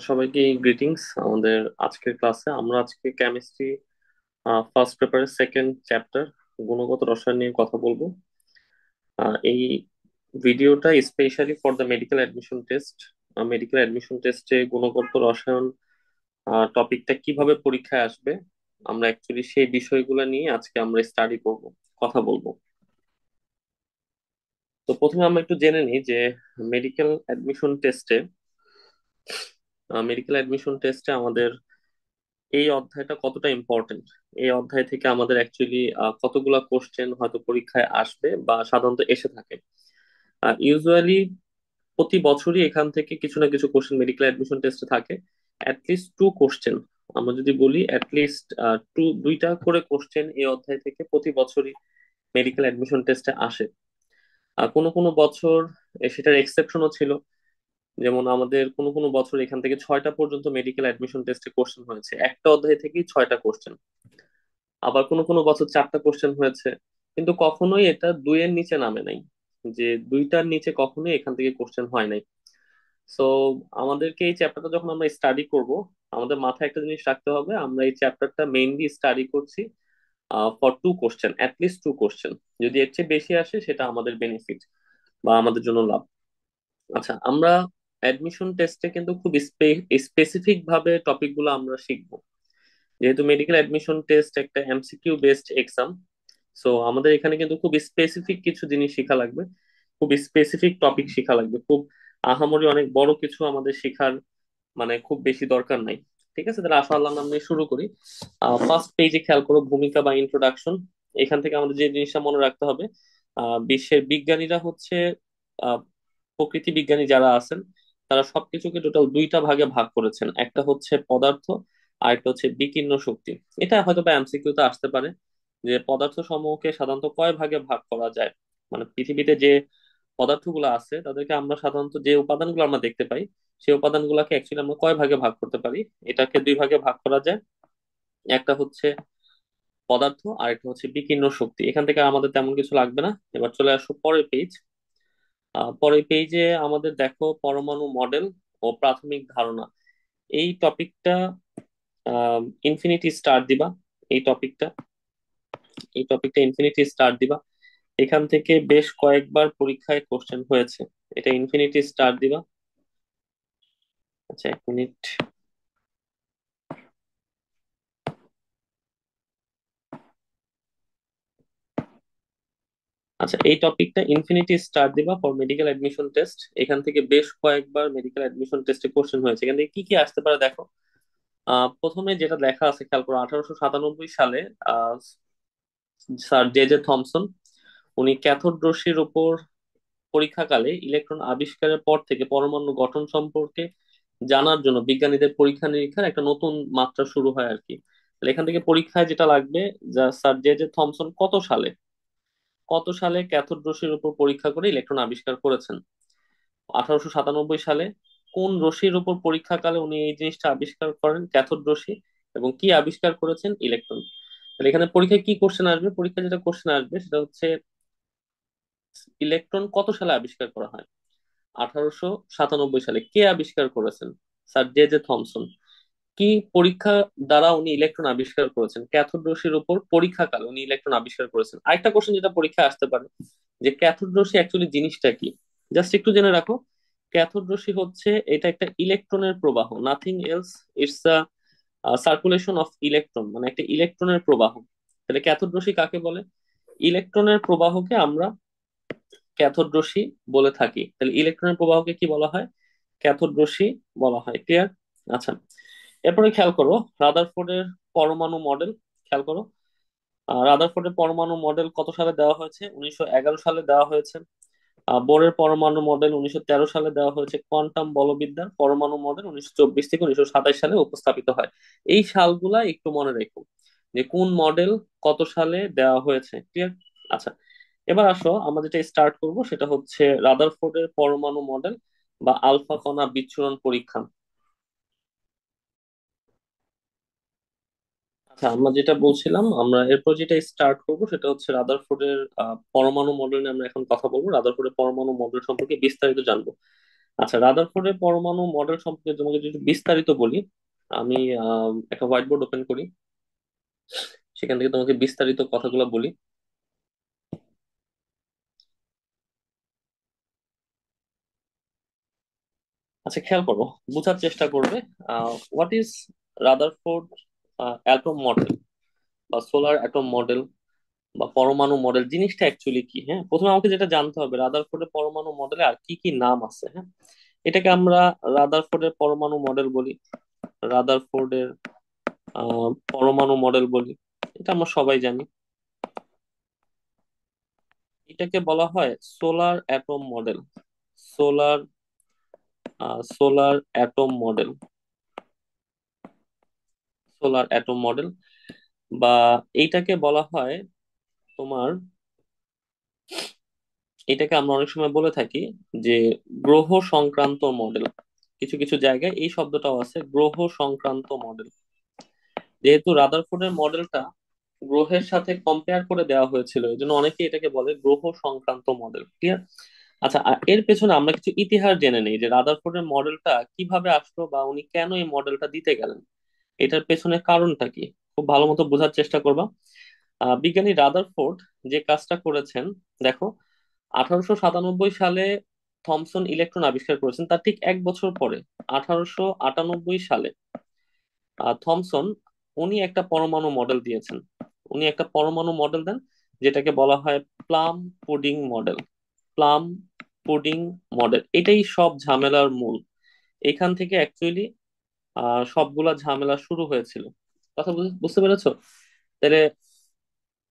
সবাইকে গ্রিটিংস। আমাদের আজকের ক্লাসে আমরা আজকে কেমিস্ট্রি ফার্স্ট পেপারের সেকেন্ড চ্যাপ্টার গুণগত রসায়ন নিয়ে কথা বলবো। এই ভিডিওটা specially for the medical admission test. Medical admission টেস্টে গুণগত রসায়ন টপিকটা কিভাবে পরীক্ষায় আসবে, আমরা অ্যাকচুয়ালি সেই বিষয়গুলো নিয়ে আজকে আমরা স্টাডি করব, কথা বলবো। তো প্রথমে আমরা একটু জেনে নিই যে মেডিকেল অ্যাডমিশন টেস্টে মেডিকেল অ্যাডমিশন টেস্টে আমাদের এই অধ্যায়টা কতটা ইম্পর্টেন্ট। এই অধ্যায় থেকে আমাদের অ্যাকচুয়ালি কতগুলা কোশ্চেন হয়তো পরীক্ষায় আসবে বা সাধারণত এসে থাকে। ইউজুয়ালি প্রতি বছরই এখান থেকে কিছু না কিছু কোশ্চেন মেডিকেল অ্যাডমিশন টেস্টে থাকে। অ্যাটলিস্ট টু কোশ্চেন, আমরা যদি বলি অ্যাটলিস্ট দুইটা করে কোশ্চেন এই অধ্যায় থেকে প্রতি বছরই মেডিকেল অ্যাডমিশন টেস্টে আসে। কোনো কোনো বছর সেটার এক্সেপশনও ছিল। যেমন আমাদের কোনো কোনো বছর এখান থেকে 6টা পর্যন্ত মেডিকেল অ্যাডমিশন টেস্টে কোশ্চেন হয়েছে, একটা অধ্যায় থেকেই 6টা কোশ্চেন। আবার কোনো কোনো বছর 4টা কোশ্চেন হয়েছে, কিন্তু কখনোই এটা দুইয়ের নিচে নামে নাই, যে দুইটার নিচে কখনোই এখান থেকে কোশ্চেন হয় নাই। সো আমাদেরকে এই চ্যাপ্টারটা যখন আমরা স্টাডি করব, আমাদের মাথায় একটা জিনিস রাখতে হবে, আমরা এই চ্যাপ্টারটা মেইনলি স্টাডি করছি for two question, at least two question. যদি এর চেয়ে বেশি আসে সেটা আমাদের বেনিফিট বা আমাদের জন্য লাভ। আচ্ছা, আমরা অ্যাডমিশন টেস্টে কিন্তু খুব স্পেসিফিক ভাবে টপিক গুলো আমরা শিখবো। যেহেতু মেডিকেল অ্যাডমিশন টেস্ট একটা এমসিকিউ বেসড এক্সাম, সো আমাদের এখানে কিন্তু খুব স্পেসিফিক কিছু জিনিস শেখা লাগবে, খুব স্পেসিফিক টপিক শেখা লাগবে। খুব আহামরি অনেক বড় কিছু আমাদের শেখার মানে খুব বেশি দরকার নাই। ঠিক আছে, তাহলে আসা আল্লাহ নাম নিয়ে শুরু করি। ফার্স্ট পেজে খেয়াল করো, ভূমিকা বা ইন্ট্রোডাকশন। এখান থেকে আমাদের যে জিনিসটা মনে রাখতে হবে, বিশ্বের বিজ্ঞানীরা হচ্ছে আহ, প্রকৃতি বিজ্ঞানী যারা আছেন, তারা সবকিছুকে টোটাল দুইটা ভাগে ভাগ করেছেন। একটা হচ্ছে পদার্থ, আর একটা হচ্ছে বিকীর্ণ শক্তি। এটা হয়তো বা এমসিকিউ তে আসতে পারে, যে পদার্থ সমূহকে সাধারণত কয় ভাগে ভাগ করা যায়। মানে পৃথিবীতে যে পদার্থগুলো আছে তাদেরকে আমরা সাধারণত যে উপাদানগুলো আমরা দেখতে পাই, সেই উপাদানগুলোকে অ্যাকচুয়ালি আমরা কয় ভাগে ভাগ করতে পারি। এটাকে দুই ভাগে ভাগ করা যায়। একটা হচ্ছে পদার্থ, আর একটা হচ্ছে বিকীর্ণ শক্তি। এখান থেকে আর আমাদের তেমন কিছু লাগবে না। এবার চলে আসো পরের পেজ। পরের পেজে আমাদের দেখো পরমাণু মডেল ও প্রাথমিক ধারণা। এই টপিকটা ইনফিনিটি স্টার দিবা। এই টপিকটা এই টপিকটা ইনফিনিটি স্টার দিবা। এখান থেকে বেশ কয়েকবার পরীক্ষায় কোশ্চেন হয়েছে। এটা ইনফিনিটি স্টার দিবা। আচ্ছা, 1 মিনিট। আচ্ছা, এই টপিকটা ইনফিনিটি স্টার দিবা ফর মেডিকেল অ্যাডমিশন টেস্ট। এখান থেকে বেশ কয়েকবার মেডিকেল অ্যাডমিশন টেস্টে কোশ্চেন হয়েছে। এখান থেকে কি কি আসতে পারে দেখো। প্রথমে যেটা লেখা আছে খেয়াল করো, 1897 সালে আহ স্যার জে জে থমসন, উনি ক্যাথোড রশ্মির উপর পরীক্ষাকালে ইলেকট্রন আবিষ্কারের পর থেকে পরমাণু গঠন সম্পর্কে জানার জন্য বিজ্ঞানীদের পরীক্ষা নিরীক্ষার একটা নতুন মাত্রা শুরু হয় আর কি। তাহলে এখান থেকে পরীক্ষায় যেটা লাগবে, যা স্যার জে জে থমসন কত সালে ক্যাথোড রশ্মির উপর পরীক্ষা করে ইলেকট্রন আবিষ্কার করেছেন। 1897 সালে কোন রশ্মির উপর পরীক্ষাকালে উনি এই জিনিসটা আবিষ্কার করেন, ক্যাথোড রশ্মি, এবং কি আবিষ্কার করেছেন, ইলেকট্রন। তাহলে এখানে পরীক্ষায় কি কোশ্চেন আসবে, পরীক্ষায় যেটা কোশ্চেন আসবে সেটা হচ্ছে ইলেকট্রন কত সালে আবিষ্কার করা হয়। 1897 সালে কে আবিষ্কার করেছেন, স্যার জে জে থমসন। কি পরীক্ষা দ্বারা উনি ইলেকট্রন আবিষ্কার করেছেন, ক্যাথোড রশ্মির উপর পরীক্ষাকালে উনি ইলেকট্রন আবিষ্কার করেছেন। আরেকটা কোশ্চেন যেটা পরীক্ষা আসতে পারে, যে ক্যাথোড রশ্মি অ্যাকচুয়ালি জিনিসটা কি। জাস্ট একটু জেনে রাখো, ক্যাথোড রশ্মি হচ্ছে এটা একটা ইলেকট্রনের প্রবাহ, nothing else. It's a circulation of electron, মানে একটা ইলেকট্রনের প্রবাহ। তাহলে ক্যাথোড রশ্মি কাকে বলে, ইলেকট্রনের প্রবাহকে আমরা ক্যাথোড রশ্মি বলে থাকি। তাহলে ইলেকট্রনের প্রবাহকে কি বলা হয়, ক্যাথোড রশ্মি বলা হয়। ক্লিয়ার? আচ্ছা, এরপরে খেয়াল করো রাদারফোর্ডের পরমাণু মডেল। খেয়াল করো, রাদারফোর্ডের পরমাণু মডেল কত সালে দেওয়া হয়েছে, 1911 সালে দেওয়া হয়েছে। বোরের পরমাণু মডেল 1913 সালে দেওয়া হয়েছে। কোয়ান্টাম বলবিদ্যার পরমাণু মডেল 1924 থেকে 1927 সালে উপস্থাপিত হয়। এই সালগুলা একটু মনে রেখো, যে কোন মডেল কত সালে দেওয়া হয়েছে। ক্লিয়ার? আচ্ছা, এবার আসো আমরা যেটা স্টার্ট করব সেটা হচ্ছে রাদারফোর্ডের পরমাণু মডেল বা আলফা কণা বিচ্ছুরণ পরীক্ষা। আচ্ছা, আমরা যেটা বলছিলাম, আমরা এরপর যেটা স্টার্ট করব সেটা হচ্ছে রাদারফোর্ডের পরমাণু মডেল নিয়ে আমরা এখন কথা বলবো। রাদারফোর্ডের পরমাণু মডেল সম্পর্কে বিস্তারিত জানবো। আচ্ছা, রাদারফোর্ডের পরমাণু মডেল সম্পর্কে তোমাকে যদি বিস্তারিত বলি, আমি একটা হোয়াইট বোর্ড ওপেন করি, সেখান থেকে তোমাকে বিস্তারিত কথাগুলো বলি। আচ্ছা, খেয়াল করো, বোঝার চেষ্টা করবে। What is Rutherford atom model বা সোলার অ্যাটম মডেল বা পরমাণু মডেল জিনিসটা অ্যাকচুয়ালি কি? হ্যাঁ, প্রথমে আমাকে যেটা জানতে হবে, রাদারফোর্ডের পরমাণু মডেলে আর কি কি নাম আছে। হ্যাঁ, এটাকে আমরা রাদারফোর্ডের পরমাণু মডেল বলি, রাদারফোর্ডের পরমাণু মডেল বলি, এটা আমরা সবাই জানি। এটাকে বলা হয় solar atom model, solar solar atom model, solar atom model. বা এইটাকে বলা হয় তোমার, এটাকে আমরা অনেক সময় বলে থাকি যে গ্রহ সংক্রান্ত মডেল। কিছু কিছু জায়গায় এই শব্দটাও আছে, গ্রহ সংক্রান্ত মডেল। যেহেতু রাদারফোর্ডের মডেলটা গ্রহের সাথে কম্পেয়ার করে দেওয়া হয়েছিল, এই জন্য অনেকে এটাকে বলে গ্রহ সংক্রান্ত মডেল। ক্লিয়ার? আচ্ছা, এর পেছনে আমরা কিছু ইতিহাস জেনে নেই যে রাদারফোর্ডের মডেলটা কিভাবে আসলো বা উনি কেন এই মডেলটা দিতে গেলেন, এটার পেছনে কারণটা কি, খুব ভালো মতো বোঝার চেষ্টা করবা। বিজ্ঞানী রাদারফোর্ড যে কাজটা করেছেন, দেখো, 1897 সালে থমসন ইলেকট্রন আবিষ্কার করেছেন, তার ঠিক 1 বছর পরে 1898 সালে থমসন, উনি একটা পরমাণু মডেল দিয়েছেন। উনি একটা পরমাণু মডেল দেন, যেটাকে বলা হয় plum pudding model. Plum pudding model, এটাই সব ঝামেলার মূল। এখান থেকে অ্যাকচুয়ালি সবগুলা ঝামেলা শুরু হয়েছিল। কথা বুঝতে পেরেছো? তাহলে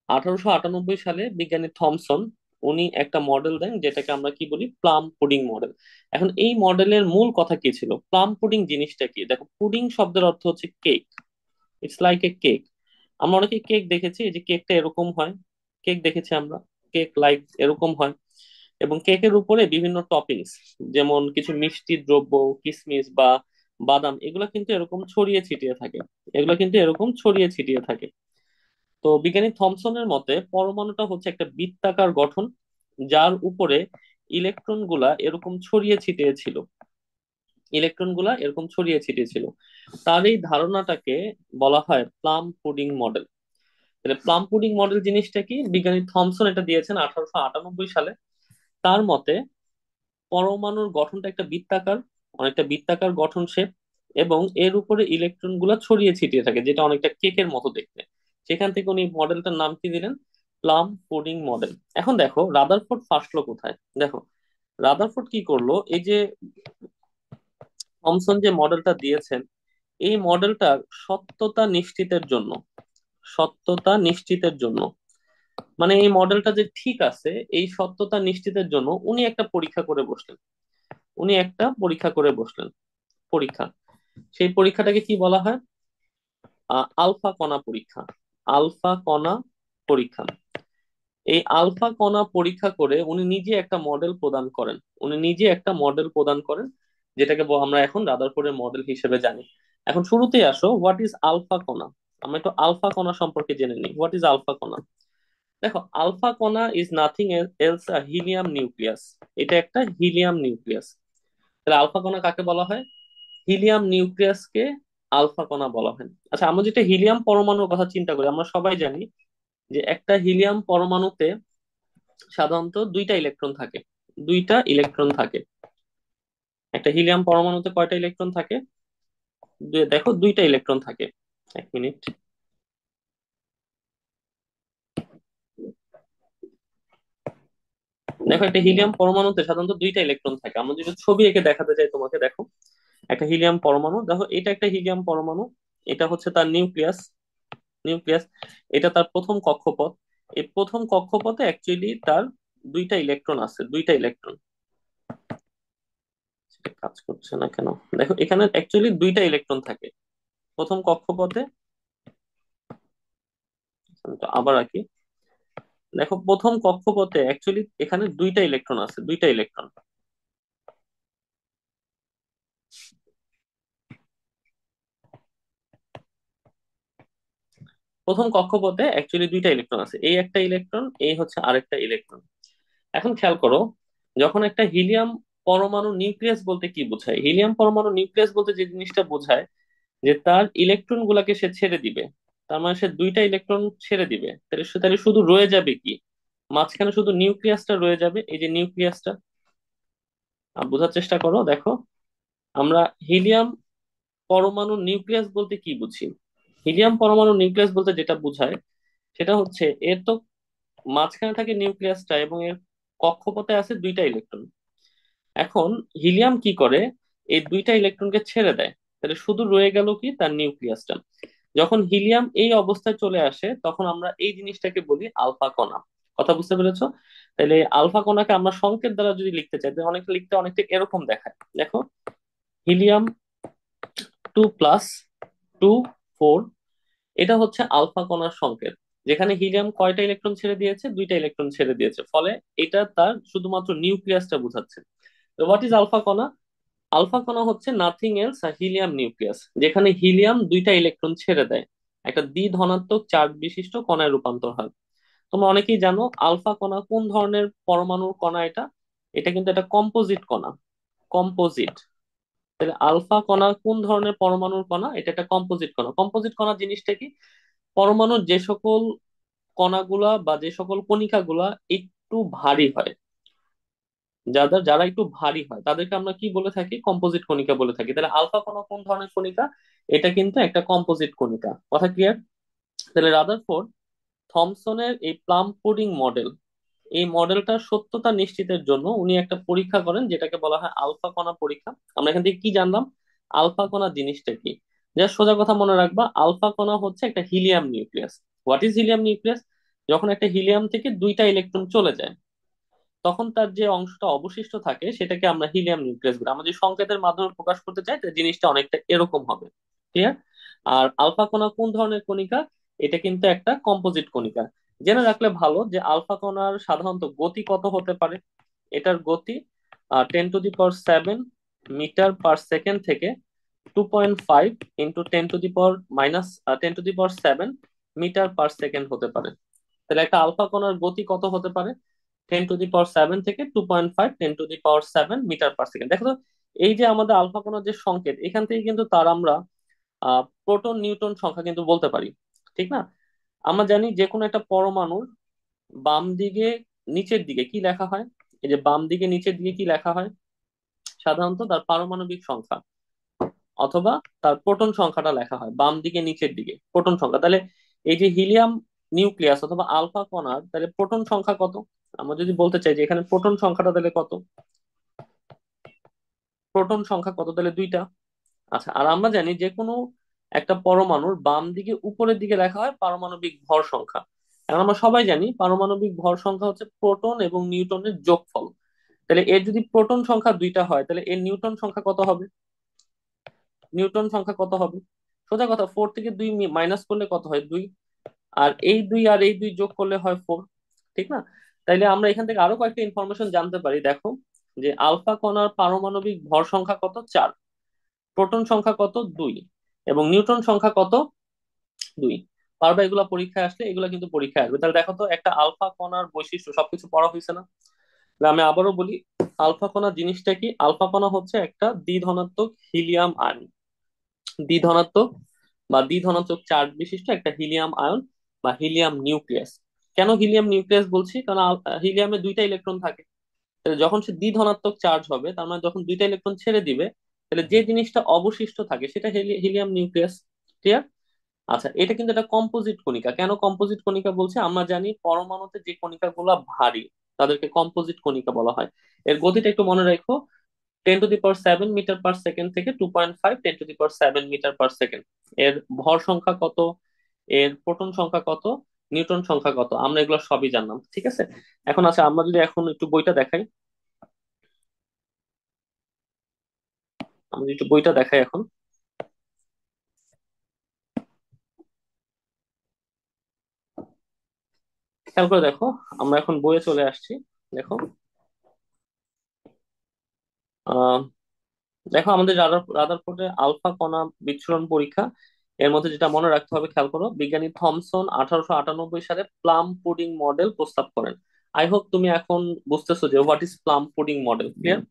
1898 সালে বিজ্ঞানী থমসন, উনি একটা মডেল দেন যেটাকে আমরা কি বলি, প্লাম পুডিং মডেল। এখন এই মডেলের মূল কথা কি ছিল, প্লাম পুডিং জিনিসটা কি? দেখো, পুডিং শব্দের অর্থ হচ্ছে cake, it's like a cake. আমরা অনেকে কেক দেখেছি, এই যে কেকটা এরকম হয়, কেক দেখেছি আমরা, কেক লাইক এরকম হয়। এবং কেকের উপরে বিভিন্ন টপিংস, যেমন কিছু মিষ্টি দ্রব্য, কিশমিশ বা বাদাম, এগুলো কিন্তু এরকম ছড়িয়ে ছিটিয়ে থাকে, এগুলো কিন্তু এরকম ছড়িয়ে ছিটিয়ে থাকে। তো বিজ্ঞানী থমসনের মতে পরমাণুটা হচ্ছে একটা বৃত্তাকার গঠন, যার উপরে ইলেকট্রন গুলা এরকম ছড়িয়ে ছিটিয়ে ছিল, ইলেকট্রন গুলা এরকম ছড়িয়ে ছিটিয়ে ছিল। তার এই ধারণাটাকে বলা হয় প্লাম পুডিং মডেল। তাহলে প্লাম পুডিং মডেল জিনিসটা কি, বিজ্ঞানী থমসন এটা দিয়েছেন 1898 সালে। তার মতে পরমাণুর গঠনটা একটা বৃত্তাকার, অনেকটা বৃত্তাকার গঠন শেপ, এবং এর উপরে ইলেকট্রন গুলা ছড়িয়ে ছিটিয়ে থাকে, যেটা অনেকটা কেকের মতো দেখতে। সেখান থেকে উনি মডেলটার নাম কি দিলেন, প্লাম পুডিং মডেল। এখন দেখো রাদারফোর্ড ফার্স্ট কোথায়। দেখো, রাদারফোর্ড কি করলো, এই যে থমসন যে মডেলটা দিয়েছেন, এই মডেলটার সত্যতা নিশ্চিতের জন্য, সত্যতা নিশ্চিতের জন্য, মানে এই মডেলটা যে ঠিক আছে এই সত্যতা নিশ্চিতের জন্য উনি একটা পরীক্ষা করে বসলেন। উনি একটা পরীক্ষা করে বসলেন, পরীক্ষা। সেই পরীক্ষাটাকে কি বলা হয়, আলফা কণা পরীক্ষা। আলফা কণা পরীক্ষা। এই আলফা কণা পরীক্ষা করে উনি নিজে একটা মডেল প্রদান করেন। উনি নিজে একটা মডেল প্রদান করেন, যেটাকে আমরা এখন রাদারফোর্ডের মডেল হিসেবে জানি। এখন শুরুতেই আসো, হোয়াট ইজ আলফা কণা? আমরা একটু আলফা কণা সম্পর্কে জেনে নিই। হোয়াট ইজ আলফা কণা? দেখো, আলফা কণা is nothing else helium nucleus. এটা একটা হিলিয়াম নিউক্লিয়াস। তাহলে আলফা কণা কাকে বলা হয়? হিলিয়াম নিউক্লিয়াসকে আলফা কণা বলা হয়। আচ্ছা, আমরা যেটা হিলিয়াম পরমাণুর কথা চিন্তা করি, আমরা সবাই জানি যে একটা হিলিয়াম পরমাণুতে সাধারণত দুইটা ইলেকট্রন থাকে, দুইটা ইলেকট্রন থাকে। একটা হিলিয়াম পরমাণুতে কয়টা ইলেকট্রন থাকে? দেখো, দুইটা ইলেকট্রন থাকে। 1 মিনিট। দেখো, একটা হিলিয়াম পরমাণুতে সাধারণত দুইটা ইলেকট্রন থাকে। আমরা যদি ছবি এঁকে দেখাতে চাই তোমাকে, দেখো, একটা হিলিয়াম পরমাণু, দেখো এটা একটা হিলিয়াম পরমাণু, এটা হচ্ছে তার নিউক্লিয়াস, নিউক্লিয়াস, এটা তার প্রথম কক্ষপথ। এই প্রথম কক্ষপথে অ্যাকচুয়ালি তার দুইটা ইলেকট্রন আছে, দুইটা ইলেকট্রন। সেটা কাজ করছে না কেন? দেখো, এখানে অ্যাকচুয়ালি দুইটা ইলেকট্রন থাকে প্রথম কক্ষপথে। আমি তো আবার আঁকি। দেখো, প্রথম কক্ষপথে অ্যাকচুয়ালি এখানে দুইটা ইলেকট্রন আছে, দুইটা ইলেকট্রন। প্রথম কক্ষপথে অ্যাকচুয়ালি দুইটা ইলেকট্রন আছে, এই একটা ইলেকট্রন, এই হচ্ছে আরেকটা ইলেকট্রন। এখন খেয়াল করো, যখন একটা হিলিয়াম পরমাণু নিউক্লিয়াস বলতে কি বোঝায়? হিলিয়াম পরমাণু নিউক্লিয়াস বলতে যে জিনিসটা বোঝায় যে তার ইলেকট্রন গুলাকে সে ছেড়ে দিবে। তার মানে সে দুইটা ইলেকট্রন ছেড়ে দিবে, তাহলে শুধু রয়ে যাবে কি? মাঝখানে শুধু নিউক্লিয়াসটা রয়ে যাবে, এই যে নিউক্লিয়াসটা। বোঝার চেষ্টা করো, দেখো। আমরা হিলিয়াম পরমাণু নিউক্লিয়াস বলতে কি বুঝি? হিলিয়াম পরমাণু নিউক্লিয়াস বলতে যেটা বোঝায় সেটা হচ্ছে এর তো মাঝখানে থাকে নিউক্লিয়াসটা এবং এর কক্ষপথে আছে দুইটা ইলেকট্রন। এখন হিলিয়াম কি করে? এই দুইটা ইলেকট্রনকে ছেড়ে দেয়, তাহলে শুধু রয়ে গেল কি? তার নিউক্লিয়াসটা। যখন হিলিয়াম এই অবস্থায় চলে আসে তখন আমরা এই জিনিসটাকে বলি আলফা কণা। কথা বুঝতে পেরেছো? তাহলে এই আলফা কণাকে আমরা সংকেত দ্বারা যদি লিখতে চাই তাহলে অনেকটা এরকম দেখায়, দেখো। হিলিয়াম 2+2 4, এটা হচ্ছে আলফা কণার সংকেত। যেখানে হিলিয়াম কয়টা ইলেকট্রন ছেড়ে দিয়েছে? দুইটা ইলেকট্রন ছেড়ে দিয়েছে, ফলে এটা তার শুধুমাত্র নিউক্লিয়াসটা বোঝাচ্ছে। হোয়াট ইজ আলফা কণা? আলফা কণা হচ্ছে নাথিং এলস হিলিয়াম নিউক্লিয়াস, যেখানে হিলিয়াম দুইটা ইলেকট্রন ছেড়ে দেয়, একটা দ্বি ধনাত্মক চার্জ বিশিষ্ট কণায় রূপান্তর হয়। তোমরা অনেকেই জানো আলফা কণা কোন ধরনের পরমাণুর কণা। এটা এটা কিন্তু একটা কম্পোজিট কণা। কম্পোজিট। তাহলে আলফা কণা কোন ধরনের পরমাণুর কণা? এটা একটা কম্পোজিট কণা। কম্পোজিট কণা জিনিসটা কি? পরমাণুর যে সকল কণাগুলা বা যে সকল কণিকাগুলা একটু ভারী হয়, যারা একটু ভারী হয় তাদেরকে আমরা কি বলে থাকি? কম্পোজিট কণিকা বলে থাকি। তাহলে আলফা কণা কোন ধরনের কণিকা? এটা কিন্তু একটা কম্পোজিট কণিকা। কথা ক্লিয়ার? তাহলে রাদারফোর্ড থমসনের এই প্লাম পুডিং মডেল, এই মডেলটার সত্যতা নিশ্চিতের জন্য উনি একটা পরীক্ষা করেন যেটাকে বলা হয় আলফা কণা পরীক্ষা। আমরা এখান থেকে কি জানলাম? আলফা কণা জিনিসটা কি? যা সোজা কথা মনে রাখবা, আলফা কণা হচ্ছে একটা helium nucleus. What is helium nucleus? যখন একটা হিলিয়াম থেকে দুইটা ইলেকট্রন চলে যায় তখন তার যে অংশটা অবশিষ্ট থাকে সেটাকে আমরা হিলিয়াম নিউক্লিয়াস বলি। আমরা যে সংকেতের মাধ্যমে প্রকাশ করতে চাই তাহলে জিনিসটা অনেকটা এরকম হবে। ক্লিয়ার? আর আলফা কণা কোন ধরনের কণিকা? এটা কিন্তু একটা কম্পোজিট কণিকা। জেনে রাখলে ভালো যে আলফা কণার সাধারণত গতি কত হতে পারে। এটার গতি 10⁻⁷ মিটার পার সেকেন্ড থেকে 2.5 ইন্টু 10⁻⁻7 মিটার পার সেকেন্ড হতে পারে। তাহলে একটা আলফা কণার গতি কত হতে পারে? 10⁻⁷ থেকে 2.5 10⁻⁷ মিটার পার সেকেন্ড। দেখো তো, এই যে আমাদের আলফা কণার যে সংকেত, এখান থেকে কিন্তু তার আমরা প্রোটন নিউটন সংখ্যা কিন্তু বলতে পারি। ঠিক না? আমরা জানি যে কোনো একটা পরমাণুর বাম দিকে নিচের দিকে কি লেখা হয়? এই যে বাম দিকে নিচের দিকে কি লেখা হয়? সাধারণত তার পারমাণবিক সংখ্যা অথবা তার প্রোটন সংখ্যাটা লেখা হয় বাম দিকে নিচের দিকে, প্রোটন সংখ্যা। তাহলে এই যে হিলিয়াম নিউক্লিয়াস অথবা আলফা কণার তাহলে প্রোটন সংখ্যা কত? আমরা যদি বলতে চাই যে এখানে প্রোটন সংখ্যাটা তাহলে কত? প্রোটন সংখ্যা কত? তাহলে দুইটা। আচ্ছা, আর আমরা জানি যে কোনো একটা পরমাণুর বাম দিকে উপরের দিকে লেখা হয় পারমাণবিক ভর সংখ্যা। এখন আমরা সবাই জানি পারমাণবিক ভর সংখ্যা হচ্ছে প্রোটন এবং নিউটনের যোগফল। তাহলে এর যদি প্রোটন সংখ্যা দুইটা হয় তাহলে এর নিউটন সংখ্যা কত হবে? নিউটন সংখ্যা কত হবে? সোজা কথা, 4 থেকে 2 মাইনাস করলে কত হয়? 2। আর এই 2 আর এই 2 যোগ করলে হয় 4। ঠিক না? তাইলে আমরা এখান থেকে আরো কয়েকটা ইনফরমেশন জানতে পারি, দেখো। যে আলফা কণার পারমাণবিক ভর সংখ্যা কত? 4। প্রোটন সংখ্যা কত? 2। এবং নিউটন সংখ্যা কত? 2। পারবা এগুলা পরীক্ষায় আসলে? এগুলা কিন্তু পরীক্ষায় আসবে। তাহলে দেখো তো, একটা আলফা কণার বৈশিষ্ট্য সবকিছু পড়া হয়েছে না? তাহলে আমি আবারও বলি, আলফা কণা জিনিসটা কি? আলফা কণা হচ্ছে একটা দ্বিধনাত্মক হিলিয়াম আয়ন। দ্বিধনাত্মক বা দ্বিধনাত্মক চার্জ বিশিষ্ট একটা হিলিয়াম আয়ন বা হিলিয়াম নিউক্লিয়াস। কেন হিলিয়াম নিউক্লিয়াস বলছি? কারণ হিলিয়ামে দুইটা ইলেকট্রন থাকে। তাহলে যখন সে দ্বিধনাত্মক চার্জ হবে তার মানে যখন দুইটা ইলেকট্রন ছেড়ে দিবে তাহলে যে জিনিসটা অবশিষ্ট থাকে সেটা হিলিয়াম নিউক্লিয়াস। ক্লিয়ার? আচ্ছা, এটা কিন্তু একটা কম্পোজিট কণিকা। কেন কম্পোজিট কণিকা বলছে? আমরা জানি পরমাণুতে যে কণিকাগুলো ভারী তাদেরকে কম্পোজিট কণিকা বলা হয়। এর গতিটা একটু মনে রাখো, 10⁻⁷ মিটার পার সেকেন্ড থেকে 2.5 10⁻⁷ মিটার পার সেকেন্ড। এর ভর সংখ্যা কত? এর প্রোটন সংখ্যা কত? নিউটন সংখ্যা কত? আমরা এগুলো সবই জানলাম, ঠিক আছে। এখন আচ্ছা, আমরা যদি এখন একটু বইটা দেখাই, আমরা যদি একটু বইটা দেখাই এখন, খেয়াল করে দেখো। আমরা এখন বইয়ে চলে আসছি। দেখো, আহ দেখো আমাদের রাদারফোর্ডের আলফা কণা বিচ্ছুরণ পরীক্ষা, এর মধ্যে যেটা মনে রাখতে হবে খেয়াল করো, বিজ্ঞানী থমসন 1898 সালে প্লাম পুডিং মডেল প্রস্তাব করেন। আই হোপ তুমি এখন বুঝতেছো যে what is plum pudding model. Clear?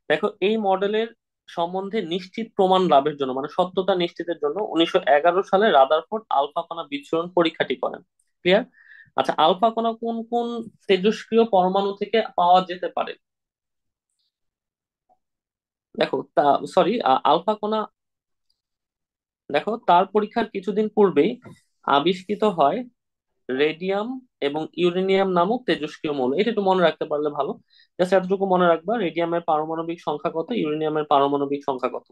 দেখো এই মডেলের সম্বন্ধে নিশ্চিত প্রমাণ লাভের জন্য, মানে সত্যতা নিশ্চিতের জন্য 1911 সালে রাদারফোর্ড আলফা কণা বিচ্ছুরণ পরীক্ষাটি করেন। ক্লিয়ার? আচ্ছা, আলফা কণা কোন কোন তেজস্ক্রিয় পরমাণু থেকে পাওয়া যেতে পারে? দেখো তা সরি, আলফা কণা, দেখো তার পরীক্ষার কিছুদিন পূর্বেই আবিষ্কৃত হয় রেডিয়াম এবং ইউরেনিয়াম নামক তেজস্ক্রিয় মৌল। এটা একটু মনে রাখতে পারলে ভালো। জাস্ট এতটুকু মনে রাখবা, রেডিয়ামের পারমাণবিক সংখ্যা কত, ইউরেনিয়ামের পারমাণবিক সংখ্যা কত।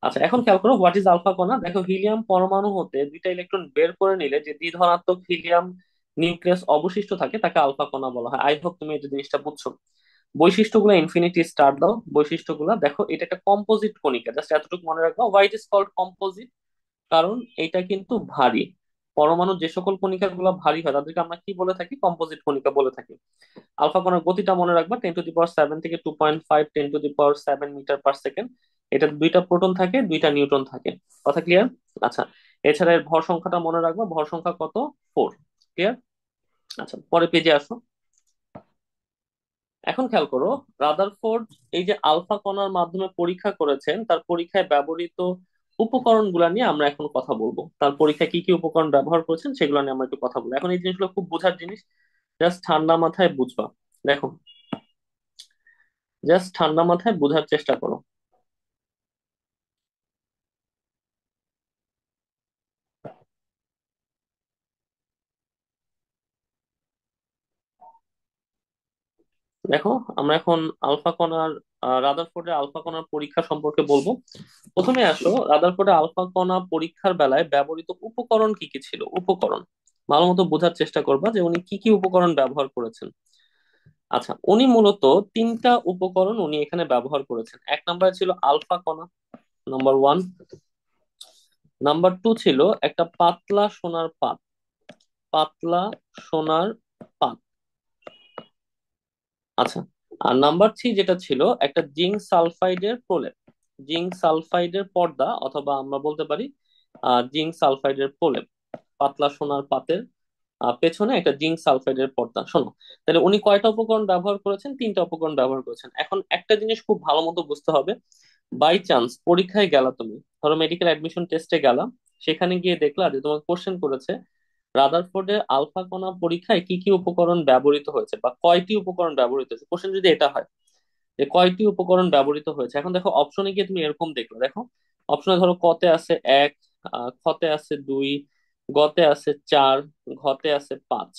আচ্ছা, এখন খেয়াল করো হোয়াট ইজ আলফা কণা। দেখো হিলিয়াম পরমাণু হতে দুইটা ইলেকট্রন বের করে নিলে যে দ্বিধনাত্মক হিলিয়াম নিউক্লিয়াস অবশিষ্ট থাকে তাকে আলফা কণা বলা হয়। আই হোপ তুমি এই জিনিসটা বুঝছো। বৈশিষ্ট্যগুলো ইনফিনিটি স্টার দাও, বৈশিষ্ট্যগুলো দেখো, এটা একটা কম্পোজিট কণিকা, জাস্ট এতটুকু মনে রাখবা। হোয়াইট ইজ কল্ড কম্পোজিট, কারণ এটা কিন্তু ভারী। পরমাণু যে সকল কণিকা গুলো ভারী হয় তাদেরকে আমরা কি বলে থাকি? কম্পোজিট কণিকা বলে থাকি। আলফা কণার গতিটা মনে রাখবা, 10⁻⁷ থেকে 2.5 10⁻⁷ মিটার পার সেকেন্ড। এটা দুইটা প্রোটন থাকে, দুইটা নিউট্রন থাকে। কথা ক্লিয়ার? আচ্ছা, এছাড়া এর ভর সংখ্যাটা মনে রাখবা, ভর সংখ্যা কত? 4। ক্লিয়ার? আচ্ছা, পরে পেজে আসো। এখন খেয়াল করো, রাদারফোর্ড এই যে আলফা কণার মাধ্যমে পরীক্ষা করেছেন, তার পরীক্ষায় ব্যবহৃত উপকরণগুলো নিয়ে আমরা এখন কথা বলবো। তার পরীক্ষায় কি কি উপকরণ ব্যবহার করেছেন সেগুলো নিয়ে আমরা একটু কথা বলবো। এখন এই জিনিসগুলো খুব বোঝার জিনিস, জাস্ট ঠান্ডা মাথায় বুঝবা। দেখো, জাস্ট ঠান্ডা মাথায় বোঝার চেষ্টা করো। দেখো, আমরা এখন আলফা কণার রাদারফোর্ডের আলফা কণার পরীক্ষা সম্পর্কে বলবো। প্রথমে আসো, রাদারফোর্ডের আলফা কণা পরীক্ষার বেলায় ব্যবহৃত উপকরণ কি কি ছিল। উপকরণ ভালো মতো বোঝার চেষ্টা করবা যে উনি কি কি উপকরণ ব্যবহার করেছেন। আচ্ছা, উনি মূলত তিনটা উপকরণ উনি এখানে ব্যবহার করেছেন। এক নম্বরে ছিল আলফা কণা, নাম্বার ওয়ান। নাম্বার টু ছিল একটা পাতলা সোনার পাত, পাতলা সোনার পাত। আচ্ছা, আর নাম্বার থ্রি যেটা ছিল একটা জিঙ্ক সালফাইডের প্রলেপ, জিঙ্ক সালফাইডের পর্দা, অথবা আমরা বলতে পারি জিঙ্ক সালফাইডের প্রলেপ। পাতলা সোনার পাতের পেছনে একটা জিঙ্ক সালফাইডের পর্দা। শোনো, তাহলে উনি কয়টা উপকরণ ব্যবহার করেছেন? তিনটা উপকরণ ব্যবহার করেছেন। এখন একটা জিনিস খুব ভালো মতো বুঝতে হবে। বাই চান্স পরীক্ষায় গেলা তুমি, ধরো মেডিকেল অ্যাডমিশন টেস্টে গেলা, সেখানে গিয়ে দেখলা যে তোমাকে কোশ্চেন করেছে রাদারফোর্ডের আলফা কণা পরীক্ষায় কি কি উপকরণ ব্যবহৃত হয়েছে বা কয়টি উপকরণ ব্যবহৃত হয়েছে। কোশ্চেন যদি এটা হয় যে কয়টি উপকরণ ব্যবহৃত হয়েছে, এখন দেখো অপশনে গিয়ে তুমি এরকম দেখলো, দেখো অপশনে ধরো কতে আছে এক, খতে আছে দুই, গতে আছে চার, ঘতে আছে পাঁচ।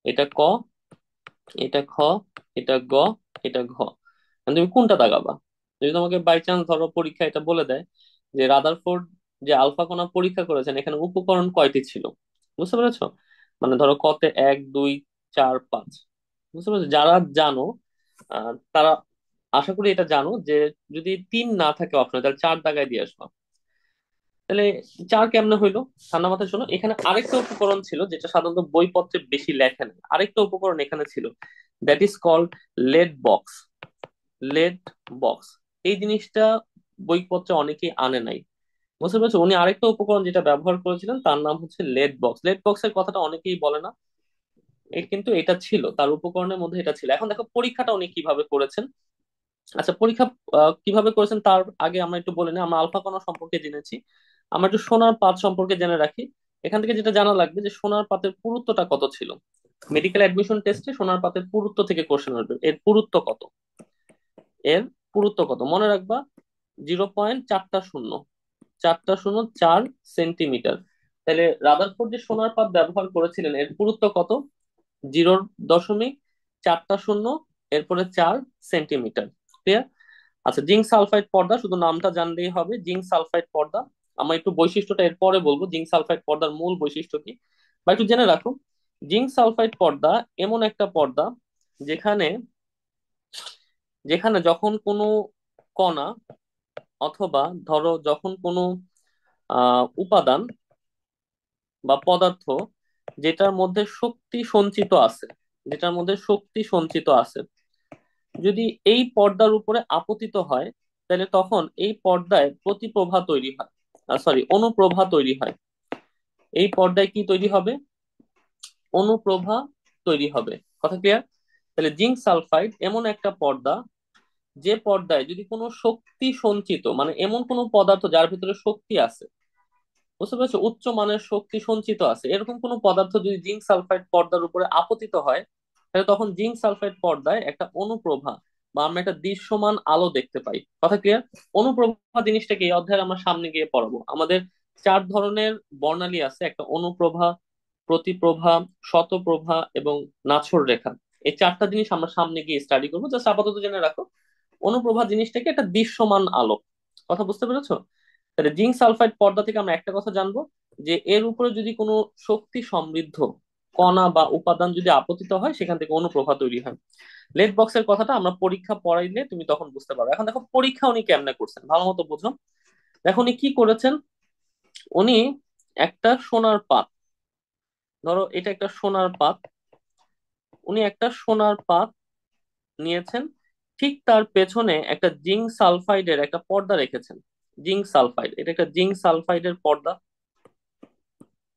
এটা ক, এটা খ, এটা গ, এটা ঘ। এখন তুমি কোনটা দাগাবা? যদি তোমাকে বাই চান্স ধরো পরীক্ষা এটা বলে দেয় যে রাদারফোর্ড যে আলফা কণা পরীক্ষা করেছেন এখানে উপকরণ কয়টি ছিল, বুঝতে পেরেছো? মানে ধরো কতে এক, দুই, চার, পাঁচ। বুঝতে পেরেছো? যারা জানো তারা আশা করি এটা জানো যে যদি তিন না থাকে অপশনে তাহলে চার দাগায় দিয়ে আসবা। তাহলে চার কেমনে হইলো? ঠান্ডা মাথায় শোনো, এখানে আরেকটা উপকরণ ছিল যেটা সাধারণত বইপত্রে বেশি লেখে না। আরেকটা উপকরণ এখানে ছিল, that is called lead box. Lead box, এই জিনিসটা বইপত্রে অনেকেই আনে নাই। বুঝতে পেরেছো? উনি আরেকটা উপকরণ যেটা ব্যবহার করেছিলেন তার নাম হচ্ছে লেড বক্স। লেড বক্সের কথাটা অনেকেই বলে না, কিন্তু এটা ছিল তার উপকরণের মধ্যে, এটা ছিল। এখন দেখো পরীক্ষাটা উনি কিভাবে করেছেন। আচ্ছা, পরীক্ষা কিভাবে করেছেন তার আগে আমরা একটু বলে নিই। আমরা আলফা কণা সম্পর্কে জেনেছি, আমরা একটু সোনার পাত সম্পর্কে জেনে রাখি। এখান থেকে যেটা জানা লাগবে যে সোনার পাতের পুরুত্বটা কত ছিল। মেডিকেল অ্যাডমিশন টেস্টে সোনার পাতের পুরুত্ব থেকে কোশ্চেন আসবে, এর পুরুত্ব কত। এর পুরুত্ব কত মনে রাখবা, 0.4 শূন্য, 4.4 সেন্টিমিটার। তাহলে রাদারফোর্ড যে সোনার পাত ব্যবহার করেছিলেন এর পুরুত্ব কত? 0.4 শূন্য, এরপরে 4 সেন্টিমিটার। ক্লিয়ার? আচ্ছা, জিঙ্ক সালফাইড পর্দা, শুধু নামটা জানলেই হবে, জিঙ্ক সালফাইড পর্দা। আমরা একটু বৈশিষ্ট্যটা এরপরে বলবো, জিঙ্ক সালফাইড পর্দার মূল বৈশিষ্ট্য কি বা একটু জেনে রাখো। জিঙ্ক সালফাইড পর্দা এমন একটা পর্দা যেখানে যেখানে যখন কোনো কণা, অথবা ধরো যখন কোনো উপাদান বা পদার্থ যেটার মধ্যে শক্তি সঞ্চিত আছে, যেটার মধ্যে শক্তি সঞ্চিত আছে, যদি এই পর্দার উপরে আপতিত হয় তাহলে তখন এই পর্দায় প্রতিপ্রভা তৈরি হয়, সরি অনুপ্রভা তৈরি হয়। এই পর্দায় কি তৈরি হবে? অনুপ্রভা তৈরি হবে। কথা ক্লিয়ার? তাহলে জিঙ্ক সালফাইড এমন একটা পর্দা যে পর্দায় যদি কোনো শক্তি সঞ্চিত, মানে এমন কোনো পদার্থ যার ভিতরে শক্তি আছে, বুঝতে পেরেছো, উচ্চ মানের শক্তি সঞ্চিত আছে, এরকম কোনো পদার্থ যদি জিঙ্ক সালফাইড পর্দার উপরে আপতিত হয়, তাহলে তখন জিঙ্ক সালফাইড পর্দায় একটা অনুপ্রভা বা আমরা একটা দৃশ্যমান আলো দেখতে পাই। কথা ক্লিয়ার? অনুপ্রভা জিনিসটাকে এই অধ্যায়ে আমরা সামনে গিয়ে পড়াবো। আমাদের চার ধরনের বর্ণালী আছে: একটা অনুপ্রভা, প্রতিপ্রভা, শতপ্রভা এবং নাছর রেখা। এই চারটা জিনিস আমরা সামনে গিয়ে স্টাডি করবো, জাস্ট আপাতত জেনে রাখো অনুপ্রভা জিনিসটাকে একটা দৃশ্যমান আলো। কথা বুঝতে পেরেছো? তাহলে জিঙ্ক সালফাইড পর্দা থেকে আমরা একটা কথা জানবো, যে এর উপরে যদি কোনো শক্তি সমৃদ্ধ কণা বা উপাদান যদি আপতিত হয়, সেখান থেকে অনুপ্রভা তৈরি হয়। লেড বক্সের কথাটা আমরা পরীক্ষা পড়াইলে তুমি তখন বুঝতে পারবে। এখন দেখো পরীক্ষা উনি কেমনে করছেন ভালো মতো বুঝো। দেখো উনি কি করেছেন। উনি একটা সোনার পাত, ধরো এটা একটা সোনার পাত, উনি একটা সোনার পাত নিয়েছেন, ঠিক তার পেছনে একটা জিঙ্ক সালফাইডের একটা পর্দা রেখেছেন। জিঙ্ক সালফাইড, এটা একটা জিঙ্ক সালফাইডের পর্দা।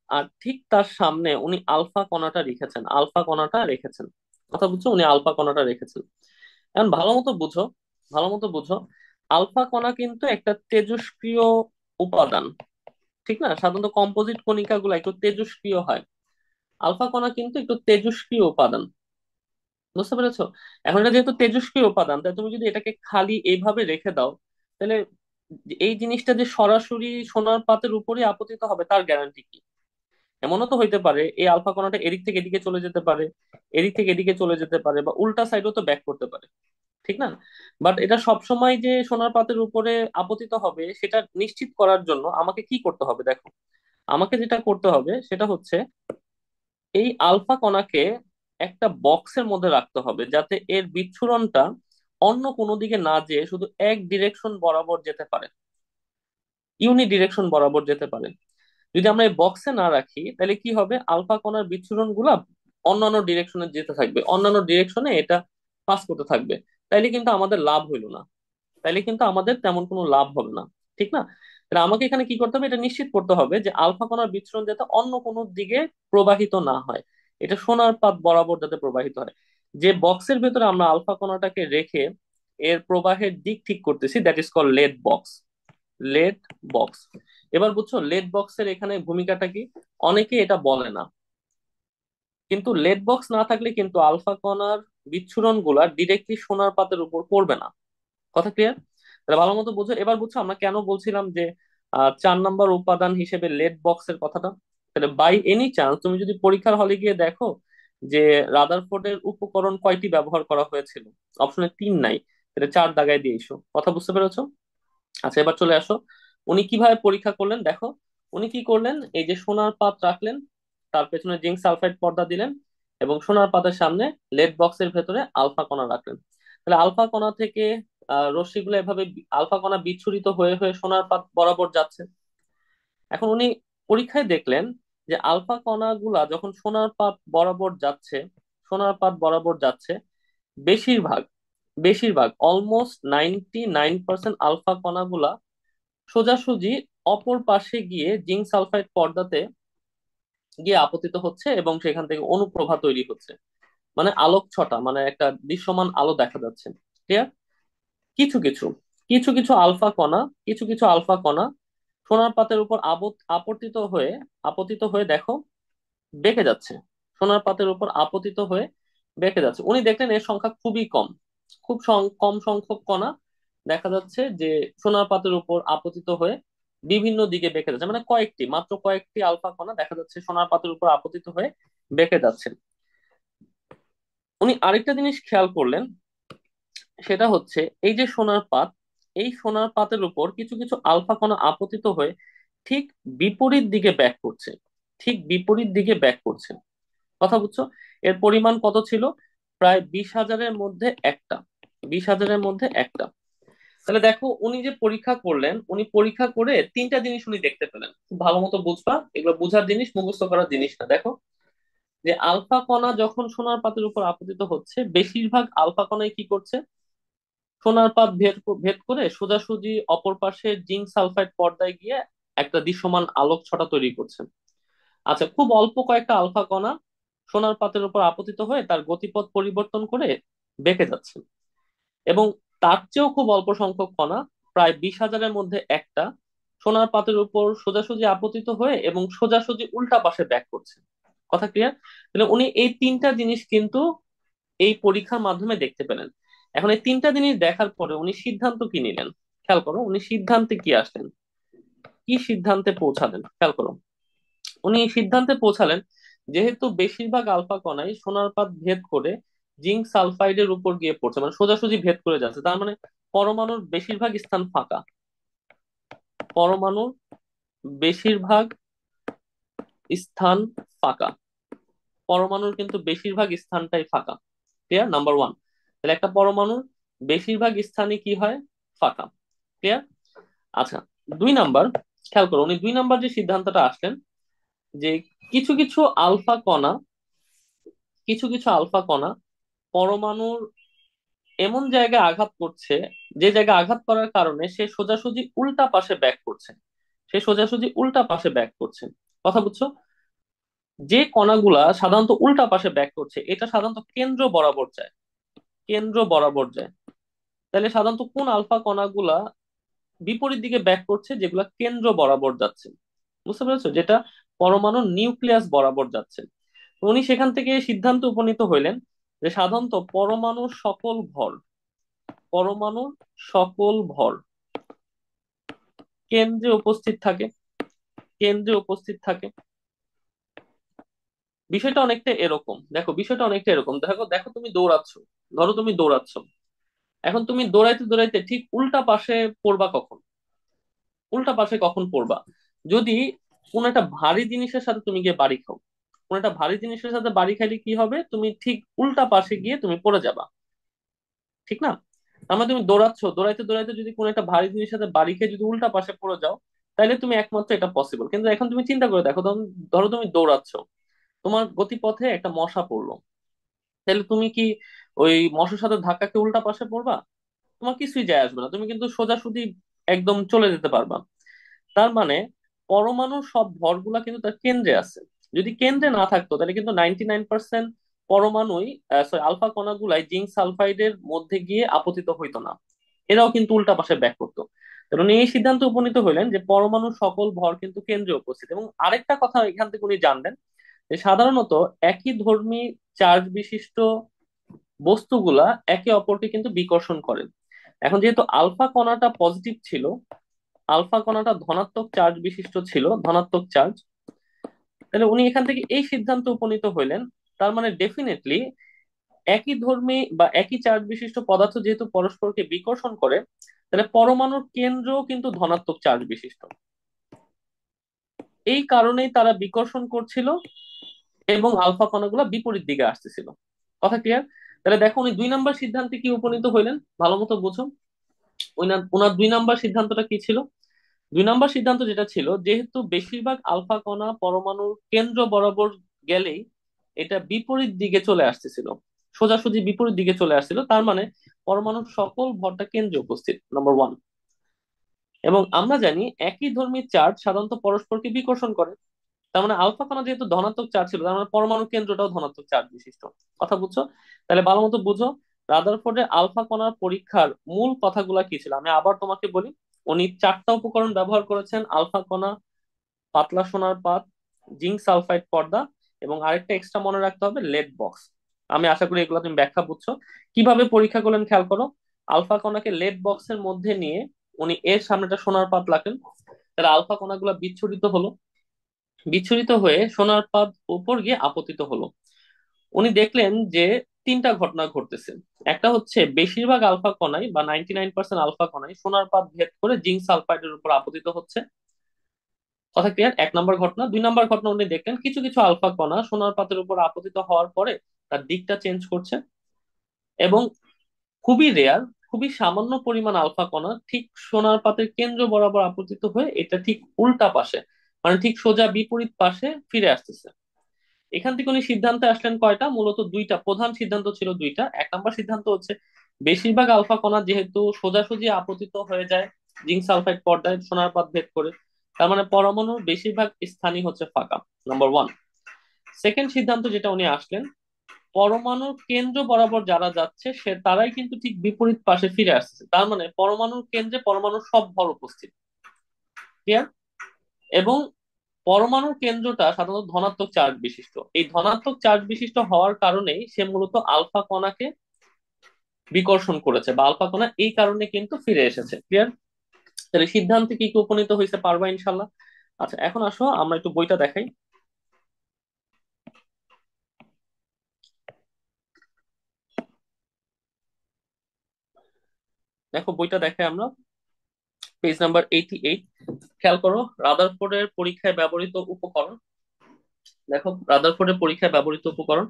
আর ঠিক তার সামনে উনি আলফা কণাটা রেখেছেন, আলফা কণাটা রেখেছেন। কথা বুঝছো? উনি আলফা কণাটা রেখেছেন। এখন ভালো মতো বুঝো, ভালো মতো বুঝো, আলফা কণা কিন্তু একটা তেজস্ক্রিয় উপাদান, ঠিক না? সাধারণত কম্পোজিট কণিকা গুলো একটু তেজস্ক্রিয় হয়, আলফা কণা কিন্তু একটু তেজস্ক্রিয় উপাদান। বুঝতে পেরেছো? এখন এটা যেহেতু তেজস্ক্রিয় উপাদান, তাই তুমি যদি এটাকে খালি এইভাবে রেখে দাও, তাহলে এই জিনিসটা যে সরাসরি সোনার পাতের উপরে আপতিত হবে তার গ্যারান্টি কি? এমনও তো হইতে পারে এই আলফা কণাটা এদিক থেকে এদিকে চলে যেতে পারে, এদিক থেকে এদিকে চলে যেতে পারে, বা উল্টা সাইডও তো ব্যাক করতে পারে, ঠিক না? বাট এটা সবসময় যে সোনার পাতের উপরে আপতিত হবে সেটা নিশ্চিত করার জন্য আমাকে কি করতে হবে দেখো। আমাকে যেটা করতে হবে সেটা হচ্ছে এই আলফা কণাকে একটা বক্সের মধ্যে রাখতে হবে, যাতে এর বিচ্ছুরণটা অন্য কোনো দিকে না যেয়ে শুধু এক ডিরেকশন বরাবর যেতে পারে, ইউনি ডিরেকশন বরাবর যেতে পারে। যদি আমরা এই বক্সে না রাখি তাহলে কি হবে, আলফা কণার বিচ্ছুরণ গুলা অন্যান্য ডিরেকশনে যেতে থাকবে, অন্যান্য ডিরেকশনে এটা পাস করতে থাকবে। তাইলে কিন্তু আমাদের লাভ হইলো না, তাইলে কিন্তু আমাদের তেমন কোনো লাভ হবে না, ঠিক না? তাহলে আমাকে এখানে কি করতে হবে, এটা নিশ্চিত করতে হবে যে আলফা কণার বিচ্ছুরণ যাতে অন্য কোনো দিকে প্রবাহিত না হয়, এটা সোনার পাত বরাবর যাতে প্রবাহিত হয়। যে বক্সের ভেতরে আমরা আলফা কণাটাকে রেখে এর প্রবাহের দিক ঠিক করতেছি, that is call lead box. Lead box. এবার বুঝছো লেড বক্সের এখানে ভূমিকাটা কি? অনেকে এটা বলে না, কিন্তু লেড বক্স না থাকলে কিন্তু আলফা কণার বিচ্ছুরণ গুলা ডিরেক্টলি সোনার পাতের উপর পড়বে না। কথা ক্লিয়ার? তাহলে ভালো মতো বুঝো। এবার বুঝছো আমরা কেন বলছিলাম যে 4 নম্বর উপাদান হিসেবে লেড বক্সের কথাটা। তাহলে বাই এনি চান্স তুমি যদি পরীক্ষার হলে গিয়ে দেখো যে রাদারফোর্ডের উপকরণ কয়টি ব্যবহার করা হয়েছিল, অপশনে 3 নাই, এটা 4 দাগায় দিয়েছো। কথা বুঝতে পেরেছো? আচ্ছা এবার চলে আসো, উনি কিভাবে পরীক্ষা করলেন দেখো। উনি কি করলেন, এই যে সোনার পাত রাখলেন, তার পেছনে জিঙ্ক সালফাইড পর্দা দিলেন, এবং সোনার পাতের সামনে লেড বক্সের ভেতরে আলফা কণা রাখলেন। তাহলে আলফা কণা থেকে রশ্মিগুলো এভাবে আলফা কণা বিচ্ছুরিত হয়ে হয়ে সোনার পাত বরাবর যাচ্ছে। এখন উনি পরীক্ষায় দেখলেন যে আলফা কণাগুলা যখন সোনার পাত বরাবর যাচ্ছে, সোনার পাত বরাবর যাচ্ছে, বেশিরভাগ বেশিরভাগ অলমোস্ট 99% আলফা কণাগুলা সোজাসুজি অপর পাশে গিয়ে জিঙ্ক সালফাইড পর্দাতে গিয়ে আপতিত হচ্ছে, এবং সেখান থেকে অনুপ্রভা তৈরি হচ্ছে, মানে আলোক ছটা, মানে একটা দৃশ্যমান আলো দেখা যাচ্ছে। ক্লিয়ার? কিছু কিছু কিছু কিছু আলফা কণা, কিছু কিছু আলফা কণা সোনার পাতের উপর আপতিত হয়ে দেখো বেঁকে যাচ্ছে, সোনার পাতের উপর আপতিত হয়ে বেঁকে যাচ্ছে। উনি দেখলেন এর সংখ্যা খুবই কম, খুব কম সংখ্যক কণা দেখা যাচ্ছে যে সোনার পাতের উপর আপতিত হয়ে বিভিন্ন দিকে বেঁকে যাচ্ছে, মানে কয়েকটি, মাত্র কয়েকটি আলফা কণা দেখা যাচ্ছে সোনার পাতের উপর আপতিত হয়ে বেঁকে যাচ্ছে। উনি আরেকটা জিনিস খেয়াল করলেন, সেটা হচ্ছে এই যে সোনার পাত, এই সোনার পাতের উপর কিছু কিছু আলফা কণা আপতিত হয়ে ঠিক বিপরীত দিকে ব্যাক করছে, ঠিক বিপরীত দিকে ব্যাক করছে। কথা বুঝছো? এর পরিমাণ কত ছিল? প্রায় 20,000-এর মধ্যে একটা, 20,000-এর মধ্যে একটা। তাহলে দেখো উনি যে পরীক্ষা করলেন, উনি পরীক্ষা করে তিনটা জিনিস উনি দেখতে পেলেন, খুব ভালো মতো বুঝবা, এগুলো বোঝার জিনিস, মুখস্থ করার জিনিস না। দেখো যে আলফা কণা যখন সোনার পাতের উপর আপতিত হচ্ছে, বেশিরভাগ আলফা কণাই কি করছে, সোনার পাত ভেদ করে সোজাসুজি অপর পাশে জিঙ্ক সালফাইড পর্দায় গিয়ে একটা দৃশ্যমান আলোক ছটা তৈরি করছে। আচ্ছা খুব অল্প কয়েকটা আলফা কণা সোনার পাতের উপর আপতিত হয়ে তার গতিপথ পরিবর্তন করে বেঁকে যাচ্ছে। এবং তার চেয়েও খুব অল্প সংখ্যক কণা, প্রায় 20,000-এর মধ্যে একটা, সোনার পাতের উপর সোজাসুজি আপতিত হয়ে এবং সোজাসুজি উল্টা পাশে ব্যাক করছে। কথা ক্লিয়ার? তাহলে উনি এই তিনটা জিনিস কিন্তু এই পরীক্ষার মাধ্যমে দেখতে পেলেন। এখন এই তিনটা জিনিস দেখার পরে উনি সিদ্ধান্ত কি নিলেন? খেয়াল করো উনি সিদ্ধান্তে কি আসলেন, কি সিদ্ধান্তে পৌঁছালেন, খেয়াল করো। উনি এই সিদ্ধান্তে পৌঁছালেন, যেহেতু বেশিরভাগ আলফা কণাই সোনার পাত ভেদ করে জিঙ্ক সালফাইডের উপর গিয়ে পড়ছে, মানে সোজাসুজি ভেদ করে যাচ্ছে, তার মানে পরমাণুর বেশিরভাগ স্থান ফাঁকা। পরমাণুর বেশিরভাগ স্থান ফাঁকা। পরমাণুর কিন্তু বেশিরভাগ স্থানটাই ফাঁকা। ক্লিয়ার? Number one. তাহলে একটা পরমাণুর বেশিরভাগ স্থানই কি হয়? ফাঁকা। ক্লিয়ার? আচ্ছা, 2 নাম্বার, খেয়াল করো উনি 2 নাম্বার যে সিদ্ধান্তটা আসলেন, যে কিছু কিছু আলফা কণা, কিছু কিছু আলফা কণা পরমাণুর এমন জায়গায় আঘাত করছে, যে জায়গায় আঘাত করার কারণে সে সোজাসুজি উল্টা পাশে ব্যাক করছে। সে সোজাসুজি উল্টা পাশে ব্যাক করছে। কথা বুঝছো? যে কণাগুলা সাধারণত উল্টা পাশে ব্যাক করছে, এটা সাধারণত কেন্দ্র বরাবর যায়। কেন্দ্র বরাবর যায়। তাহলে সাধারণত কোন আলফা কণাগুলা বিপরীত দিকে ব্যাক করছে, যেগুলা কেন্দ্র বরাবর যাচ্ছে? বুঝতে পেরেছো? যেটা পরমাণুর নিউক্লিয়াস বরাবর যাচ্ছে। তো উনি সেখান থেকে সিদ্ধান্ত উপনীত হইলেন যে সাধারণত পরমাণুর সকল ভর, পরমাণুর সকল ভর কেন্দ্রে উপস্থিত থাকে। কেন্দ্রে উপস্থিত থাকে। বিষয়টা অনেকটা এরকম, দেখো বিষয়টা অনেকটা এরকম, দেখো দেখো তুমি দৌড়াচ্ছ, ধরো তুমি দৌড়াচ্ছ, এখন তুমি দৌড়াইতে দৌড়াইতে ঠিক উল্টা পাশে পড়বা কখন? উল্টা পাশে কখন পড়বা? যদি কোন একটা ভারী জিনিসের সাথে তুমি গিয়ে বাড়ি খাও। কোন একটা ভারী জিনিসের সাথে বাড়ি খাইলে কি হবে? তুমি ঠিক উল্টা পাশে গিয়ে তুমি পড়ে যাবা। ঠিক না? আমরা তুমি দৌড়াচ্ছ, দৌড়াইতে দৌড়াইতে যদি কোনো একটা ভারী জিনিসের সাথে বাড়ি খেয়ে যদি উল্টা পাশে পড়ে যাও, তাহলে তুমি একমাত্র এটা পসিবল। কিন্তু এখন তুমি চিন্তা করে দেখো, ধরো তুমি দৌড়াচ্ছ, তোমার গতিপথে একটা মশা পড়লো, তাহলে তুমি কি ওই মশার সাথে ধাক্কাকে উল্টা পাশে পড়বা? তোমার কিছুই যায় আসবে না, তুমি কিন্তু সোজাসুজি একদম চলে যেতে পারবা। তার মানে পরমাণুর সব ভরগুলা কিন্তু তার কেন্দ্রে আছে। যদি কেন্দ্রে না থাকতো তাহলে কিন্তু 99% পরমাণুই, সরি আলফা কণাগুলাই জিঙ্ক সালফাইডের মধ্যে গিয়ে আপতিত হইতো না। এরাও কিন্তু উল্টা পাশে ব্যাক করতো। কারণ এই সিদ্ধান্তে উপনীত হইলেন যে পরমাণুর সকল ভর কিন্তু কেন্দ্রে উপস্থিত। এবং আরেকটা কথা এখান থেকে উনি জানলেন, যে সাধারণত একই ধর্মী চার্জ বিশিষ্ট বস্তুগুলা একে অপরকে কিন্তু বিকর্ষণ করে। এখন যেহেতু আলফা কণাটা পজিটিভ ছিল, আলফা কণাটা ধনাত্মক চার্জ বিশিষ্ট ছিল, ধনাত্মক চার্জ, তাহলে উনি এখান থেকে এই সিদ্ধান্ত উপনীত হইলেন, তার মানে ডেফিনেটলি একই ধর্মী বা একই চার্জ বিশিষ্ট পদার্থ যেহেতু পরস্পরকে বিকর্ষণ করে, তাহলে পরমাণুর কেন্দ্রও কিন্তু ধনাত্মক চার্জ বিশিষ্ট। এই কারণেই তারা বিকর্ষণ করছিল এবং আলফা কণাগুলো বিপরীত দিকে আসতেছিল। কথা ক্লিয়ার? তাহলে দেখো উনি 2 নাম্বার সিদ্ধান্তে কি উপনীত হইলেন, ভালো মতো বুঝো। ওনার 2 নাম্বার সিদ্ধান্তটা কি ছিল? 2 নাম্বার সিদ্ধান্ত যেটা ছিল, যেহেতু বেশিরভাগ আলফা কণা পরমাণুর কেন্দ্র বরাবর গেলেই এটা বিপরীত দিকে চলে আসতেছিল, সোজাসুজি বিপরীত দিকে চলে আসছিল, তার মানে পরমাণুর সকল ভরটা কেন্দ্রে উপস্থিত, নাম্বার ওয়ান। এবং আমরা জানি একই ধর্মী চার্জ সাধারণত পরস্পরকে বিকর্ষণ করে। তার মানে আলফা কণা যেহেতু ধনাত্মক চার্জ ছিল, তার মানে পরমাণু কেন্দ্রটাও ধনাত্মক চার্জ বিশিষ্ট। কথা বুঝছো? তাহলে ভালো মতো বুঝো, রাদারফোর্ডের আলফা কণার পরীক্ষার মূল কথাগুলা কি ছিল আমি আবার তোমাকে বলি। উনি 4টা উপকরণ ব্যবহার করেছেন: আলফা কণা, পাতলা সোনার পাত, জিঙ্ক সালফাইড পর্দা, এবং আরেকটা এক্সট্রা মনে রাখতে হবে, লেড বক্স। আমি আশা করি এগুলো তুমি ব্যাখ্যা বুঝছো। কিভাবে পরীক্ষা করলেন খেয়াল করো। আলফা কণাকে লেড বক্সের মধ্যে নিয়ে উনি এর সামনেটা সোনার পাত রাখেন, তাহলে আলফা কণাগুলো বিচ্ছুরিত হলো, বিচ্ছুরিত হয়ে সোনার পাত উপর গিয়ে আপতিত হলো। উনি দেখলেন যে 3টা ঘটনা ঘটতেছে। একটা হচ্ছে বেশিরভাগ আলফা কণাই বা 99% আলফা কণাই সোনার পাত ভেদ করে জিঙ্ক সালফাইডের উপর আপতিত হচ্ছে। কথা ক্লিয়ার? 1 নাম্বার ঘটনা। 2 নাম্বার ঘটনা, উনি দেখলেন কিছু কিছু আলফা কণা সোনার পাতের উপর আপতিত হওয়ার পরে তার দিকটা চেঞ্জ করছে। এবং খুবই রেয়ার, খুবই সামান্য পরিমাণ আলফা কণা ঠিক সোনার পাতের কেন্দ্র বরাবর আপতিত হয়ে এটা ঠিক উল্টা পাশে, মানে ঠিক সোজা বিপরীত পাশে ফিরে আসতেছে। এখান থেকে উনি সিদ্ধান্তে আসলেন কয়টা? মূলত দুইটা প্রধান সিদ্ধান্ত ছিল, দুইটা। 1 নাম্বার সিদ্ধান্ত হচ্ছে বেশিরভাগ আলফা কণা যেহেতু সোজাসুজি আপতিত হয়ে যায় জিঙ্ক সালফাইড পর্দায় সোনার পাত ভেদ করে, তার মানে পরমাণুর বেশিরভাগ স্থানই হচ্ছে ফাঁকা, নাম্বার ওয়ান। সেকেন্ড সিদ্ধান্ত যেটা উনি আসলেন, পরমাণুর কেন্দ্র বরাবর যারা যাচ্ছে সে তারাই কিন্তু ঠিক বিপরীত পাশে ফিরে আসছে, তার মানে পরমাণুর কেন্দ্রে পরমাণুর সব ভর উপস্থিত। ক্লিয়ার? এবং পরমাণুর কেন্দ্রটা সাধারণত ধনাত্মক চার্জ বিশিষ্ট, এই ধনাত্মক চার্জ বিশিষ্ট হওয়ার কারণেই সে মূলত আলফা কণাকে বিকর্ষণ করেছে, বা আলফা কণা এই কারণে কিন্তু ফিরে এসেছে। ক্লিয়ার? তাহলে সিদ্ধান্তে কি কি উপনীত হয়েছে পারবা ইনশাল্লাহ। আচ্ছা, এখন আসো আমরা একটু বইটা দেখাই। দেখো বইটা দেখে আমরা পেজ নাম্বার 88। খেয়াল করো, রাদারফোর্ডের পরীক্ষায় ব্যবহৃত উপকরণ। দেখো রাদারফোর্ডের পরীক্ষায় ব্যবহৃত উপকরণ,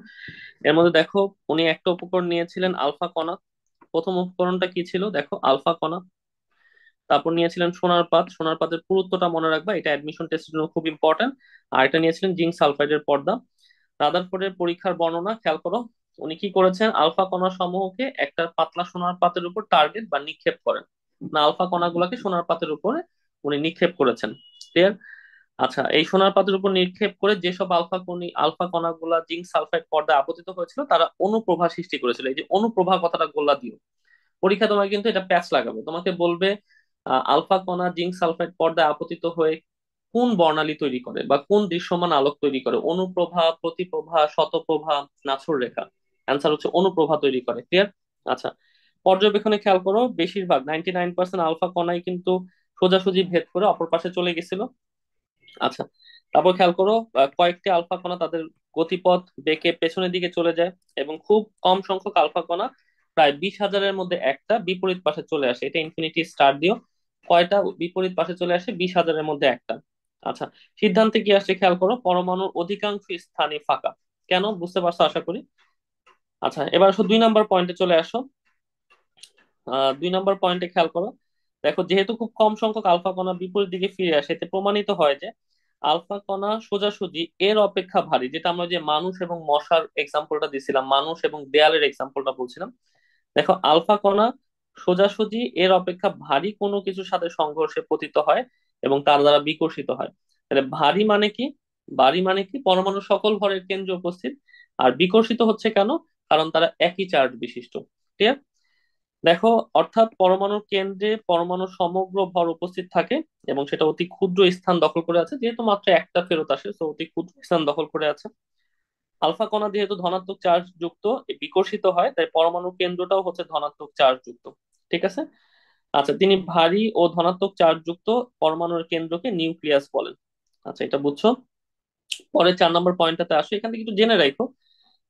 এর মধ্যে দেখো উনি একটা উপকরণ নিয়েছিলেন আলফা কণা। প্রথম উপকরণটা কি ছিল দেখো, আলফা কণা। তারপর নিয়েছিলেন সোনার পাত, সোনার পাতের পুরুত্বটা মনে রাখবা, এটা অ্যাডমিশন টেস্টের জন্য খুব ইম্পর্টেন্ট। আর এটা নিয়েছিলেন জিঙ্ক সালফাইডের পর্দা। রাদারফোর্ডের পরীক্ষার বর্ণনা খেয়াল করো, উনি কি করেছেন, আলফা কণা সমূহকে একটা পাতলা সোনার পাতের উপর টার্গেট বা নিক্ষেপ করেন, না আলফা কণাগুলোকে সোনার পাতের উপরে উনি নিক্ষেপ করেছেন। ক্লিয়ার? আচ্ছা, এই সোনার পাতের উপর নিক্ষেপ করে যেসব আলফা কণাগুলা জিঙ্ক সালফাইড পর্দায় আপতিত হয়েছিল তারা অনুপ্রভা সৃষ্টি করেছিল। এই যে অনুপ্রভা কথাটা গোল্লা দিও, পরীক্ষা তোমাকে কিন্তু এটা প্যাচ লাগাবে, তোমাকে বলবে আলফা কণা জিঙ্ক সালফাইড পর্দায় আপতিত হয়ে কোন বর্ণালী তৈরি করে বা কোন দৃশ্যমান আলোক তৈরি করে, অনুপ্রভা, প্রতিপ্রভা, শতপ্রভা, নাছর রেখা। অ্যান্সার হচ্ছে অনুপ্রভা তৈরি করে। ক্লিয়ার? আচ্ছা, পর্যবেক্ষণে খেয়াল করো, বেশিরভাগ 99% আলফা কণাই কিন্তু সোজাসুজি ভেদ করে অপর পাশে চলে গেছিল। আচ্ছা, তারপর খেয়াল করো, কয়েকটি আলফা কণা তাদের গতিপথ বেঁকে পেছনের দিকে চলে যায়, এবং খুব কম সংখ্যক আলফা কণা, প্রায় 20,000-এর মধ্যে একটা বিপরীত পাশে চলে আসে। এটা ইনফিনিটি স্টার দিও, কয়টা বিপরীত পাশে চলে আসে, 20,000-এর মধ্যে একটা। আচ্ছা, সিদ্ধান্তে কি আসছে খেয়াল করো, পরমাণুর অধিকাংশ স্থানই ফাঁকা। কেন, বুঝতে পারছো আশা করি। আচ্ছা, এবার আসো 2 নম্বর পয়েন্টে চলে আসো। 2 নম্বর পয়েন্টে খেয়াল করো, দেখো যেহেতু খুব কম সংখ্যক আলফা কণা বিপরীত দিকে ফিরে আসে, এতে প্রমাণিত হয় যে আলফা কণা সোজাসুজি এর অপেক্ষা ভারী। যেটা আমরা যে মানুষ এবং মশার এক্সাম্পলটা দিছিলাম, মানুষ এবং দেয়ালের এক্সাম্পলটা বলছিলাম, দেখো আলফা কণা সোজাসুজি এর অপেক্ষা ভারী কোনো কিছুর সাথে সংঘর্ষে পতিত হয় এবং তার দ্বারা বিকশিত হয়। তাহলে ভারী মানে কি, ভারী মানে কি, পরমাণু সকল ভরের কেন্দ্রে উপস্থিত। আর বিকর্ষিত হচ্ছে কেন, কারণ তারা একই চার্জ বিশিষ্ট। ঠিক? দেখো, অর্থাৎ পরমাণুর কেন্দ্রে পরমাণুর সমগ্র ভর উপস্থিত থাকে এবং সেটা অতি ক্ষুদ্র স্থান দখল করে আছে, যেহেতু মাত্র একটা ফেরত আসে তো অতি ক্ষুদ্র স্থান দখল করে আছে। আলফা কণা যেহেতু ধনাত্মক চার্জ যুক্ত, বিকর্ষিত হয়, তাই পরমাণুর কেন্দ্রটাও হচ্ছে ধনাত্মক চার্জ যুক্ত। ঠিক আছে? আচ্ছা, তিনি ভারী ও ধনাত্মক চার্জ যুক্ত পরমাণুর কেন্দ্রকে নিউক্লিয়াস বলেন। আচ্ছা, এটা বুঝছো। পরে 4 নম্বর পয়েন্টটাতে আসো, এখান থেকে একটু জেনে রাখো,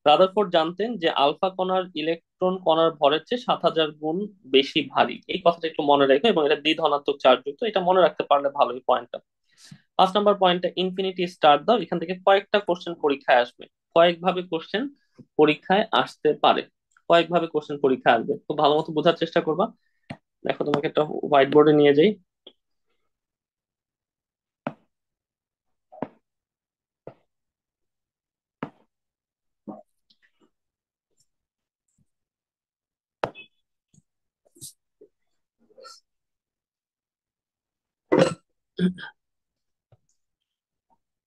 রাদারফোর্ড জানতেন যে আলফা কণার ইলেকট্রন কণার ভরের চেয়ে 7,000 গুণ বেশি ভারী। এই কথাটা একটু মনে রাখো, এবং এটা দ্বিধনাত্মক চার্জ যুক্ত, এটা মনে রাখতে পারলে ভালোই পয়েন্টটা। 5 নম্বর পয়েন্টটা ইনফিনিটি স্টার দাও, এখান থেকে কয়েকটা কোশ্চেন পরীক্ষায় আসবে, কয়েকভাবে কোশ্চেন পরীক্ষায় আসতে পারে, কয়েকভাবে কোশ্চেন পরীক্ষায় আসবে, তো ভালো মতো বোঝার চেষ্টা করবা। দেখো তোমাকে একটা হোয়াইট বোর্ডে নিয়ে যাই।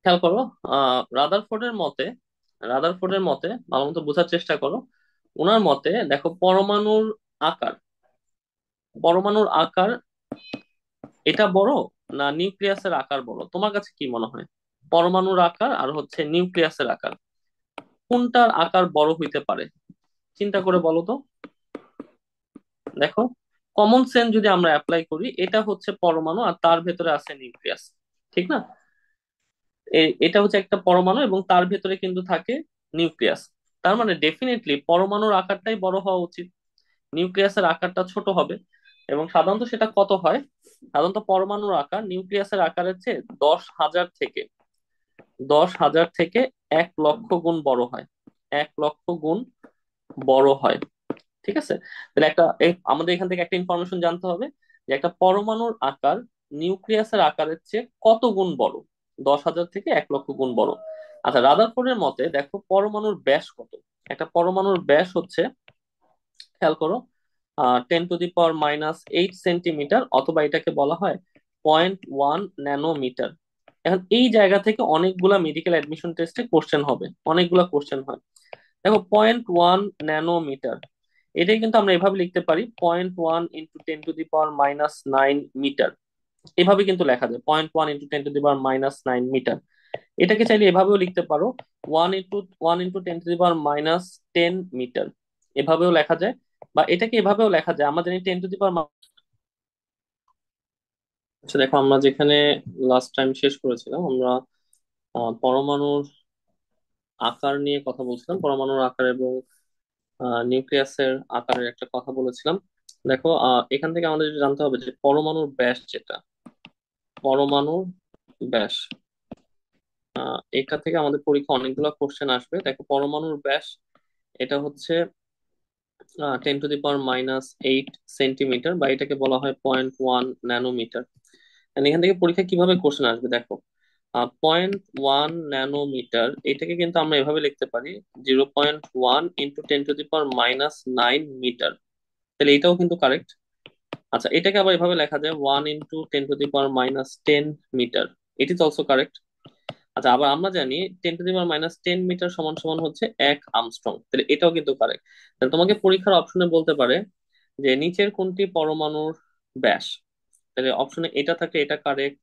খেয়াল করো, রাদারফোর্ডের মতে, রাদারফোর্ডের মতে ভালো মতো বোঝার চেষ্টা করো। ওনার মতে দেখো, পরমাণুর আকার এটা বড়, না নিউক্লিয়াসের আকার বড়, তোমার কাছে কি মনে হয়? পরমাণুর আকার আর হচ্ছে নিউক্লিয়াসের আকার, কোনটার আকার বড় হইতে পারে? চিন্তা করে বলো তো। দেখো, কমন সেন্স যদি আমরা অ্যাপ্লাই করি, এটা হচ্ছে পরমাণু আর তার ভেতরে আছে নিউক্লিয়াস, ঠিক না? এটা হচ্ছে একটা পরমাণু এবং তার ভেতরে কিন্তু থাকে নিউক্লিয়াস। তার মানে ডেফিনেটলি পরমাণুর আকারটাই বড় হওয়া উচিত, নিউক্লিয়াসের আকারটা ছোট হবে। এবং সাধারণত সেটা কত হয়, সাধারণত পরমাণুর আকার নিউক্লিয়াসের আকারের চেয়ে 10,000 থেকে 1,00,000 গুণ বড় হয়, 1,00,000 গুণ বড় হয়। ঠিক আছে? তাহলে আমাদের এখান থেকে একটা ইনফরমেশন জানতে হবে, যে একটা পরমাণুর আকার নিউক্লিয়াসের আকারের চেয়ে কত গুণ বড়, 10,000 থেকে 1,00,000 গুণ বড়। আচ্ছা, রাদারফোর্ডের মতে দেখো পরমাণুর ব্যাস কত। একটা পরমাণুর ব্যাস হচ্ছে, খেয়াল করো, 10⁻⁻⁸ অথবা এটাকে বলা হয় 0.1 ন্যানোমিটার। এখন এই জায়গা থেকে অনেকগুলা মেডিকেল অ্যাডমিশন টেস্টে কোশ্চেন হবে, অনেকগুলা কোশ্চেন হয়। দেখো 0.1 ন্যানোমিটার, এটাই কিন্তু আমরা এভাবে লিখতে পারি 0.1 × 10⁻⁹ এভাবে কিন্তু লেখা যায়, 0.1 × 10⁻⁹ এটাকে চাইলে এভাবেও লিখতে পারো 1 × 1 × 10⁻⁻10 মিটার, এভাবেও লেখা যায়। বা এটাকে এভাবেও লেখা যায়, আমরা জানি 10⁻। আচ্ছা দেখো, আমরা যেখানে লাস্ট টাইম শেষ করেছিলাম, আমরা পরমাণুর আকার নিয়ে কথা বলছিলাম, পরমাণুর আকার এবং নিউক্লিয়াসের আকারের একটা কথা বলেছিলাম। দেখো, এখান থেকে আমাদের যেটা জানতে হবে যে পরমাণুর ব্যাস যেটা, পরমাণুর ব্যাস, এটা থেকে আমাদের পরীক্ষা অনেকগুলো কোশ্চেন আসবে। দেখো পরমাণুর ব্যাস এটা হচ্ছে 10⁻⁸ বা এটাকে বলা হয় 0.1 ন্যানোমিটার। এখান থেকে পরীক্ষা কিভাবে কোশ্চেন আসবে দেখো, 0.1 ন্যানোমিটার এটাকে কিন্তু আমরা এভাবে লিখতে পারি 0.1 × 10⁻⁹ তাহলে এটাও কিন্তু কারেক্ট। আচ্ছা, এটাকে আবার এভাবে লেখা যায় 1 × 10⁻⁻10 মিটার, এটি তো অলসো কারেক্ট। আচ্ছা, আবার আমরা জানি 10⁻⁻10 মিটার সমান সমান হচ্ছে 1 আমস্ট্রং, তাহলে এটাও কিন্তু কারেক্ট। তাহলে তোমাকে পরীক্ষার অপশনে বলতে পারে যে নিচের কোনটি পরমাণুর ব্যাস, তাহলে অপশনে এটা থাকলে এটা কারেক্ট,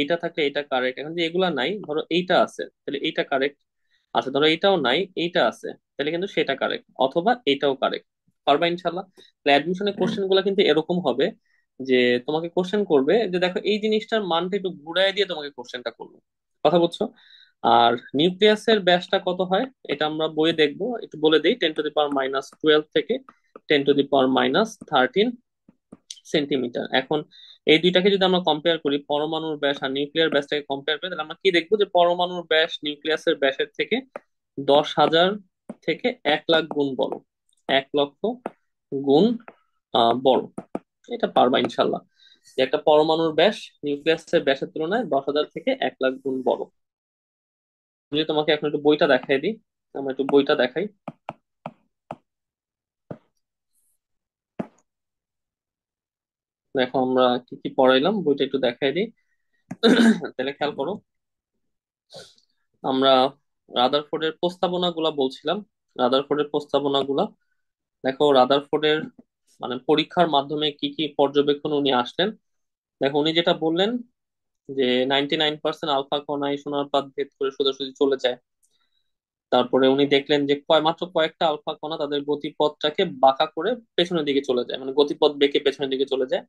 এইটা থাকলে এটা কারেক্ট। এখন যে এগুলা নাই, ধরো এইটা আছে, তাহলে এইটা কারেক্ট। আচ্ছা ধরো এইটাও নাই, এইটা আছে, তাহলে কিন্তু সেটা কারেক্ট, অথবা এটাও কারেক্ট। পারবা ইনশাল্লাহ। তাহলে অ্যাডমিশনের কোশ্চেন গুলা কিন্তু এরকম হবে যে তোমাকে কোশ্চেন করবে যে দেখো এই জিনিসটার মানটা একটু ঘুরাই দিয়ে তোমাকে কোশ্চেনটা করবে, কথা বুঝছো? আর নিউক্লিয়াসের ব্যাসটা কত হয় এটা আমরা বইয়ে দেখবো, একটু বলে দিই। 10⁻⁻12 থেকে 10⁻13 সেন্টিমিটার। এখন এই দুইটাকে যদি আমরা কম্পেয়ার করি, পরমাণুর ব্যাস আর নিউক্লিয়ার ব্যাসটাকে কম্পেয়ার করি, তাহলে আমরা কি দেখবো যে পরমাণুর ব্যাস নিউক্লিয়াসের ব্যাসের থেকে 10,000 থেকে 1 লাখ গুণ বড়, 1 লক্ষ গুণ বড়। এটা পারবা ইনশাল্লাহ, যে একটা পরমাণুর ব্যাস নিউক্লিয়াসের ব্যাসের তুলনায় 10,000 থেকে 1 লাখ গুণ বড়। যদি তোমাকে এখন একটু বইটা দেখাই দিই, আমরা একটু বইটা দেখাই। দেখো আমরা কি কি পড়াইলাম, বইটা একটু দেখাই দিই। তাহলে খেয়াল করো, আমরা রাদারফোর্ডের প্রস্তাবনা গুলা বলছিলাম। রাদারফোর্ডের প্রস্তাবনা গুলা, দেখো রাদারফোর্ডের মানে পরীক্ষার মাধ্যমে কি কি পর্যবেক্ষণ উনি আসলেন। দেখো উনি যেটা বললেন যে 99% আলফা কণাই সোনার পাত ভেদ করে সোজাসুজি চলে যায়। তারপরে উনি দেখলেন যে মাত্র কয়েকটা আলফা কণা তাদের গতিপথটাকে বাঁকা করে পেছনের দিকে চলে যায়, মানে গতিপথ বেঁকে পেছনের দিকে চলে যায়।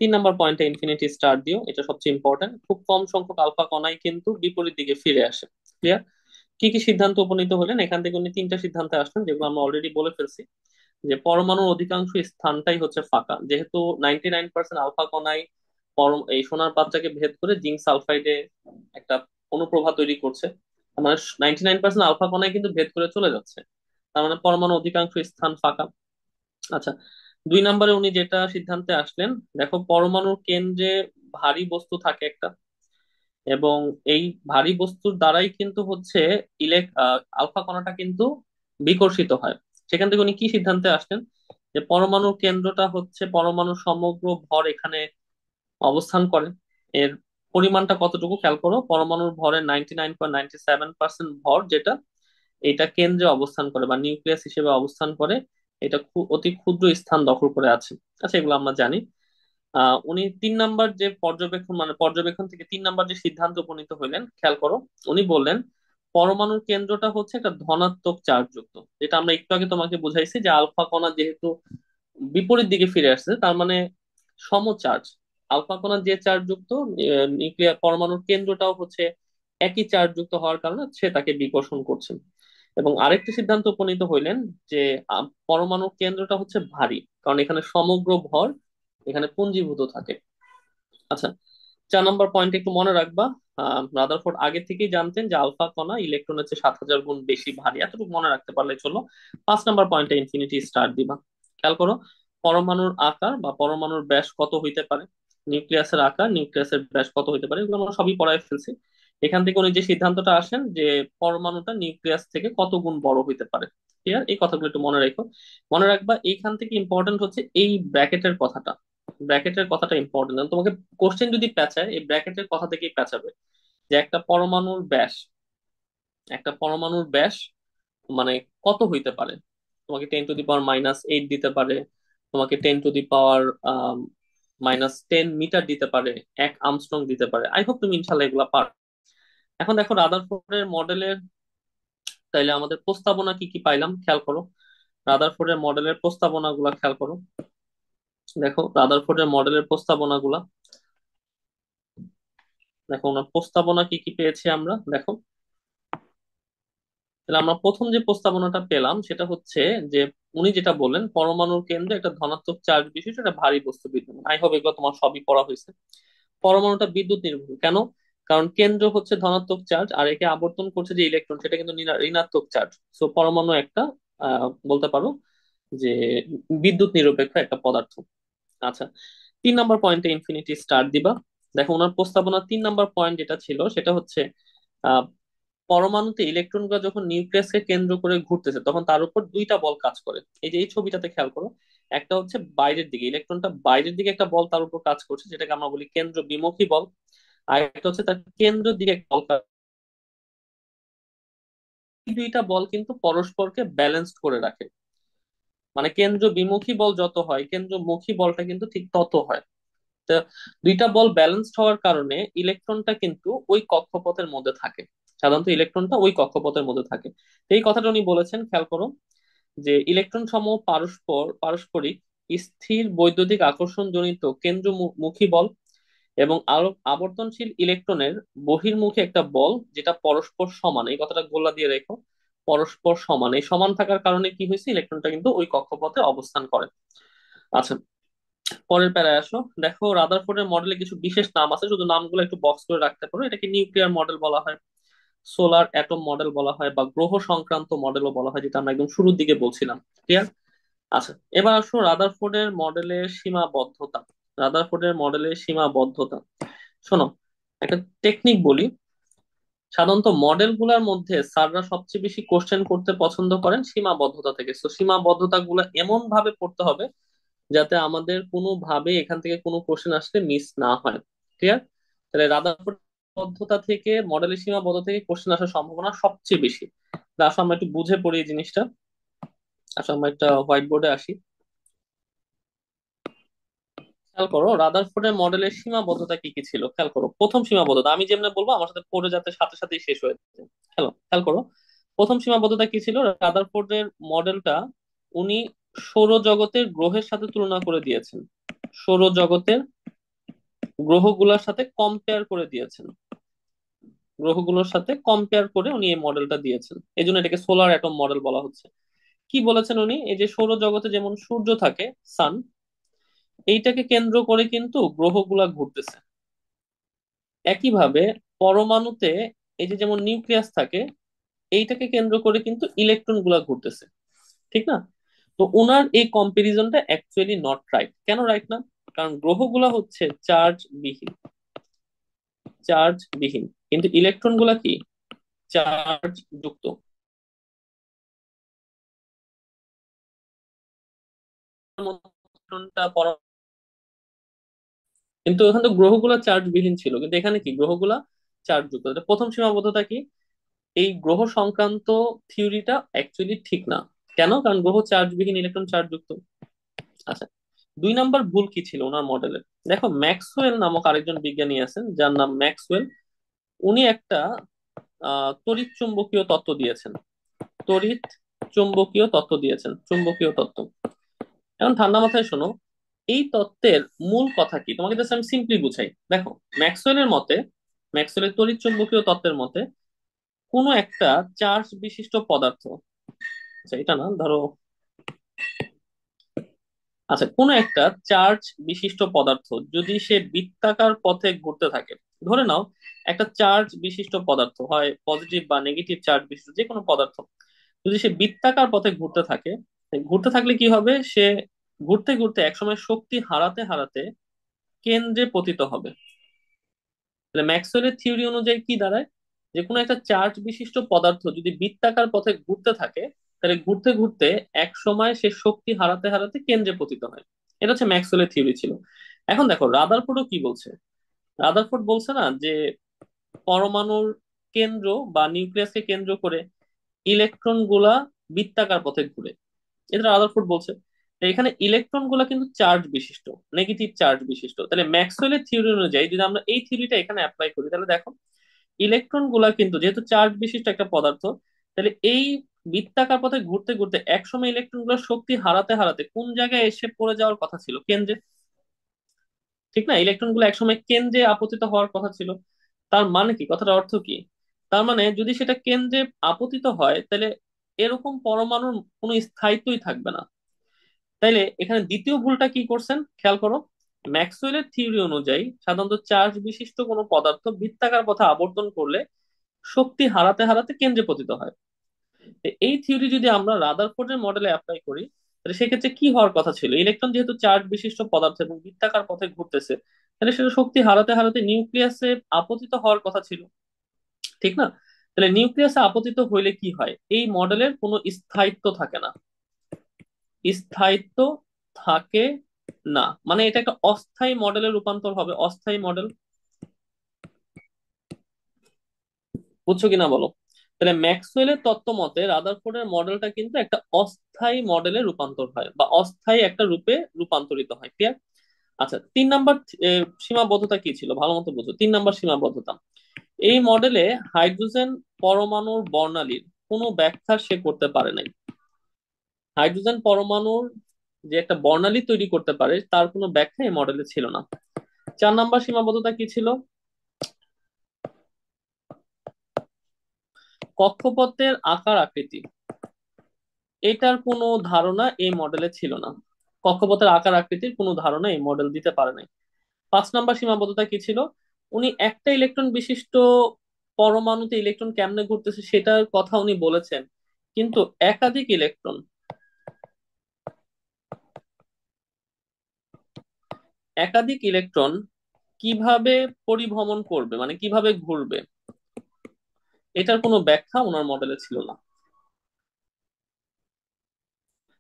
3 নম্বর পয়েন্টে ইনফিনিটি স্টার দিও, এটা সবচেয়ে ইম্পর্টেন্ট। খুব কম সংখ্যক আলফা কণাই কিন্তু বিপরীত দিকে ফিরে আসে। ক্লিয়ার? কি কি সিদ্ধান্ত উপনীত হলেন, এখান থেকে উনি 3টা সিদ্ধান্তে আসলেন, যেগুলো আমরা অলরেডি বলে ফেলছি। যে পরমাণুর অধিকাংশ স্থানটাই হচ্ছে ফাঁকা, যেহেতু 99% আলফা কণাই এই সোনার পাত্রটাকে ভেদ করে জিঙ্ক সালফাইডে একটা অনুপ্রভা তৈরি করছে। তার মানে 99% আলফা কণাই কিন্তু ভেদ করে চলে যাচ্ছে, তার মানে পরমাণু অধিকাংশ স্থান ফাঁকা। আচ্ছা, 2 নম্বরে উনি যেটা সিদ্ধান্তে আসলেন, দেখো পরমাণুর কেন্দ্রে ভারী বস্তু থাকে একটা, এবং এই ভারী বস্তুর দ্বারাই কিন্তু হচ্ছে আলফা কণাটা কিন্তু বিকর্ষিত হয়। সেখান থেকে উনি কি সিদ্ধান্তে আসলেন, যে পরমাণুর কেন্দ্রটা হচ্ছে পরমাণুর সমগ্র ভর এখানে অবস্থান করে। এর পরিমাণটা কতটুকু খেয়াল করো, পরমাণুর ভরের 99.97% ভর যেটা, এটা কেন্দ্রে অবস্থান করে বা নিউক্লিয়াস হিসেবে অবস্থান করে। এটা অতি ক্ষুদ্র স্থান দখল করে আছে। আচ্ছা, এগুলো আমরা জানি। উনি 3 নাম্বার যে পর্যবেক্ষণ, মানে পর্যবেক্ষণ থেকে 3 নাম্বার যে সিদ্ধান্ত উপনীত হইলেন, খেয়াল করো। উনি বললেন পরমাণুর কেন্দ্রটা হচ্ছে একটা ধনাত্মক চার্জ যুক্ত, যেটা আমরা একটু আগে তোমাকে বুঝাইছি যে আলফা কণা যেহেতু বিপরীত দিকে ফিরে আসছে, তার মানে সমচার্জ। আলফা কণা যে চার্জ যুক্ত, নিউক্লিয়ার পরমাণুর কেন্দ্রটাও হচ্ছে একই চার্জ যুক্ত হওয়ার কারণে সে তাকে বিকর্ষণ করছে। এবং আরেকটি সিদ্ধান্ত উপনীত হইলেন যে পরমাণুর কেন্দ্রটা হচ্ছে ভারী, কারণ এখানে সমগ্র ভর এখানে পুঞ্জীভূত থাকে। আচ্ছা, 4 নম্বর পয়েন্ট একটু মনে রাখবা। রাদারফোর্ড আগে থেকেই জানতেন যে আলফা কণা ইলেকট্রনের চেয়ে 7,000 গুণ বেশি ভারী, এতটুকু মনে রাখতে পারলে চলো। 5 নম্বর পয়েন্টে ইনফিনিটি স্টার দিবা। খেয়াল করো, পরমাণুর আকার বা পরমাণুর ব্যাস কত হইতে পারে, নিউক্লিয়াসের আকার, নিউক্লিয়াসের ব্যাস কত হইতে পারে, এগুলো আমরা সবই পড়ায় ফেলছি। এখান থেকে উনি যে সিদ্ধান্তটা আসেন যে পরমাণুটা নিউক্লিয়াস থেকে কত গুণ বড় হইতে পারে। ক্লিয়ার? এই কথাগুলো একটু মনে রেখো। মনে রাখবা এইখান থেকে ইম্পর্টেন্ট হচ্ছে এই ব্র্যাকেটের কথাটা। ব্র্যাকেটের কথাটা ইম্পর্টেন্ট, তোমাকে কোশ্চেন যদি পেঁচায় এই ব্র্যাকেটের কথা থেকেই পেঁচাবে। যে একটা পরমাণুর ব্যাস মানে কত হইতে পারে? তোমাকে 10⁻⁻8 দিতে পারে, তোমাকে 10⁻ -10 মিটার দিতে পারে, 1 আর্মস্ট্রং দিতে পারে। আই হোপ তুমি ইনশাল্লাহ এগুলা পারো। এখন দেখো রাদারফোর্ডের মডেলের, তাইলে আমাদের প্রস্তাবনা কি কি পাইলাম খেয়াল করো। রাদারফোর্ডের মডেলের প্রস্তাবনা গুলা খেয়াল করো। দেখো রাদারফোর্ডের মডেলের প্রস্তাবনা গুলা, দেখো ওনার প্রস্তাবনা কি কি পেয়েছি আমরা, দেখো। তাহলে আমরা প্রথম যে প্রস্তাবনাটা পেলাম সেটা হচ্ছে যে উনি যেটা বললেন, পরমাণুর কেন্দ্রে একটা ধনাত্মক চার্জ বিশিষ্ট একটা ভারী বস্তু বিদ্যমান। আই হোপ এগুলো তোমার সবই পড়া হয়েছে। পরমাণুটা বিদ্যুৎ নির্ভর, কেন? কারণ কেন্দ্র হচ্ছে ধনাত্মক চার্জ, আর একে আবর্তন করছে যে ইলেকট্রন সেটা কিন্তু ঋণাত্মক চার্জ। সো পরমাণু একটা বলতে পারো যে বিদ্যুৎ নিরপেক্ষ একটা পদার্থ। আচ্ছা, 3 নম্বর পয়েন্টে ইনফিনিটি স্টার দিবা। দেখো ওনার প্রস্তাবনা 3 নম্বর পয়েন্ট যেটা ছিল সেটা হচ্ছে আহ পরমাণুতে ইলেকট্রন গুলো যখন নিউক্লিয়াসকে কেন্দ্র করে ঘুরতেছে তখন তার উপর দুইটা বল কাজ করে। এই যে এই ছবিটাতে খেয়াল করো, একটা হচ্ছে বাইরের দিকে, ইলেকট্রনটা বাইরের দিকে একটা বল তার উপর কাজ করছে যেটাকে আমরা বলি কেন্দ্র বিমুখী বল। আর একটা হচ্ছে তার কেন্দ্রের দিকে একটা বল এই দুইটা বল কিন্তু পরস্পরকে ব্যালেন্সড করে রাখে। মানে কেন্দ্র বিমুখী বল যত হয়, কেন্দ্রমুখী বলটা কিন্তু ঠিক তত হয়। তো দুইটা বল ব্যালেন্সড হওয়ার কারণে ইলেকট্রনটা কিন্তু ওই কক্ষপথের মধ্যে থাকে। সাধারণত ইলেকট্রনটা ওই কক্ষপথের মধ্যে থাকে। তো এই কথাটা উনি বলেছেন, খেয়াল করো যে ইলেকট্রন সমূহ পারস্পরিক স্থির বৈদ্যুতিক আকর্ষণ জনিত কেন্দ্রমুখী বল এবং আরো আবর্তনশীল ইলেকট্রনের বহির্মুখী একটা বল যেটা পরস্পর সমান। এই কথাটা গোল্লা দিয়ে রেখো, পরস্পর সমান। এই সমান থাকার কারণে কি হয়েছে, ইলেকট্রনটা কিন্তু ওই কক্ষপথে অবস্থান করে। আচ্ছা, পরের প্যারায় আসো। দেখো রাদারফোর্ডের মডেলে কিছু বিশেষ নাম আছে, শুধু নামগুলো একটু বক্স করে রাখতে পারো। এটাকে নিউক্লিয়ার মডেল বলা হয়, সোলার অ্যাটম মডেল বলা হয়, বা গ্রহ সংক্রান্ত মডেলও বলা হয়, যেটা আমরা একদম শুরুর দিকে বলছিলাম। ক্লিয়ার? আচ্ছা, এবার আসো রাদারফোর্ডের মডেলের সীমাবদ্ধতা। রাদারফোর্ডের মডেলের সীমাবদ্ধতা, শোনো, একটা টেকনিক বলি। সাধারণত মডেল গুলার মধ্যে স্যাররা সবচেয়ে বেশি কোশ্চেন করতে পছন্দ করেন সীমাবদ্ধতা থেকে। তো সীমাবদ্ধতা গুলো এমন ভাবে পড়তে হবে যাতে আমাদের কোনো ভাবে এখান থেকে কোনো কোশ্চেন আসলে মিস না হয়। ক্লিয়ার? তাহলে রাদারফোর্ড বদ্ধতা থেকে, মডেলের সীমাবদ্ধতা থেকে কোশ্চেন আসার সম্ভাবনা সবচেয়ে বেশি। তা আসো আমরা একটু বুঝে পড়ি এই জিনিসটা। আসো আমরা একটা হোয়াইট বোর্ডে আসি। খেয়াল করো রাদারফোর্ডের মডেলের সীমাবদ্ধতা কি কি ছিল। খেয়াল করো, প্রথম সীমাবদ্ধতা আমি যেমন বলবো আমার সাথে পড়ে যাতে সাথে সাথেই শেষ হয়ে যাচ্ছে। খেলো, খেয়াল করো, প্রথম সীমাবদ্ধতা কি ছিল। রাদারফোর্ডের মডেলটা উনি সৌরজগতের গ্রহের সাথে তুলনা করে দিয়েছেন। সৌরজগতের গ্রহগুলোর সাথে কম্পেয়ার করে দিয়েছেন। গ্রহগুলোর সাথে কম্পেয়ার করে উনি এই মডেলটা দিয়েছেন, এই জন্য এটাকে সোলার অ্যাটম মডেল বলা হচ্ছে। কি বলেছেন উনি, এই যে সৌরজগতে যেমন সূর্য থাকে, সান, এইটাকে কেন্দ্র করে কিন্তু গ্রহগুলা ঘুরতেছে। একইভাবে পরমাণুতে এই যে যেমন নিউক্লিয়াস থাকে, এইটাকে কেন্দ্র করে কিন্তু ইলেকট্রন গুলা ঘুরতেছে। ঠিক না? তো ওনার এই কম্পারিজনটা অ্যাকচুয়ালি নট রাইট। কেন রাইট না? কারণ গ্রহগুলা হচ্ছে চার্জ বিহীন, চার্জ বিহীন, কিন্তু ইলেকট্রন গুলা কি, চার্জ যুক্ত। ইলেকট্রনটা কিন্তু ওখানে তো গ্রহগুলা চার্জ বিহীন ছিল, কিন্তু এখানে কি গ্রহগুলা চার্জ যুক্ত। এটা প্রথম সীমাবদ্ধতা কি, এই গ্রহ সংক্রান্ত থিওরিটা অ্যাকচুয়ালি ঠিক না। কেন? কারণ গ্রহ চার্জ বিহীন, ইলেকট্রন চার্জ যুক্ত। আচ্ছা, 2 নম্বর ভুল কি ছিল ওনার মডেলের। দেখো ম্যাক্সওয়েল নামক আরেকজন বিজ্ঞানী আছেন যার নাম ম্যাক্সওয়েল। উনি একটা তড়িৎ চুম্বকীয় তত্ত্ব দিয়েছেন। তড়িৎ চুম্বকীয় তত্ত্ব দিয়েছেন, চুম্বকীয় তত্ত্ব। এখন ঠান্ডা মাথায় শোনো, এই তত্ত্বের মূল কথা কি তোমাকে জাস্ট আমি সিম্পলি বুঝাই। দেখো ম্যাক্সওয়েলের মতে, ম্যাক্সওয়েলের তড়িৎ চুম্বকীয় তত্ত্বের মতে কোনো একটা চার্জ বিশিষ্ট পদার্থ, আচ্ছা এটা না, ধরো, আচ্ছা কোনো একটা চার্জ বিশিষ্ট পদার্থ যদি সে বৃত্তাকার পথে ঘুরতে থাকে, ধরে নাও একটা চার্জ বিশিষ্ট পদার্থ, হয় পজিটিভ বা নেগেটিভ চার্জ বিশিষ্ট যে কোনো পদার্থ, যদি সে বৃত্তাকার পথে ঘুরতে থাকে, ঘুরতে থাকলে কি হবে, সে ঘুরতে ঘুরতে একসময় শক্তি হারাতে হারাতে কেন্দ্রে পতিত হবে। তাহলে ম্যাক্সওয়েলের থিওরি অনুযায়ী কি দাঁড়ায়, যে কোনো একটা চার্জ বিশিষ্ট পদার্থ যদি বৃত্তাকার পথে ঘুরতে থাকে, তাহলে ঘুরতে ঘুরতে এক সময় সে শক্তি হারাতে হারাতে কেন্দ্রে পতিত হয়। এটা হচ্ছে ম্যাক্সওয়েলের থিওরি ছিল। এখন দেখো রাদারফোর্ডও কি বলছে। রাদারফোর্ড বলছে না যে পরমাণুর কেন্দ্র বা নিউক্লিয়াসকে কেন্দ্র করে ইলেকট্রন গুলা বৃত্তাকার পথে ঘুরে, এটা রাদারফোর্ড বলছে। তো এখানে ইলেকট্রন গুলা কিন্তু চার্জ বিশিষ্ট, নেগেটিভ চার্জ বিশিষ্ট। তাহলে ম্যাক্সওয়েলের থিওরি অনুযায়ী যদি আমরা এই থিওরিটা এখানে অ্যাপ্লাই করি, তাহলে দেখো ইলেকট্রন গুলা কিন্তু যেহেতু চার্জ বিশিষ্ট একটা পদার্থ, তাহলে এই বৃত্তাকার পথে ঘুরতে ঘুরতে একসময় ইলেকট্রন গুলোর শক্তি হারাতে হারাতে কোন জায়গায় এসে পড়ে যাওয়ার কথা ছিল? কেন্দ্রে। ঠিক না? ইলেকট্রন গুলো একসময় কেন্দ্রে আপতিত হওয়ার কথা ছিল। তার মানে কি, কথার অর্থ কি? তার মানে যদি সেটা কেন্দ্রে আপতিত হয়, তাহলে এরকম পরমাণুর কোনো স্থায়িত্বই থাকবে না। তাইলে এখানে দ্বিতীয় ভুলটা কি করছেন খেয়াল করো। ম্যাক্সওয়েলের থিওরি অনুযায়ী সাধারণত চার্জ বিশিষ্ট কোনো পদার্থ বৃত্তাকার পথে আবর্তন করলে শক্তি হারাতে হারাতে কেন্দ্রে পতিত হয়। তো এই থিওরি যদি আমরা রাদারফোর্ডের মডেলে অ্যাপ্লাই করি, তাহলে সেক্ষেত্রে কি হওয়ার কথা ছিল? ইলেকট্রন যেহেতু চার্জ বিশিষ্ট পদার্থ এবং বৃত্তাকার পথে ঘুরতেছে, তাহলে সেটা শক্তি হারাতে হারাতে নিউক্লিয়াসে আপতিত হওয়ার কথা ছিল। ঠিক না? তাহলে নিউক্লিয়াসে আপতিত হইলে কি হয়? এই মডেলের কোনো স্থায়িত্ব থাকে না। স্থায়িত্ব থাকে না, মানে এটা একটা অস্থায়ী মডেলে রূপান্তর হবে, অস্থায়ী মডেল। বুঝছো কিনা বলো? তাহলে ম্যাক্সওয়েলের তত্ত্ব মতে রাদারফোর্ডের মডেলটা কিন্তু একটা অস্থায়ী মডেলে রূপান্তর হয় বা অস্থায়ী একটা রূপে রূপান্তরিত হয়। ক্লিয়ার? আচ্ছা, 3 নাম্বার সীমাবদ্ধতা কি ছিল ভালো মতো বুঝো। 3 নাম্বার সীমাবদ্ধতা, এই মডেলে হাইড্রোজেন পরমাণুর বর্ণালীর কোনো ব্যাখ্যা সে করতে পারে নাই। হাইড্রোজেন পরমাণুর যে একটা বর্ণালী তৈরি করতে পারে তার কোনো ব্যাখ্যা এই মডেলে ছিল না। 4 নাম্বার সীমাবদ্ধতা কি ছিল? কক্ষপথের আকার আকৃতি, এটার কোনো ধারণা এই মডেলে ছিল না। কক্ষপথের আকার আকৃতির কোনো ধারণা এই মডেল দিতে পারে নাই। 5 নাম্বার সীমাবদ্ধতা কি ছিল? উনি একটা ইলেকট্রন বিশিষ্ট পরমাণুতে ইলেকট্রন কেমনে ঘুরতেছে সেটার কথা উনি বলেছেন, কিন্তু একাধিক ইলেকট্রন, একাধিক ইলেকট্রন কিভাবে পরিভ্রমণ করবে, মানে কিভাবে ঘুরবে, এটার কোনো ব্যাখ্যা ওনার মডেলে ছিল না।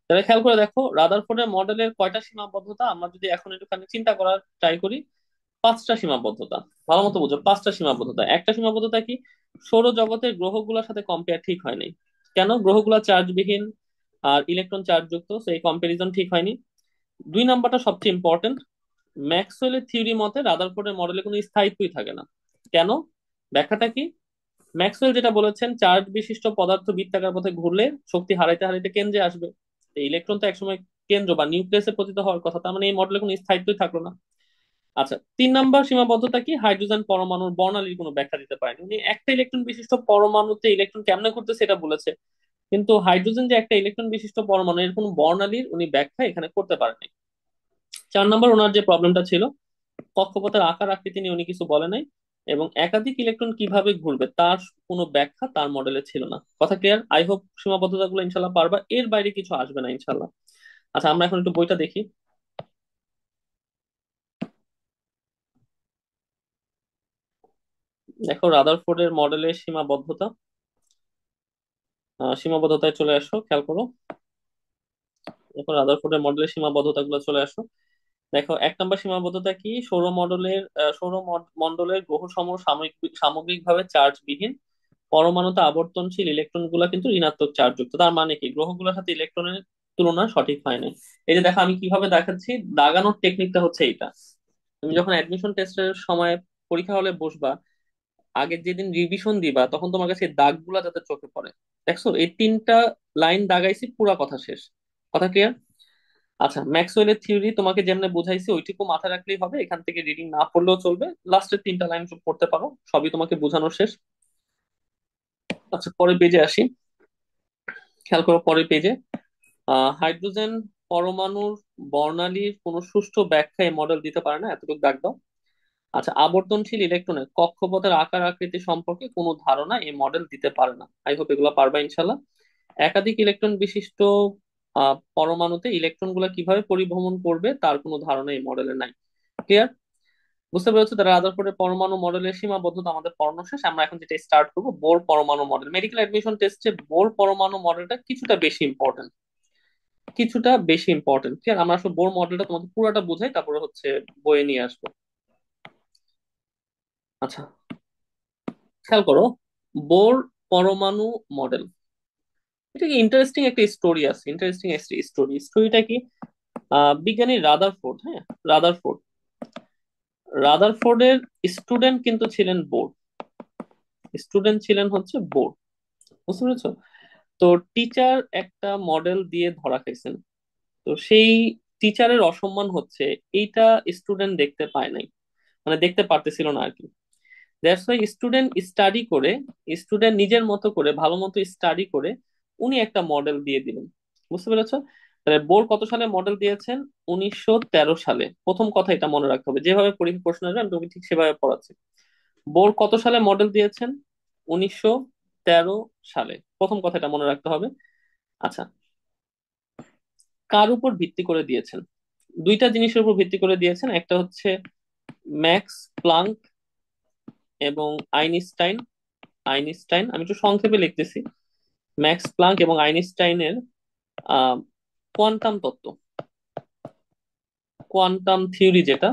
তাহলে খেয়াল করে দেখো রাদারফোর্ডের মডেলের কয়টা সীমাবদ্ধতা আমরা যদি এখন একটুখানি চিন্তা করার ট্রাই করি। 5টা সীমাবদ্ধতা। ভালো মতো বুঝো, 5টা সীমাবদ্ধতা। একটা সীমাবদ্ধতা কি? সৌরজগতের গ্রহগুলোর সাথে কম্পেয়ার ঠিক হয় নাই। কেন? গ্রহগুলো চার্জবিহীন আর ইলেকট্রন চার্জ যুক্ত, সেই কম্পারিজন ঠিক হয়নি। 2 নাম্বারটা সবচেয়ে ইম্পর্টেন্ট, ম্যাক্সওয়েলের থিওরি মতে রাদারফোর্ডের মডেলে কোনো স্থায়িত্বই থাকে না। কেন? ব্যাখ্যাটা কি? ম্যাক্সওয়েল যেটা বলেছেন, চার্জ বিশিষ্ট পদার্থ বৃত্তাকার পথে ঘুরলে শক্তি হারাইতে হারাইতে কেন্দ্রে আসবে। ইলেকট্রন তো একসময় কেন্দ্র বা নিউক্লিয়াসে পতিত হওয়ার কথা, তার মানে এই মডেলে কোনো স্থায়িত্বই থাকলো না। আচ্ছা, 3 নাম্বার সীমাবদ্ধতা কি? হাইড্রোজেন পরমাণুর বর্ণালীর কোনো ব্যাখ্যা দিতে পারেনি। উনি একটা ইলেকট্রন বিশিষ্ট পরমাণুতে ইলেকট্রন কেমনে করতে সেটা বলেছে, কিন্তু হাইড্রোজেন যে একটা ইলেকট্রন বিশিষ্ট পরমাণু এর কোনো বর্ণালীর উনি ব্যাখ্যা এখানে করতে পারেনি। 4 নাম্বার ওনার যে প্রবলেমটা ছিল, কক্ষপথের আকার আকৃতি নিয়ে উনি কিছু বলে নাই, এবং একাধিক ইলেকট্রন কিভাবে ঘুরবে তার কোনো ব্যাখ্যা তার মডেলে ছিল না। কথা ক্লিয়ার? আই হোপ সীমাবদ্ধতাগুলো ইনশাল্লাহ পারবা, এর বাইরে কিছু আসবে না ইনশাল্লাহ। আচ্ছা, আমরা এখন একটু বইটা দেখি। দেখো রাদারফোর্ডের মডেলের সীমাবদ্ধতা, সীমাবদ্ধতায় চলে আসো, খেয়াল করো। দেখো রাদারফোর্ডের মডেলের সীমাবদ্ধতা গুলো চলে আসো। দেখো 1 নাম্বার সীমাবদ্ধতা কি? সৌর মণ্ডলের গ্রহ সমূহ সামগ্রিকভাবে চার্জবিহীন, পরমাণুতে আবর্তনশীল ইলেকট্রন গুলা কিন্তু ঋণাত্মক চার্জ যুক্ত। তার মানে কি? গ্রহগুলোর সাথে ইলেকট্রনের তুলনা সঠিক হয় না। এই যে দেখো আমি কিভাবে দেখাচ্ছি, দাগানোর টেকনিকটা হচ্ছে এইটা। তুমি যখন অ্যাডমিশন টেস্টের সময় পরীক্ষা হলে বসবা, আগের যেদিন রিভিশন দিবা তখন তোমার কাছে এই দাগগুলা যাতে চোখে পড়ে। দেখছো এই 3টা লাইন দাগাইছি, পুরা কথা শেষ। কথা ক্লিয়ার? আচ্ছা, ম্যাক্সওয়েলের থিওরি তোমাকে যেমনে বুঝাইছি ওইটুকু মাথায় রাখলেই হবে, এখান থেকে রিডিং না পড়লেও চলবে। লাস্টের 3টা লাইন পড়তে পারো, সবই তোমাকে বোঝানো শেষ। আচ্ছা, পরের পেজে আসি। খেয়াল করো পরের পেজে, হাইড্রোজেন পরমাণুর বর্ণালীর কোনো সুষ্ঠু ব্যাখ্যা এই মডেল দিতে পারে না, এতটুকু দাগ দাও। আচ্ছা, আবর্তনশীল ইলেকট্রনের কক্ষপথের আকার আকৃতি সম্পর্কে কোনো ধারণা এই মডেল দিতে পারে না। আই হোপ এগুলো পারবা ইনশাল্লাহ। একাধিক ইলেকট্রন বিশিষ্ট পরমাণুতে ইলেকট্রন গুলা কিভাবে পরিভ্রমণ করবে তার কোনো ধারণা এই মডেলে নাই। ক্লিয়ার? বুঝতে পেরেছো? তারা রাদারফোর্ডের পরমাণু মডেলের সীমাবদ্ধতা আমাদের পড়ানো শেষ। আমরা এখন যেটা স্টার্ট করবো, বোর পরমাণু মডেল। মেডিকেল অ্যাডমিশন টেস্টে বোর পরমাণু মডেলটা কিছুটা বেশি ইম্পর্টেন্ট, কিছুটা বেশি ইম্পর্টেন্ট। ঠিক আছে, আমরা আসলে বোর মডেলটা তোমাকে পুরোটা বোঝাই, তারপরে হচ্ছে বইয়ে নিয়ে আসবো। আচ্ছা, খেয়াল করো বোর পরমাণু মডেল। এটা কি ইন্টারেস্টিং একটা স্টোরি আছে, ইন্টারেস্টিং স্টোরিটা কি, বিজ্ঞানী রাদারফোর্ড, হ্যাঁ, রাদারফোর্ড রাদারফোর্ডের স্টুডেন্ট কিন্তু ছিলেন বোর, স্টুডেন্ট ছিলেন হচ্ছে বোর, বুঝতে পেরেছো? তো টিচার একটা মডেল দিয়ে ধরা খাইছেন, তো সেই টিচারের অসম্মান হচ্ছে, এইটা স্টুডেন্ট দেখতে পায় নাই, মানে দেখতে পারতেছিল না আর কি। দ্যাটস ওয়াই স্টুডেন্ট স্টাডি করে, স্টুডেন্ট নিজের মতো করে ভালো মতো স্টাডি করে উনি একটা মডেল দিয়ে দিলেন, বুঝতে পেরেছো? তাহলে বোর কত সালে মডেল দিয়েছেন? 1913 সালে। প্রথম কথা এটা মনে রাখতে হবে, যেভাবে পরীক্ষা প্রশ্ন আসবে আমি তোকে ঠিক সেভাবে পড়াচ্ছি। বোর কত সালে মডেল দিয়েছেন? 1913 সালে। প্রথম কথা এটা মনে রাখতে হবে। আচ্ছা, কার উপর ভিত্তি করে দিয়েছেন? দুইটা জিনিসের উপর ভিত্তি করে দিয়েছেন, একটা হচ্ছে ম্যাক্স প্লাঙ্ক এবং আইনস্টাইন। আইনস্টাইন, আমি একটু সংক্ষেপে লিখতেছি, ম্যাক্স প্লাঙ্ক এবং আইনস্টাইনের আহ কোয়ান্টাম তত্ত্ব, কোয়ান্টাম থিওরি যেটা,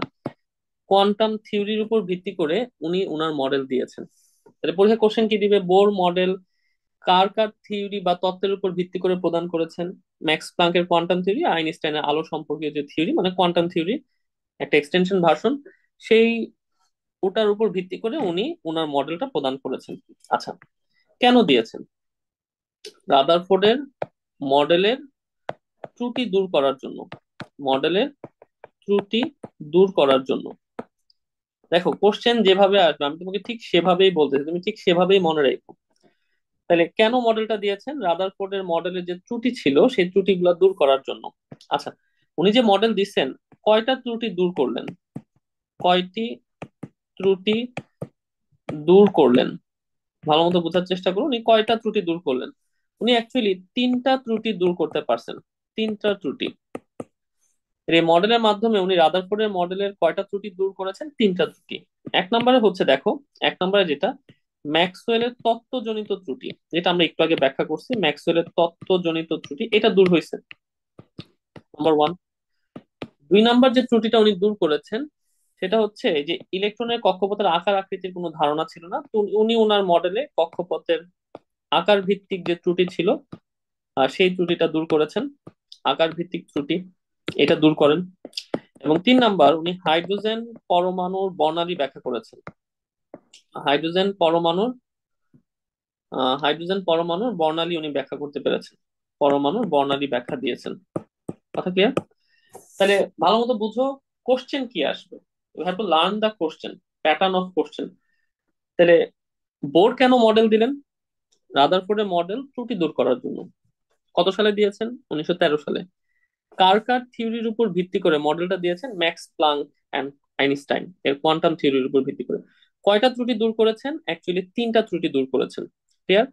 কোয়ান্টাম থিওরির উপর ভিত্তি করে উনি উনার মডেল দিয়েছেন। তাহলে পরীক্ষা কোশ্চেন কি দিবে, বোর মডেল কার কার থিওরি বা তত্ত্বের উপর ভিত্তি করে প্রদান করেছেন? ম্যাক্স প্লাঙ্কের কোয়ান্টাম থিওরি, আইনস্টাইনের আলো সম্পর্কীয় যে থিওরি, মানে কোয়ান্টাম থিওরি একটা এক্সটেনশন ভার্সন, সেই ওটার উপর ভিত্তি করে উনি ওনার মডেলটা প্রদান করেছেন। আচ্ছা, কেন দিয়েছেন? রাদারফোর্ডের মডেলের ত্রুটি দূর করার জন্য, মডেলের ত্রুটি দূর করার জন্য। দেখো কোশ্চেন যেভাবে আসবে আমি তোমাকে ঠিক সেভাবেই বলতেছি, তুমি ঠিক সেভাবেই মনে রাখো। তাহলে কেন মডেলটা দিয়েছেন? রাদারফোর্ডের মডেলের যে ত্রুটি ছিল সেই ত্রুটিগুলো দূর করার জন্য। আচ্ছা, উনি যে মডেল দিচ্ছেন, কয়টা ত্রুটি দূর করলেন? কয়টি ত্রুটি দূর করলেন? ভালো মতো বোঝার চেষ্টা করুন, উনি কয়টা ত্রুটি দূর করলেন? উনি অ্যাকচুয়ালি তিনটা ত্রুটি দূর করতে পারছেন, তিনটা ত্রুটি। এই মডেলের মাধ্যমে উনি রাদারফোর্ডের মডেলের কয়টা ত্রুটি দূর করেছেন? তিনটা ত্রুটি। এক নম্বরে হচ্ছে দেখো, এক নম্বরে যেটা ম্যাক্সওয়েলের তত্ত্বজনিত ত্রুটি, যেটা আমরা একটু আগে ব্যাখ্যা করছি, ম্যাক্সওয়েলের তত্ত্বজনিত ত্রুটি এটা দূর হয়েছে, নাম্বার ওয়ান। দুই নাম্বার যে ত্রুটিটা উনি দূর করেছেন সেটা হচ্ছে এই যে ইলেকট্রনের কক্ষপথের আকার আকৃতির কোনো ধারণা ছিল না, তো উনি ওনার মডেলে কক্ষপথের আকার ভিত্তিক যে ত্রুটি ছিল সেই ত্রুটিটা দূর করেছেন, আকার ভিত্তিক ত্রুটি এটা দূর করেন। এবং তিন নাম্বার, উনি হাইড্রোজেন পরমাণুর বর্ণালী ব্যাখ্যা করেছেন, হাইড্রোজেন পরমাণুর হাইড্রোজেন পরমাণুর বর্ণালী উনি ব্যাখ্যা করতে পেরেছেন, পরমাণুর বর্ণালী ব্যাখ্যা দিয়েছেন। কথা ক্লিয়ার? তাহলে ভালো মতো বুঝো কোশ্চেন কি আসবে, you have to learn the question, pattern of question. তাহলে বোর কেন মডেল দিলেন? রাদারফোর্ডের মডেল ত্রুটি দূর করার জন্য। কত সালে দিয়েছেন? 1913 সালে। কার কার থিওরির উপর ভিত্তি করে মডেলটা দিয়েছেন? ম্যাক্স প্লাঙ্ক অ্যান্ড আইনস্টাইন এর কোয়ান্টাম থিওরির উপর ভিত্তি করে। কয়টা ত্রুটি দূর করেছেন? অ্যাকচুয়ালি তিনটা ত্রুটি দূর করেছেন। ক্লিয়ার?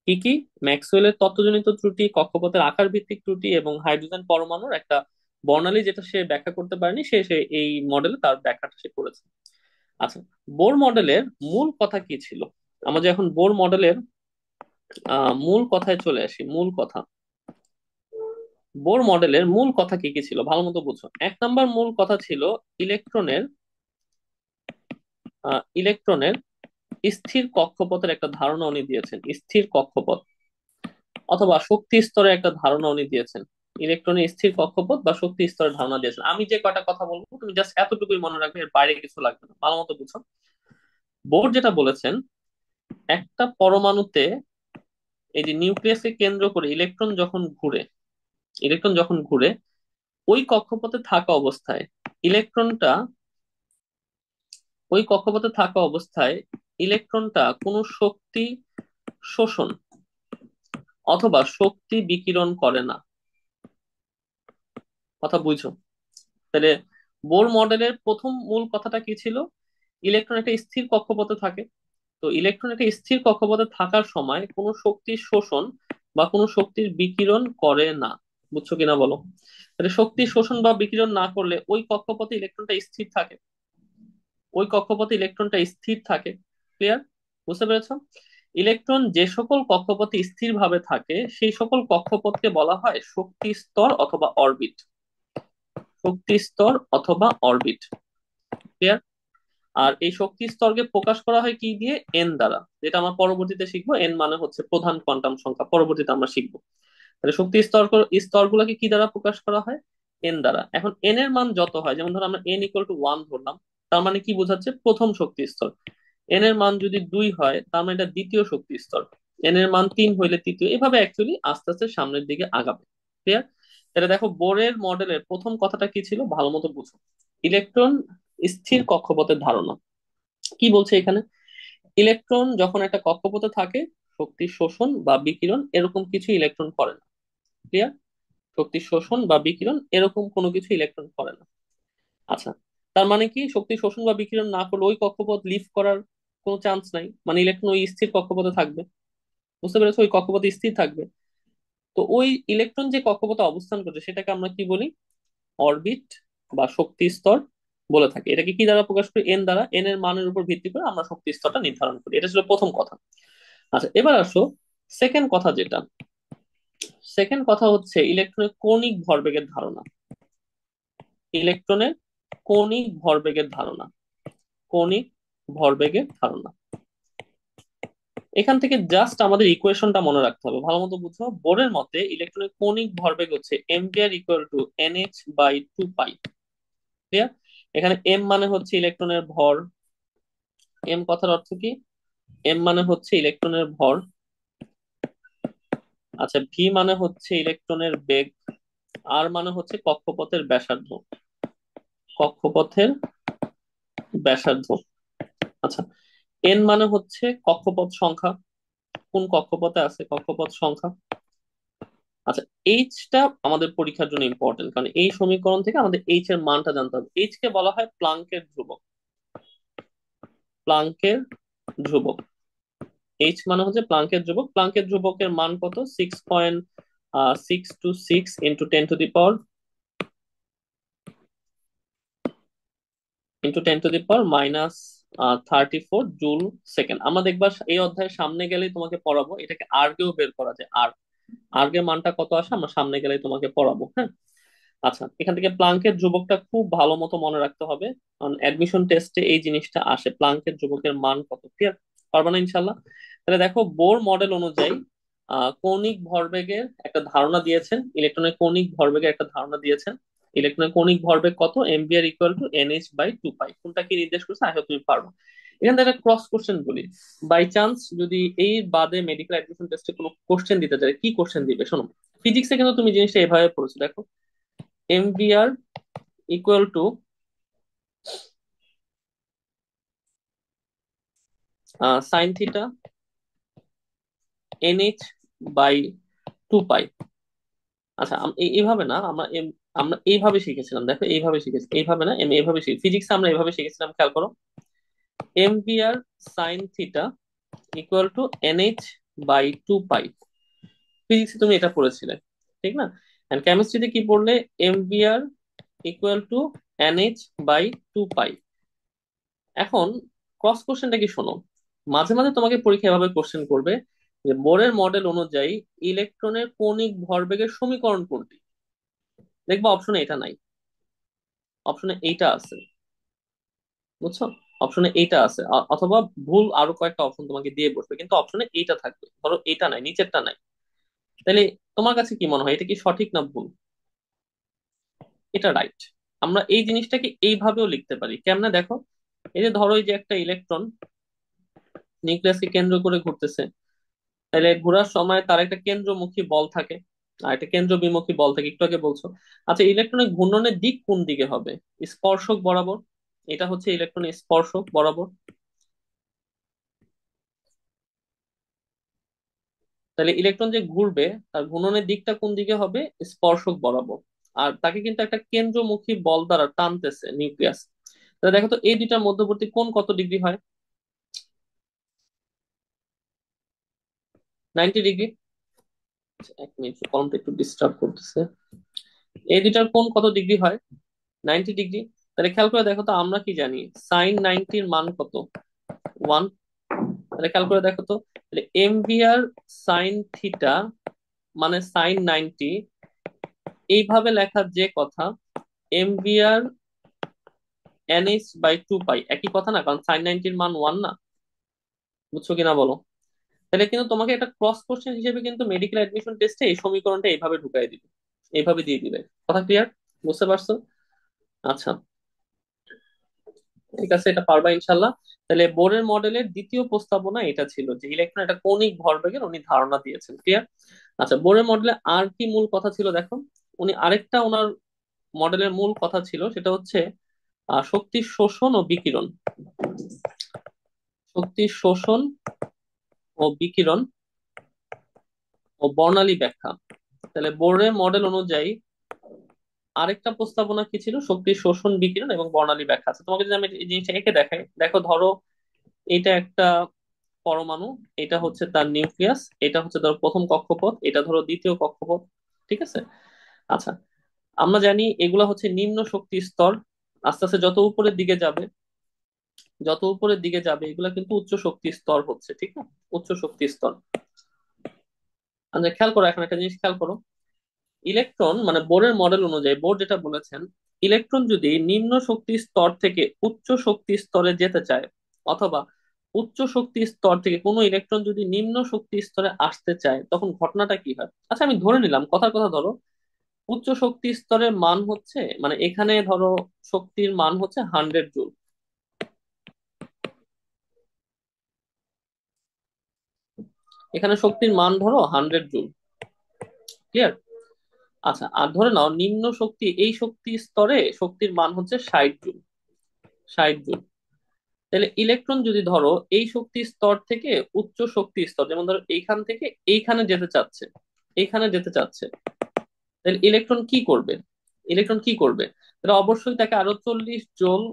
কি কি? ম্যাক্সওয়েলের তত্ত্বজনিত ত্রুটি, কক্ষপথের আকার ভিত্তিক ত্রুটি এবং হাইড্রোজেন পরমাণুর একটা বর্ণালী যেটা সে ব্যাখ্যা করতে পারেনি, সে সে এই মডেলে তার ব্যাখ্যাটা সে করেছে। আচ্ছা, বোর মডেলের মূল কথা কি ছিল? আমরা যে এখন বোর মডেলের মূল কথায় চলে আসি, মূল কথা। বোর মডেলের মূল কথা কি কি ছিল ভালো মতো বুঝো। এক নাম্বার মূল কথা ছিল ইলেকট্রনের ইলেকট্রনের স্থির কক্ষপথের একটা ধারণা উনি দিয়েছেন, স্থির কক্ষপথ অথবা শক্তি স্তরের একটা ধারণা উনি দিয়েছেন। ইলেকট্রনের স্থির কক্ষপথ বা শক্তি স্তরের ধারণা দিয়েছেন। আমি যে কয়টা কথা বলবো তুমি জাস্ট এতটুকুই মনে রাখবে, এর বাইরে কিছু লাগবে না, ভালো মতো বুঝো। বোর যেটা বলেছেন, একটা পরমাণুতে এই যে নিউক্লিয়াসকে কেন্দ্র করে ইলেকট্রন যখন ঘুরে ওই কক্ষপথে থাকা অবস্থায় ইলেকট্রনটা ওই কক্ষপথে থাকা অবস্থায় ইলেকট্রনটা কোনো শক্তি শোষণ অথবা শক্তি বিকিরণ করে না। কথা বুঝছো? তাহলে বোর মডেলের প্রথম মূল কথাটা কি ছিল? ইলেকট্রন একটা স্থির কক্ষপথে থাকে, তো ইলেকট্রন একটা স্থির কক্ষপথে থাকার সময় কোনো শক্তির শোষণ বা কোনো শক্তির বিকিরণ করে না। বুঝছো কিনা বলো? তাহলে শক্তি শোষণ বা বিকিরণ না করলে ওই কক্ষপথে ইলেকট্রনটা স্থির থাকে, ওই কক্ষপথে ইলেকট্রনটা স্থির থাকে। ক্লিয়ার? বুঝতে পেরেছো? ইলেকট্রন যে সকল কক্ষপথে স্থিরভাবে থাকে সেই সকল কক্ষপথকে বলা হয় শক্তি স্তর অথবা অরবিট, শক্তি স্তর অথবা অরবিট। ক্লিয়ার? আর এই শক্তি স্তরকে প্রকাশ করা হয় কি দিয়ে? এন দ্বারা, যেটা আমরা পরবর্তীতে শিখবো। এন মানে হচ্ছে প্রধান কোয়ান্টাম সংখ্যা, পরবর্তীতে আমরা শিখবো। তাহলে শক্তি স্তরগুলোকে কি দ্বারা প্রকাশ করা হয়? এন দ্বারা। এখন এন এর মান যত হয়, যেমন ধরো আমরা এন ইকুয়াল টু 1 ধরলাম, তার মানে কি বোঝাচ্ছে? প্রথম শক্তি স্তর। এন এর মান যদি 2 হয়, তার মানে এটা দ্বিতীয় শক্তি স্তর। এন এর মান 3 হইলে তৃতীয়, এভাবে অ্যাকচুয়ালি আস্তে আস্তে সামনের দিকে আগাবে। ক্লিয়ার? তাহলে দেখো বোরের মডেলের প্রথম কথাটা কি ছিল, ভালো মতো বুঝো। ইলেকট্রন স্থির কক্ষপথের ধারণা। কি বলছে এখানে? ইলেকট্রন যখন একটা কক্ষপথে থাকে, শক্তি শোষণ বা বিকিরণ এরকম কিছু ইলেকট্রন করে না। ক্লিয়ার? শক্তি শোষণ বা বিকিরণ এরকম কোনো কিছু ইলেকট্রন করে না। আচ্ছা, তার মানে কি শক্তি শোষণ বা বিকিরণ না করলে ওই কক্ষপথ লিভ করার কোনো চান্স নাই, মানে ইলেকট্রন ওই স্থির কক্ষপথে থাকবে। বুঝতে পেরেছো? ওই কক্ষপথে স্থির থাকবে। তো ওই ইলেকট্রন যে কক্ষপথে অবস্থান করছে সেটাকে আমরা কি বলি? অরবিট বা শক্তি স্তর বলে থাকি। এটাকে কি দ্বারা প্রকাশ করি? এন দ্বারা। এন এর মানের উপর ভিত্তি করে আমরা শক্তি স্তরটা নির্ধারণ করি। এটা ছিল প্রথম কথা। আচ্ছা, এবার আসো সেকেন্ড কথা যেটা। সেকেন্ড কথা হচ্ছে ইলেকট্রনের কৌণিক ভরবেগের ধারণা। ইলেকট্রনের কৌণিক ভরবেগের ধারণা। কৌণিক ভরবেগের ধারণা। এখান থেকে জাস্ট আমাদের ইকুয়েশনটা মনে রাখতে হবে, ভালো মতো বুঝো। বোরের মতে ইলেকট্রনের কৌণিক ভরবেগ হচ্ছে mvr equal to nh by 2 pi. Clear? এখানে m মানে হচ্ছে ইলেকট্রনের ভর। m কথার অর্থ কি? m মানে হচ্ছে ইলেকট্রনের ভর। আচ্ছা, v মানে হচ্ছে ইলেকট্রনের বেগ। আর মানে হচ্ছে কক্ষপথের ব্যাসার্ধ। কক্ষপথের ব্যাসার্ধ। আচ্ছা, n মানে হচ্ছে কক্ষপথ সংখ্যা, কোন কক্ষপথে আছে কক্ষপথ সংখ্যা। আচ্ছা, এইচটা আমাদের পরীক্ষার জন্য ইম্পর্টেন্ট, কারণ এই সমীকরণ থেকে আমাদের এইচ এর মানটা জানতে হবে। এইচ কে বলা হয় প্লাঙ্কের ধ্রুবক। প্লাঙ্কের ধ্রুবক। এইচ মানে হচ্ছে প্লাঙ্কের ধ্রুবক। প্লাঙ্কের ধ্রুবকের মান কত? 6.626 into 10 to the power minus 34 joule second. আমরা দেখবা এই অধ্যায়ের সামনে গেলেই তোমাকে পড়াবো এটাকে আর্গেও বের করা যায়। আর্গের মানটা কত আসে আমরা সামনে গেলেই তোমাকে পড়াবো, হ্যাঁ। আচ্ছা, এখান থেকে প্লাঙ্কের ধ্রুবকটা খুব ভালো মতো মনে রাখতে হবে, কারণ অ্যাডমিশন টেস্টে এই জিনিসটা আসে, প্লাঙ্কের ধ্রুবকের মান কত। ক্লিয়ার? পারবা না ইনশাল্লাহ? তাহলে দেখো বোর মডেল অনুযায়ী কৌণিক ভরবেগের একটা ধারণা দিয়েছেন, ইলেকট্রনের কৌণিক ভরবেগের একটা ধারণা দিয়েছেন। ইলেকট্রনের কৌণিক ভরবেগ কত? mvr equal to nh by 2 pi. কোনটা কি নির্দেশ করছে? আশা করি তুমি পারবে। এখান থেকে একটা ক্রস কোশ্চেন বলি। বাই চান্স যদি এই বাদে মেডিকেল অ্যাডমিশন টেস্টে কোনো কোশ্চেন দিতে চায়, কি কোশ্চেন দিবে শোনো। ফিজিক্সে কিন্তু তুমি জিনিসটা এভাবে পড়েছো, দেখো। mvr equal to sine theta nh by 2 pi. আচ্ছা, এইভাবে না, আমরা এইভাবে শিখেছিলাম, দেখো এইভাবে শিখেছি, এইভাবে না, আমি এইভাবে শিখি। ফিজিক্স আমরা এইভাবে শিখেছিলাম, খেয়াল করো। mvr sine theta equal to nh by 2 pi. ফিজিক্সে তুমি এটা পড়েছিলে, ঠিক না? এন্ড কেমিস্ট্রিতে কি পড়লে? mvr equal to nh by 2 pi. এখন ক্রস কোশ্চেনটা কি শোনো। মাঝে মাঝে তোমাকে পরীক্ষা এভাবে কোশ্চেন করবে যে বোরের মডেল অনুযায়ী ইলেকট্রনের কৌণিক ভরবেগের সমীকরণ কোনটি। দেখবা অপশনে এটা নাই, অপশনে এইটা আছে। বুঝছো? অপশনে এইটা আছে, অথবা ভুল আরো কয়েকটা অপশন তোমাকে দিয়ে বসবে, কিন্তু অপশনে এইটা থাকবে। ধরো এইটা নাই, নিচেরটা নাই। তাহলে তোমার কাছে কি মনে হয়, এটা কি সঠিক না ভুল? এটা রাইট। আমরা এই জিনিসটাকে এইভাবেও লিখতে পারি, কেমনে দেখো। এই যে ধরো, এই যে একটা ইলেকট্রন নিউক্লিয়াসকে কেন্দ্র করে ঘুরতেছে, তাহলে ঘোরার সময় তার একটা কেন্দ্রমুখী বল থাকে আর একটা কেন্দ্র বিমুখী বল থাকে, একটু আগে বলছো। আচ্ছা, ইলেকট্রনের ঘূর্ণনের দিক কোন দিকে হবে? স্পর্শক বরাবর। এটা হচ্ছে ইলেকট্রনের স্পর্শক বরাবর। তাহলে ইলেকট্রন যে ঘুরবে তার ঘূর্ণনের দিকটা কোন দিকে হবে? স্পর্শক বরাবর। আর তাকে কিন্তু একটা কেন্দ্রমুখী বল দ্বারা টানতেছে নিউক্লিয়াস। তাহলে দেখো তো এই দুইটার মধ্যবর্তী কোণ কত ডিগ্রি হয়? 90 ডিগ্রি। এক মিনিট, কলমটা একটু ডিস্টার্ব করতেছে। এই দুইটার কোণ কত ডিগ্রি হয়? 90 ডিগ্রি। তাহলে খেয়াল করে দেখো তো, আমরা কি জানি সাইন 90-র মান কত? 1। তাহলে খেয়াল করে দেখো তো, তাহলে mvr সাইন থিটা মানে সাইন 90, এইভাবে লেখার যে কথা, mvr NH/2 পাই, একই কথা না? কারণ sin 90-র মান 1 না? বুঝছো কিনা বলো? তাহলে কিন্তু তোমাকে একটা ক্রস কোশ্চেন হিসেবে কিন্তু মেডিকেল অ্যাডমিশন টেস্টে এই সমীকরণটা এইভাবে ঢুকাই দিবে, এইভাবে দিয়ে দিবে। কথা ক্লিয়ার? বুঝতে পারছো? আচ্ছা, ঠিক আছে, এটা পারবা ইনশাল্লাহ। তাহলে বোরের মডেলের দ্বিতীয় প্রস্তাবনা এটা ছিল যে ইলেকট্রন একটা কৌণিক ভরবেগের উনি ধারণা দিয়েছেন। ক্লিয়ার? আচ্ছা, বোরের মডেলে আর কি মূল কথা ছিল দেখো। উনি আরেকটা ওনার মডেলের মূল কথা ছিল, সেটা হচ্ছে শক্তির শোষণ ও বিকিরণ। শক্তির শোষণ ও বিকিরণ ও বর্ণালী ব্যাখ্যা। তাহলে বোরের মডেল অনুযায়ী আরেকটা প্রস্তাবনা কি ছিল? শক্তির শোষণ, বিকিরণ এবং বর্ণালী ব্যাখ্যা। আছে, তোমাকে যদি আমি এই জিনিসটা এঁকে দেখাই, দেখো ধরো এটা একটা পরমাণু, এটা হচ্ছে তার নিউক্লিয়াস, এটা হচ্ছে ধরো প্রথম কক্ষপথ, এটা ধরো দ্বিতীয় কক্ষপথ। ঠিক আছে? আচ্ছা, আমরা জানি এগুলা হচ্ছে নিম্ন শক্তি স্তর। আস্তে আস্তে যত উপরের দিকে যাবে, যত উপরের দিকে যাবে এগুলা কিন্তু উচ্চ শক্তি স্তর হচ্ছে, ঠিক না? উচ্চ শক্তি স্তর। আচ্ছা, খেয়াল করো, এখন একটা জিনিস খেয়াল করো। ইলেকট্রন মানে বোরের মডেল অনুযায়ী বোর যেটা বলেছেন, ইলেকট্রন যদি নিম্ন শক্তি স্তর থেকে উচ্চ শক্তি স্তরে যেতে চায়, অথবা উচ্চ শক্তি স্তর থেকে কোনো ইলেকট্রন যদি নিম্ন শক্তি স্তরে আসতে চায়, তখন ঘটনাটা কি হয়? আচ্ছা, আমি ধরে নিলাম, কথার কথা ধরো, উচ্চ শক্তি স্তরের মান হচ্ছে, মানে এখানে ধরো শক্তির মান হচ্ছে 100 জুল। এখানে শক্তির মান ধরো 100 জুল। ক্লিয়ার? আচ্ছা, আর ধরে নাও নিম্ন শক্তি, এই শক্তি স্তরে শক্তির মান হচ্ছে 60 জুল। 60 জুল। তাহলে ইলেকট্রন যদি ধরো এই শক্তি স্তর থেকে উচ্চ শক্তি স্তর, যেমন ধরো এইখান থেকে এইখানে যেতে চাচ্ছে, এইখানে যেতে চাচ্ছে, তাহলে ইলেকট্রন কি করবে? ইলেকট্রন কি করবে? তাহলে অবশ্যই তাকে আরো 40 জুল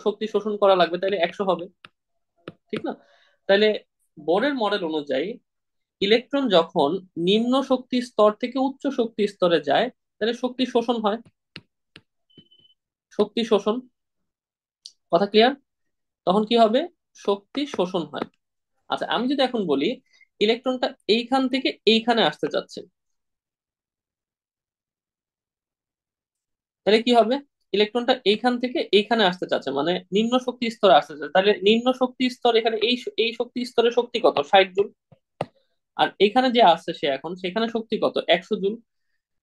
শক্তি শোষণ করা লাগবে, তাহলে 100 হবে। ঠিক না? তাহলে বোরের মডেল অনুযায়ী ইলেকট্রন যখন নিম্ন শক্তি স্তর থেকে উচ্চ শক্তি স্তরে যায়, তাহলে শক্তি শোষণ হয়। শক্তি শোষণ। কথা ক্লিয়ার? তখন কি হবে? শক্তি শোষণ হয়। আচ্ছা, আমি যদি এখন বলি ইলেকট্রনটা এইখান থেকে এইখানে আসতে চাচ্ছে, তাহলে কি হবে? ইলেকট্রনটা এইখান থেকে এইখানে আসতে চাচ্ছে, মানে নিম্ন শক্তি স্তরে আসতে চাচ্ছে, তাহলে নিম্ন শক্তি স্তর এখানে এই শক্তি স্তরে শক্তি কত? 60 জুল। আর এখানে যে আসছে সে এখন, সেখানে শক্তি কত? 100 জুল।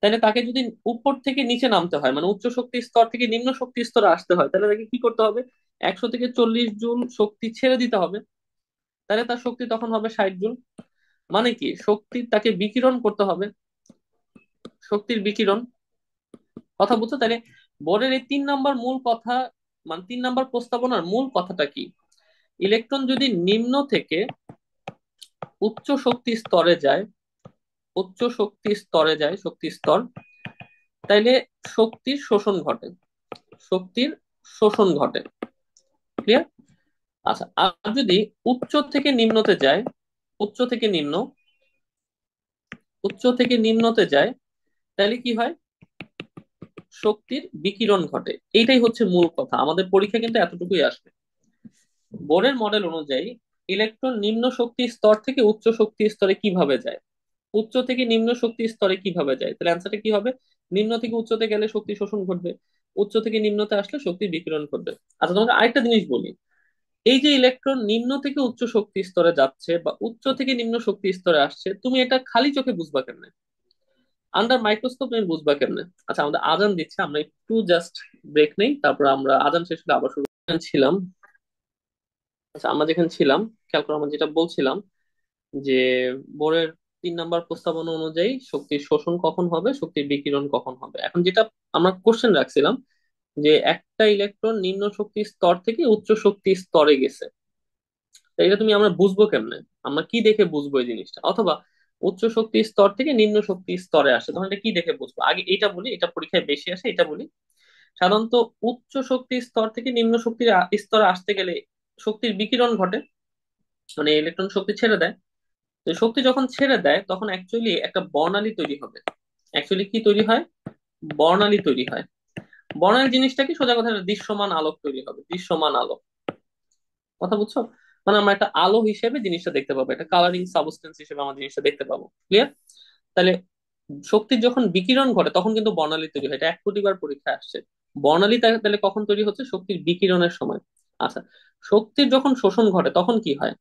তাহলে তাকে যদি উপর থেকে নিচে নামতে হয়, মানে উচ্চ শক্তি স্তর থেকে নিম্ন শক্তি স্তরে আসতে হয়, তাহলে তাকে কি করতে হবে? 100 থেকে 40 জুল শক্তি ছেড়ে দিতে হবে। তাহলে তার শক্তি তখন হবে 60 জুল। মানে কি, শক্তির তাকে বিকিরণ করতে হবে, শক্তির বিকিরণ। কথা বুঝছো? তাহলে বোর্ডের এই 3 নাম্বার মূল কথা, মানে 3 নাম্বার প্রস্তাবনার মূল কথাটা কি? ইলেকট্রন যদি নিম্ন থেকে উচ্চ শক্তি স্তরে যায়, উচ্চ শক্তি স্তরে যায়, শক্তি স্তর, তাইলে শক্তির শোষণ ঘটে, শক্তির শোষণ ঘটে। ক্লিয়ার? আচ্ছা, আর যদি উচ্চ থেকে নিম্নতে যায়, উচ্চ থেকে নিম্ন, উচ্চ থেকে নিম্নতে যায়, তাহলে কি হয়? শক্তির বিকিরণ ঘটে। এইটাই হচ্ছে মূল কথা, আমাদের পরীক্ষা কিন্তু এতটুকুই আসবে। বোরের মডেল অনুযায়ী ইলেকট্রন নিম্ন শক্তি স্তর থেকে উচ্চ শক্তি স্তরে কিভাবে যায়, উচ্চ থেকে নিম্ন শক্তি স্তরে কিভাবে যায়, তাহলে অ্যান্সারটা কি হবে? নিম্ন থেকে উচ্চতে গেলে শক্তি শোষণ ঘটবে, উচ্চ থেকে নিম্নতে আসলে শক্তি বিকিরণ ঘটবে। আচ্ছা, তোমাকে আরেকটা জিনিস বলি। এই যে ইলেকট্রন নিম্ন থেকে উচ্চ শক্তি স্তরে যাচ্ছে বা উচ্চ থেকে নিম্ন শক্তি স্তরে আসছে, তুমি এটা খালি চোখে বুঝবা কেমনে? আন্ডার মাইক্রোস্কোপ তুমি বুঝবা কেমনে? আচ্ছা, আমাদের আজান দিচ্ছে, আমরা একটু জাস্ট ব্রেক নেই, তারপর আমরা আজান শেষ হলে আবার শুরু ছিলাম। আচ্ছা, আমরা যেখানে ছিলাম, খেয়াল করো, আমরা যেটা বলছিলাম যে বোরের 3 নাম্বার প্রস্তাবনা অনুযায়ী শক্তির শোষণ কখন হবে, শক্তির বিকিরণ কখন হবে। এখন যেটা আমরা কোশ্চেন রাখছিলাম, যে একটা ইলেকট্রন নিম্ন শক্তি স্তর থেকে উচ্চ শক্তি স্তরে গেছে, তো এটা তুমি আমরা বুঝবো কেমনে? আমরা কি দেখে বুঝবো এই জিনিসটা? অথবা উচ্চ শক্তি স্তর থেকে নিম্ন শক্তি স্তরে আসে, তখন এটা কি দেখে বুঝবো? আগে এটা বলি, এটা পরীক্ষায় বেশি আসে, এটা বলি। সাধারণত উচ্চ শক্তি স্তর থেকে নিম্ন শক্তির স্তরে আসতে গেলে শক্তির বিকিরণ ঘটে, মানে ইলেকট্রন শক্তি ছেড়ে দেয়। তো শক্তি যখন ছেড়ে দেয় তখন অ্যাকচুয়ালি একটা বর্ণালী তৈরি হবে। অ্যাকচুয়ালি কি তৈরি হয়? বর্ণালী তৈরি হয়। বর্ণালী জিনিসটা কি? সোজা কথা, একটা দৃশ্যমান আলোক তৈরি হবে, দৃশ্যমান আলো। কথা বুঝছো? মানে আমরা একটা আলো হিসেবে জিনিসটা দেখতে পাবো, একটা কালারিং সাবস্টেন্স হিসেবে আমরা জিনিসটা দেখতে পাবো। ক্লিয়ার? তাহলে শক্তির যখন বিকিরণ ঘটে তখন কিন্তু বর্ণালী তৈরি হয়, এটা 1 কোটি বার পরীক্ষায় আসছে। বর্ণালী তাহলে কখন তৈরি হচ্ছে? শক্তির বিকিরণের সময়। আচ্ছা, শক্তির যখন শোষণ ঘটে তখন কি হয়?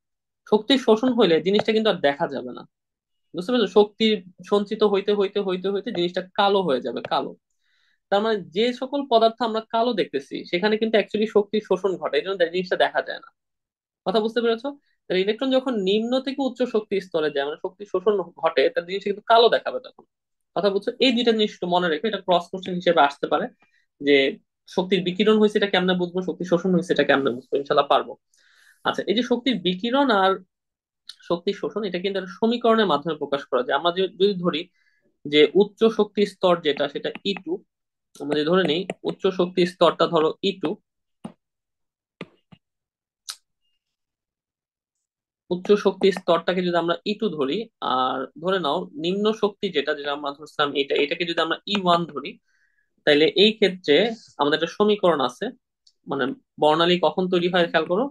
শক্তির শোষণ হইলে জিনিসটা কিন্তু আর দেখা যাবে না। বুঝতে পেরেছো? শক্তি সঞ্চিত হইতে হইতে হইতে হইতে জিনিসটা কালো হয়ে যাবে, কালো। তার মানে যে সকল পদার্থ আমরা কালো দেখতেছি সেখানে কিন্তু অ্যাকচুয়ালি শক্তির শোষণ ঘটে, এই জন্য জিনিসটা দেখা যায় না। কথা বুঝতে পেরেছো? তাহলে ইলেকট্রন যখন নিম্ন থেকে উচ্চ শক্তি স্তরে যায়, মানে শক্তি শোষণ ঘটে, তার জিনিসটা কিন্তু কালো দেখাবে তখন। কথা বুঝছো? এই দুইটা জিনিস একটু মনে রেখো, এটা ক্রস কোশ্চেন হিসেবে আসতে পারে। যে শক্তির বিকিরণ হয়েছে এটা কেমনে বুঝবো, শক্তি শোষণ হয়েছে এটা কেমনে বুঝবো, ইনশাল্লাহ পারবো। আচ্ছা, এই যে শক্তির বিকিরণ আর শক্তি শোষণ, এটা কিন্তু একটা সমীকরণের মাধ্যমে প্রকাশ করা যায়। আমরা যদি ধরি যে উচ্চ শক্তি স্তর যেটা, সেটা E2। আমরা যদি ধরে নিই উচ্চ শক্তি স্তরটা ধরো E2, উচ্চ শক্তি স্তরটাকে যদি আমরা E2 ধরি, আর ধরে নাও নিম্ন শক্তি যেটা যেটা আমরা ধরছিলাম এটাকে যদি আমরা E1 ধরি, তাইলে এই ক্ষেত্রে আমাদের একটা সমীকরণ আছে। মানে বর্ণালী কখন তৈরি হয় খেয়াল করো,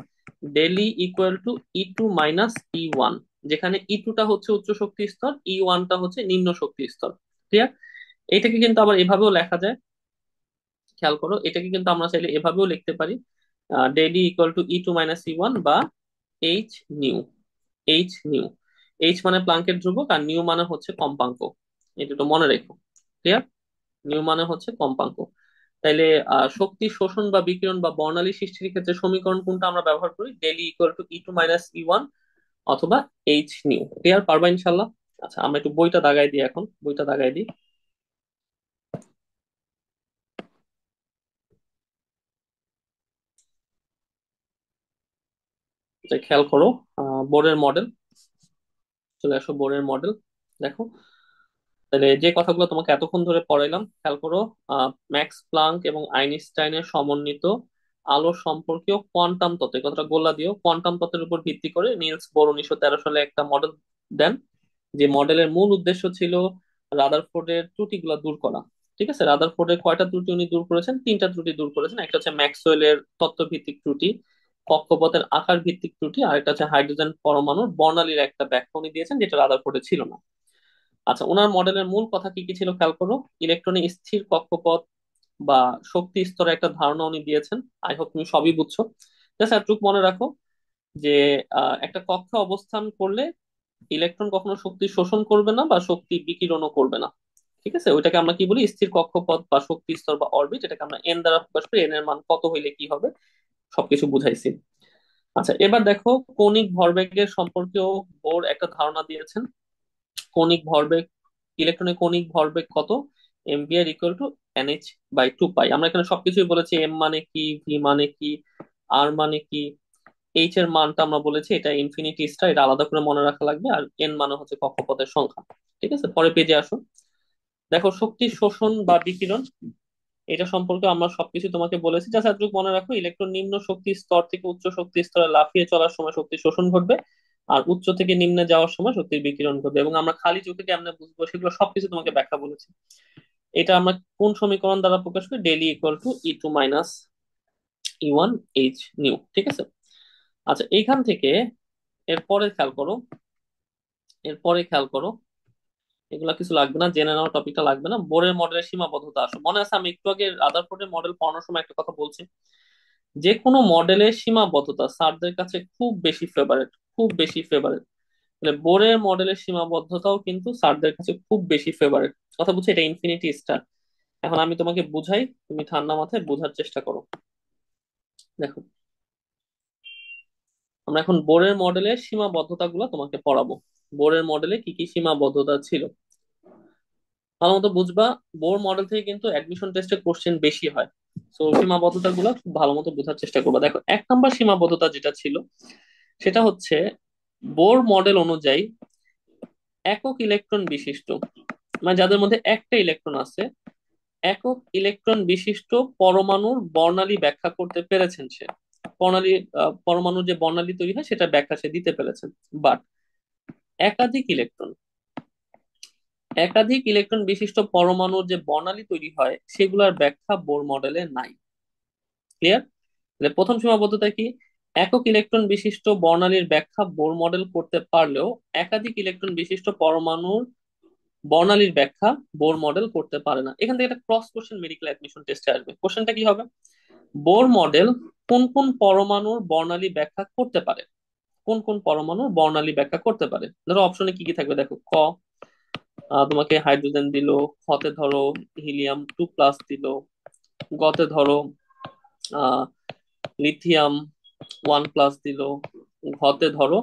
del E equal to E2 minus E1, যেখানে E2 টা হচ্ছে উচ্চ শক্তি স্তর, E1 টা হচ্ছে নিম্ন শক্তি স্তর। ক্লিয়ার? এইটাকে কিন্তু আবার এভাবেও লেখা যায়। খেয়াল করো, এটাকে কিন্তু আমরা চাইলে এভাবেও লিখতে পারি, del E equal to E2 minus E1 বা H nu. H nu, H মানে প্লাঙ্কের ধ্রুবক আর নিউ মানে হচ্ছে কম্পাঙ্ক। এটা তো মনে রেখো। ক্লিয়ার? নিউ মানে হচ্ছে কম্পাঙ্ক। তাইলে শক্তি শোষণ বা বিকিরণ বা বর্ণালী সৃষ্টির ক্ষেত্রে সমীকরণ কোনটা আমরা ব্যবহার করি? Del equal to E2 minus E1 অথবা এইচ নিউ। ক্লিয়ার? পারবা ইনশাল্লাহ? আচ্ছা, আমরা একটু বইটা দাগাই দিই, এখন বইটা দাগাই দিই। খেয়াল করো, বোরের মডেল, চলে আসো বোরের মডেল। দেখো, তাহলে যে কথাগুলো তোমাকে এতক্ষণ ধরে পড়াইলাম খেয়াল করো। ম্যাক্স প্লাঙ্ক এবং আইনস্টাইনের সমন্বিত আলো সম্পর্কীয় কোয়ান্টাম তত্ত্ব, এই কথাটা গোল্লা দিও। কোয়ান্টাম তত্ত্বের উপর ভিত্তি করে নিলস বোর 1913 সালে একটা মডেল দেন। যে মডেলের মূল উদ্দেশ্য ছিল রাদারফোর্ডের ত্রুটিগুলো দূর করা। ঠিক আছে? রাদারফোর্ডের কয়টা ত্রুটি উনি দূর করেছেন? তিনটা ত্রুটি দূর করেছেন। একটা হচ্ছে ম্যাক্সওয়েলের তত্ত্ব ভিত্তিক ত্রুটি, কক্ষপথের আকার ভিত্তিক ত্রুটি, আর একটা হচ্ছে হাইড্রোজেন পরমাণুর বর্ণালীর একটা ব্যাখ্যা উনি দিয়েছেন, যেটা রাদারফোর্ডে ছিল না। আচ্ছা, ওনার মডেলের মূল কথা কি কি ছিল খেয়াল করো। ইলেকট্রনের স্থির কক্ষপথ বা শক্তি স্তরে একটা ধারণা উনি দিয়েছেন। আই হোপ তুমি সবই বুঝছো। জাস্ট এটুকু মনে রাখো যে একটা কক্ষে অবস্থান করলে ইলেকট্রন কখনো শক্তি শোষণ করবে না বা শক্তি বিকিরণও করবে না। ঠিক আছে? ওইটাকে আমরা কি বলি? স্থির কক্ষপথ বা শক্তি স্তর বা অরবিট। এটাকে আমরা এন দ্বারা প্রকাশ করি, এন এর মান কত হইলে কি হবে, সবকিছু বুঝাইছি। আচ্ছা, এবার দেখো কৌণিক ভরবেগের সম্পর্কেও ওর একটা ধারণা দিয়েছেন। কৌণিক ভরবেগ, ইলেকট্রনের কৌণিক ভরবেগ কত? M V R equal to NH/2 pi. আমরা এখানে সবকিছুই বলেছি, এম মানে কি, ভি মানে কি, আর মানে কি, এইচ এর মানটা আমরা বলেছি এটা ইনফিনিটি স্টার, এটা আলাদা করে মনে রাখা লাগবে। আর এন মানে হচ্ছে কক্ষপথের সংখ্যা। ঠিক আছে? পরে পেজে আসো। দেখো শক্তি শোষণ বা বিকিরণ, এটা সম্পর্কে আমরা সবকিছু তোমাকে বলেছি। জাস্ট এতটুকু মনে রাখো, ইলেকট্রন নিম্ন শক্তি স্তর থেকে উচ্চ শক্তি স্তরে লাফিয়ে চলার সময় শক্তি শোষণ ঘটবে, আর উচ্চ থেকে নিম্নে যাওয়ার সময় শক্তির বিকিরণ ঘটবে। এবং আমরা খালি চোখে কেমনে বুঝবো সেগুলো সবকিছু তোমাকে ব্যাখ্যা বলেছি। এটা আমরা কোন সমীকরণ দ্বারা প্রকাশ করি? Del equal to E2 minus E1 H nu. ঠিক আছে? আচ্ছা, এইখান থেকে এরপরে খেয়াল করো, এরপরে খেয়াল করো, এগুলা কিছু লাগবে না, জেনে নেওয়া টপিকটা লাগবে না। বোরের মডেলের সীমাবদ্ধতা আসো, মনে আছে আমি একটু আগে রাদারফোর্ডের মডেল পড়ানোর সময় একটা কথা বলছি, যে কোনো মডেলের সীমাবদ্ধতা স্যারদের কাছে খুব বেশি ফেভারেট, খুব বেশি ফেভারেট। মানে বোরের মডেলের সীমাবদ্ধতাও কিন্তু স্যারদের কাছে খুব বেশি ফেভারেট। কথা বুঝছো? এটা ইনফিনিটি স্টার। এখন আমি তোমাকে বুঝাই, তুমি ঠান্ডা মাথায় বোঝার চেষ্টা করো। দেখো, আমরা এখন বোরের মডেলের সীমাবদ্ধতা গুলো তোমাকে পড়াবো। বোরের মডেলে কি কি সীমাবদ্ধতা ছিল ভালো মতো বুঝবা। বোর মডেল থেকে কিন্তু অ্যাডমিশন টেস্টে কোশ্চেন বেশি হয়। তো সীমাবদ্ধতা গুলো খুব ভালো মতো বোঝার চেষ্টা করবা। দেখো, 1 নম্বর সীমাবদ্ধতা যেটা ছিল সেটা হচ্ছে বোর মডেল অনুযায়ী একক ইলেকট্রন বিশিষ্ট, মানে যাদের মধ্যে একটা ইলেকট্রন আছে, একক ইলেকট্রন বিশিষ্ট পরমাণুর বর্ণালী ব্যাখ্যা করতে পেরেছেন সে। বর্ণালী, পরমাণুর যে বর্ণালী তৈরি হয় সেটা ব্যাখ্যা সে দিতে পেরেছেন। বাট একাধিক ইলেকট্রন, একাধিক ইলেকট্রন বিশিষ্ট পরমাণুর যে বর্ণালী তৈরি হয় সেগুলোর ব্যাখ্যা বোর মডেলে নাই। ক্লিয়ার? তাহলে প্রথম সীমাবদ্ধতা কি? একক ইলেকট্রন বিশিষ্ট বর্ণালীর ব্যাখ্যা বোর মডেল করতে পারলেও একাধিক ইলেকট্রন বিশিষ্ট পরমাণুর বর্ণালীর ব্যাখ্যা বোর মডেল করতে পারে না। এখান থেকে একটা ক্রস কোশ্চেন মেডিকেল অ্যাডমিশন টেস্টে আসবে। কোশ্চেনটা কি হবে? বোর মডেল কোন কোন পরমাণুর বর্ণালী ব্যাখ্যা করতে পারে? কোন কোন পরমাণুর বর্ণালী ব্যাখ্যা করতে পারে? ধরো অপশনে কি কি থাকবে দেখো। ক, তোমাকে হাইড্রোজেন দিল। খতে ধরো হিলিয়াম 2+ দিল। গতে ধরো আহ লিথিয়াম 1+ দিল। ঘতে ধরো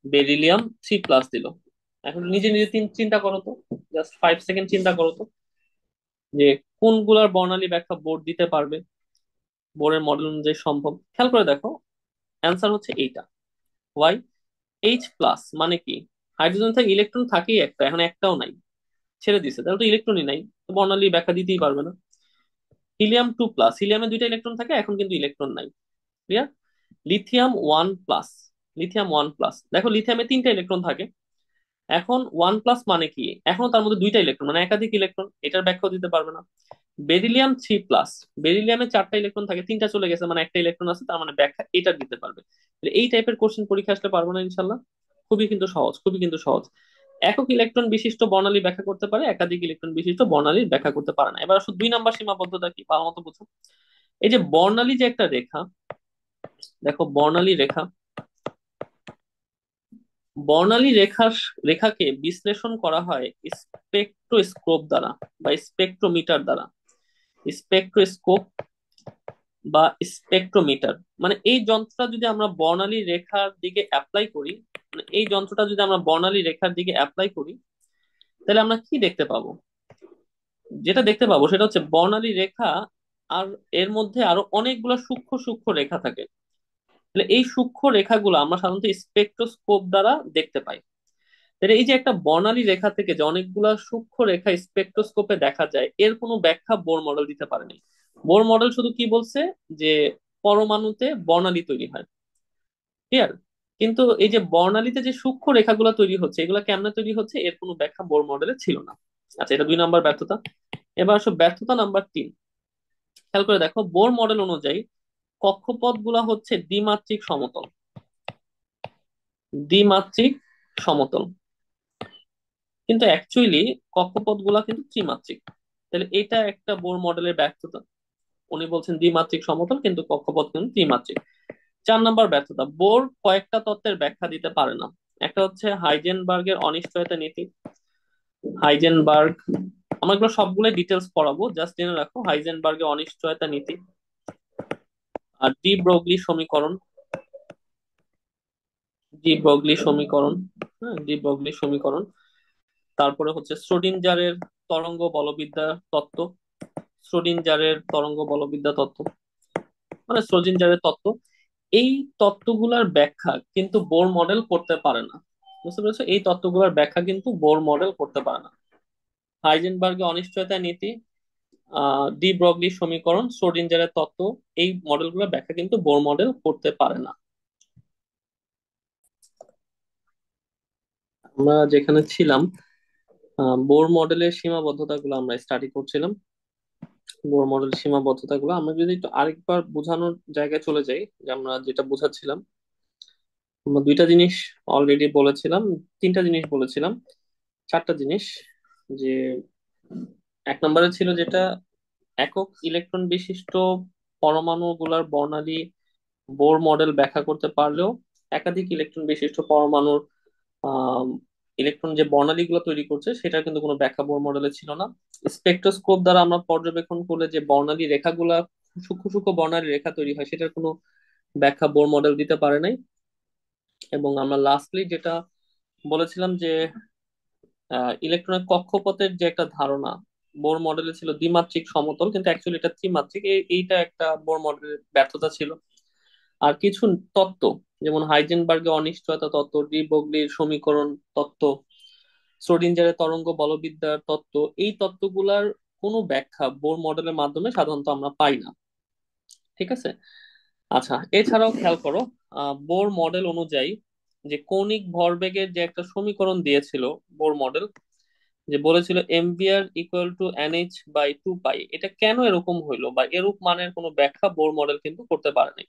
বেরিলিয়াম 3+ দিল। এখন নিজে নিজে চিন্তা করো তো, জাস্ট 5 সেকেন্ড চিন্তা করো তো, যে কোনগুলার বর্ণালী ব্যাখ্যা বোর্ড দিতে পারবে, বোরের মডেল অনুযায়ী সম্ভব। খেয়াল করে দেখো, অ্যান্সার হচ্ছে এইটা। ওয়াই? H+ মানে কি? হাইড্রোজেন থেকে ইলেকট্রন থাকেই একটা, এখন একটাও নাই, ছেড়ে দিছে, তাহলে তো ইলেকট্রনই নাই, তো বর্ণালী ব্যাখ্যা দিতেই পারবে না। হিলিয়াম 2+, হিলিয়ামে দুইটা ইলেকট্রন থাকে, এখন কিন্তু ইলেকট্রন নাই। ক্লিয়ার? লিথিয়াম 1+, লিথিয়াম 1+, দেখো লিথিয়ামে তিনটা ইলেকট্রন থাকে। এখন 1+ মানে কি? এখনো তার মধ্যে দুইটা ইলেকট্রন, মানে একাধিক ইলেকট্রন, এটার ব্যাখ্যাও দিতে পারবে না। বেরিলিয়াম 3+, বেরিলিয়ামে চারটা ইলেকট্রন থাকে, তিনটা চলে গেছে, মানে একটা ইলেকট্রন আছে, তার মানে ব্যাখ্যা এটা দিতে পারবে। তাহলে এই টাইপের কোশ্চেন পরীক্ষা আসলে পারবো না ইনশাল্লাহ। খুবই কিন্তু সহজ, খুবই কিন্তু সহজ। একক ইলেকট্রন বিশিষ্ট বর্ণালী ব্যাখ্যা করতে পারে, একাধিক ইলেকট্রন বিশিষ্ট বর্ণালীর ব্যাখ্যা করতে পারে না। এবার আসলে 2 নাম্বার সীমাবদ্ধতা কি, ভালো মতো বুঝো। এই যে বর্ণালী যে একটা রেখা, দেখো বর্ণালী রেখা, বর্ণালী রেখাকে বিশ্লেষণ করা হয় স্পেকট্রোস্কোপ দ্বারা বা স্পেকট্রোমিটার দ্বারা। স্পেকট্রোস্কোপ বা স্পেকট্রোমিটার, মানে এই যন্ত্রটা যদি আমরা বর্ণালী রেখার দিকে অ্যাপ্লাই করি, মানে এই যন্ত্রটা যদি আমরা বর্ণালী রেখার দিকে অ্যাপ্লাই করি, তাহলে আমরা কি দেখতে পাবো? যেটা দেখতে পাবো সেটা হচ্ছে বর্ণালী রেখা, আর এর মধ্যে আরো অনেকগুলো সূক্ষ্ম সূক্ষ্ম রেখা থাকে। তাহলে এই সূক্ষ্ম রেখাগুলো আমরা সাধারণত স্পেকট্রোস্কোপ দ্বারা দেখতে পাই। তাহলে এই যে একটা বর্ণালী রেখা থেকে যে অনেকগুলা সূক্ষ্ম রেখা স্পেকট্রোস্কোপে দেখা যায়, এর কোনো ব্যাখ্যা বোর মডেল দিতে পারেনি। বোর মডেল শুধু কি বলছে, যে পরমাণুতে বর্ণালী তৈরি হয়। ক্লিয়ার? কিন্তু এই যে বর্ণালীতে যে সূক্ষ্ম রেখাগুলো তৈরি হচ্ছে, এগুলো কেমনে তৈরি হচ্ছে, এর কোনো ব্যাখ্যা বোর মডেলে ছিল না। আচ্ছা, এটা 2 নাম্বার ব্যর্থতা। এবার আসো ব্যর্থতা নাম্বার 3। খেয়াল করে দেখো, বোর মডেল অনুযায়ী কক্ষপথ গুলা হচ্ছে দ্বিমাত্রিক সমতল। দ্বিমাত্রিক সমতল, কিন্তু অ্যাকচুয়ালি কক্ষপথ গুলা কিন্তু ত্রিমাত্রিক। তাহলে এটা একটা বোর মডেলের ব্যর্থতা। উনি বলছেন দ্বিমাত্রিক সমতল, কিন্তু কক্ষপথ কিন্তু ত্রিমাত্রিক। 4 নাম্বার ব্যর্থতা, বোর কয়েকটা তত্ত্বের ব্যাখ্যা দিতে পারে না। একটা হচ্ছে হাইজেনবার্গের অনিশ্চয়তা নীতি। হাইজেনবার্গ, আমরা এগুলো সবগুলো ডিটেলস পড়াবো, জাস্ট জেনে রাখো। হাইজেনবার্গের অনিশ্চয়তা নীতি, আর ডি ব্রগলি সমীকরণ। ডি ব্রগলি সমীকরণ, হ্যাঁ, ডি ব্রগলি সমীকরণ। তারপরে হচ্ছে শ্রোডিঞ্জারের তরঙ্গ বলবিদ্যা তত্ত্ব। শ্রোডিঞ্জারের তরঙ্গ বলবিদ্যা তত্ত্ব, মানে শ্রোডিঞ্জারের তত্ত্ব। এই তত্ত্বগুলার ব্যাখ্যা কিন্তু বোর মডেল করতে পারে না। বুঝতে পেরেছো? এই তত্ত্বগুলার ব্যাখ্যা কিন্তু বোর মডেল করতে পারে না। হাইজেনবার্গের অনিশ্চয়তা নীতি, ডি ব্রগলি সমীকরণ, শ্রোডিঞ্জারের তত্ত্ব, এই মডেলগুলোর ব্যাখ্যা কিন্তু বোর মডেল করতে পারে না। আমরা যেখানে ছিলাম, বোর মডেলের সীমাবদ্ধতা গুলো আমরা স্টাডি করছিলাম। বোর মডেল সীমাবদ্ধতা গুলো আমরা যদি একটু আরেকবার বোঝানোর জায়গায় চলে যাই, যে আমরা যেটা বোঝাচ্ছিলাম, আমরা 2টা জিনিস অলরেডি বলেছিলাম, 3টা জিনিস বলেছিলাম, 4টা জিনিস। যে 1 নম্বরে ছিল যেটা, একক ইলেকট্রন বিশিষ্ট পরমাণু গুলার বর্ণালী বোর মডেল ব্যাখ্যা করতে পারলেও একাধিক ইলেকট্রন বিশিষ্ট পরমাণুর আহ ইলেকট্রন যে বর্ণালী গুলো তৈরি করছে, সেটার কিন্তু কোনো ব্যাখ্যা বোর মডেলে ছিল না। স্পেকট্রোস্কোপ দ্বারা আমরা পর্যবেক্ষণ করলে যে বর্ণালী রেখাগুলা, সূক্ষ্ম সূক্ষ্ম বর্ণালী রেখা তৈরি হয়, সেটার কোনো ব্যাখ্যা বোর মডেল দিতে পারে নাই। এবং আমরা লাস্টলি যেটা বলেছিলাম, যে ইলেকট্রনের কক্ষপথের যে একটা ধারণা, বোর মডেলে ছিল দ্বিমাত্রিক সমতল, কিন্তু অ্যাকচুয়ালি এটা ত্রিমাত্রিক। এইটা একটা বোর মডেলের ব্যর্থতা ছিল। আর কিছু তত্ত্ব, যেমন হাইজেনবার্গের অনিশ্চয়তা তত্ত্ব, ডি ব্রগলির সমীকরণ তত্ত্ব, শ্রোডিঞ্জারের তরঙ্গ বলবিদ্যার তত্ত্ব, এই তত্ত্বগুলার কোনো ব্যাখ্যা বোর মডেলের মাধ্যমে সাধারণত আমরা পাই না। ঠিক আছে? আচ্ছা, এছাড়াও খেয়াল করো, বোর মডেল অনুযায়ী যে কৌণিক ভরবেগের যে একটা সমীকরণ দিয়েছিল বোর মডেল, যে বলেছিল mvr = nh/2 পাই, এটা কেন এরকম হইলো, বা এরূপ মানের কোনো ব্যাখ্যা বোর মডেল কিন্তু করতে পারেনি।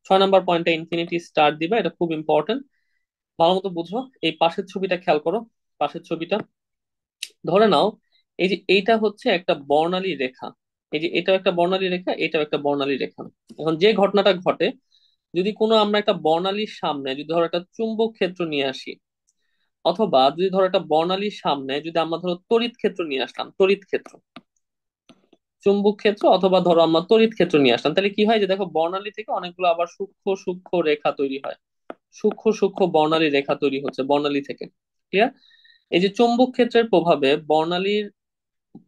6 নম্বর পয়েন্টে ইনফিনিটি স্টার দিবা, এটা খুব ইম্পর্টেন্ট। ভালো মতো বুঝো। এই পাশের ছবিটা খেয়াল করো, পাশের ছবিটা। ধরে নাও এই যে এইটা হচ্ছে একটা বর্ণালী রেখা, এই যে এটাও একটা বর্ণালী রেখা, এটাও একটা বর্ণালী রেখা। এখন যে ঘটনাটা ঘটে, যদি কোনো আমরা একটা বর্ণালীর সামনে যদি ধরো একটা চুম্বক ক্ষেত্র নিয়ে আসি, অথবা যদি ধরো একটা বর্ণালীর সামনে যদি আমরা ধরো তড়িৎ ক্ষেত্র নিয়ে আসলাম, তড়িৎ ক্ষেত্র, চুম্বক ক্ষেত্র অথবা ধরো আমরা তড়িৎ ক্ষেত্র নিয়ে আসলাম, তাহলে কি হয় যে দেখো বর্ণালী থেকে অনেকগুলো আবার সূক্ষ্ম সূক্ষ্ম রেখা তৈরি হয়, সূক্ষ্ম সূক্ষ্ম বর্ণালী রেখা তৈরি হচ্ছে বর্ণালী থেকে। ক্লিয়ার? এই যে চুম্বক ক্ষেত্রের প্রভাবে বর্ণালীর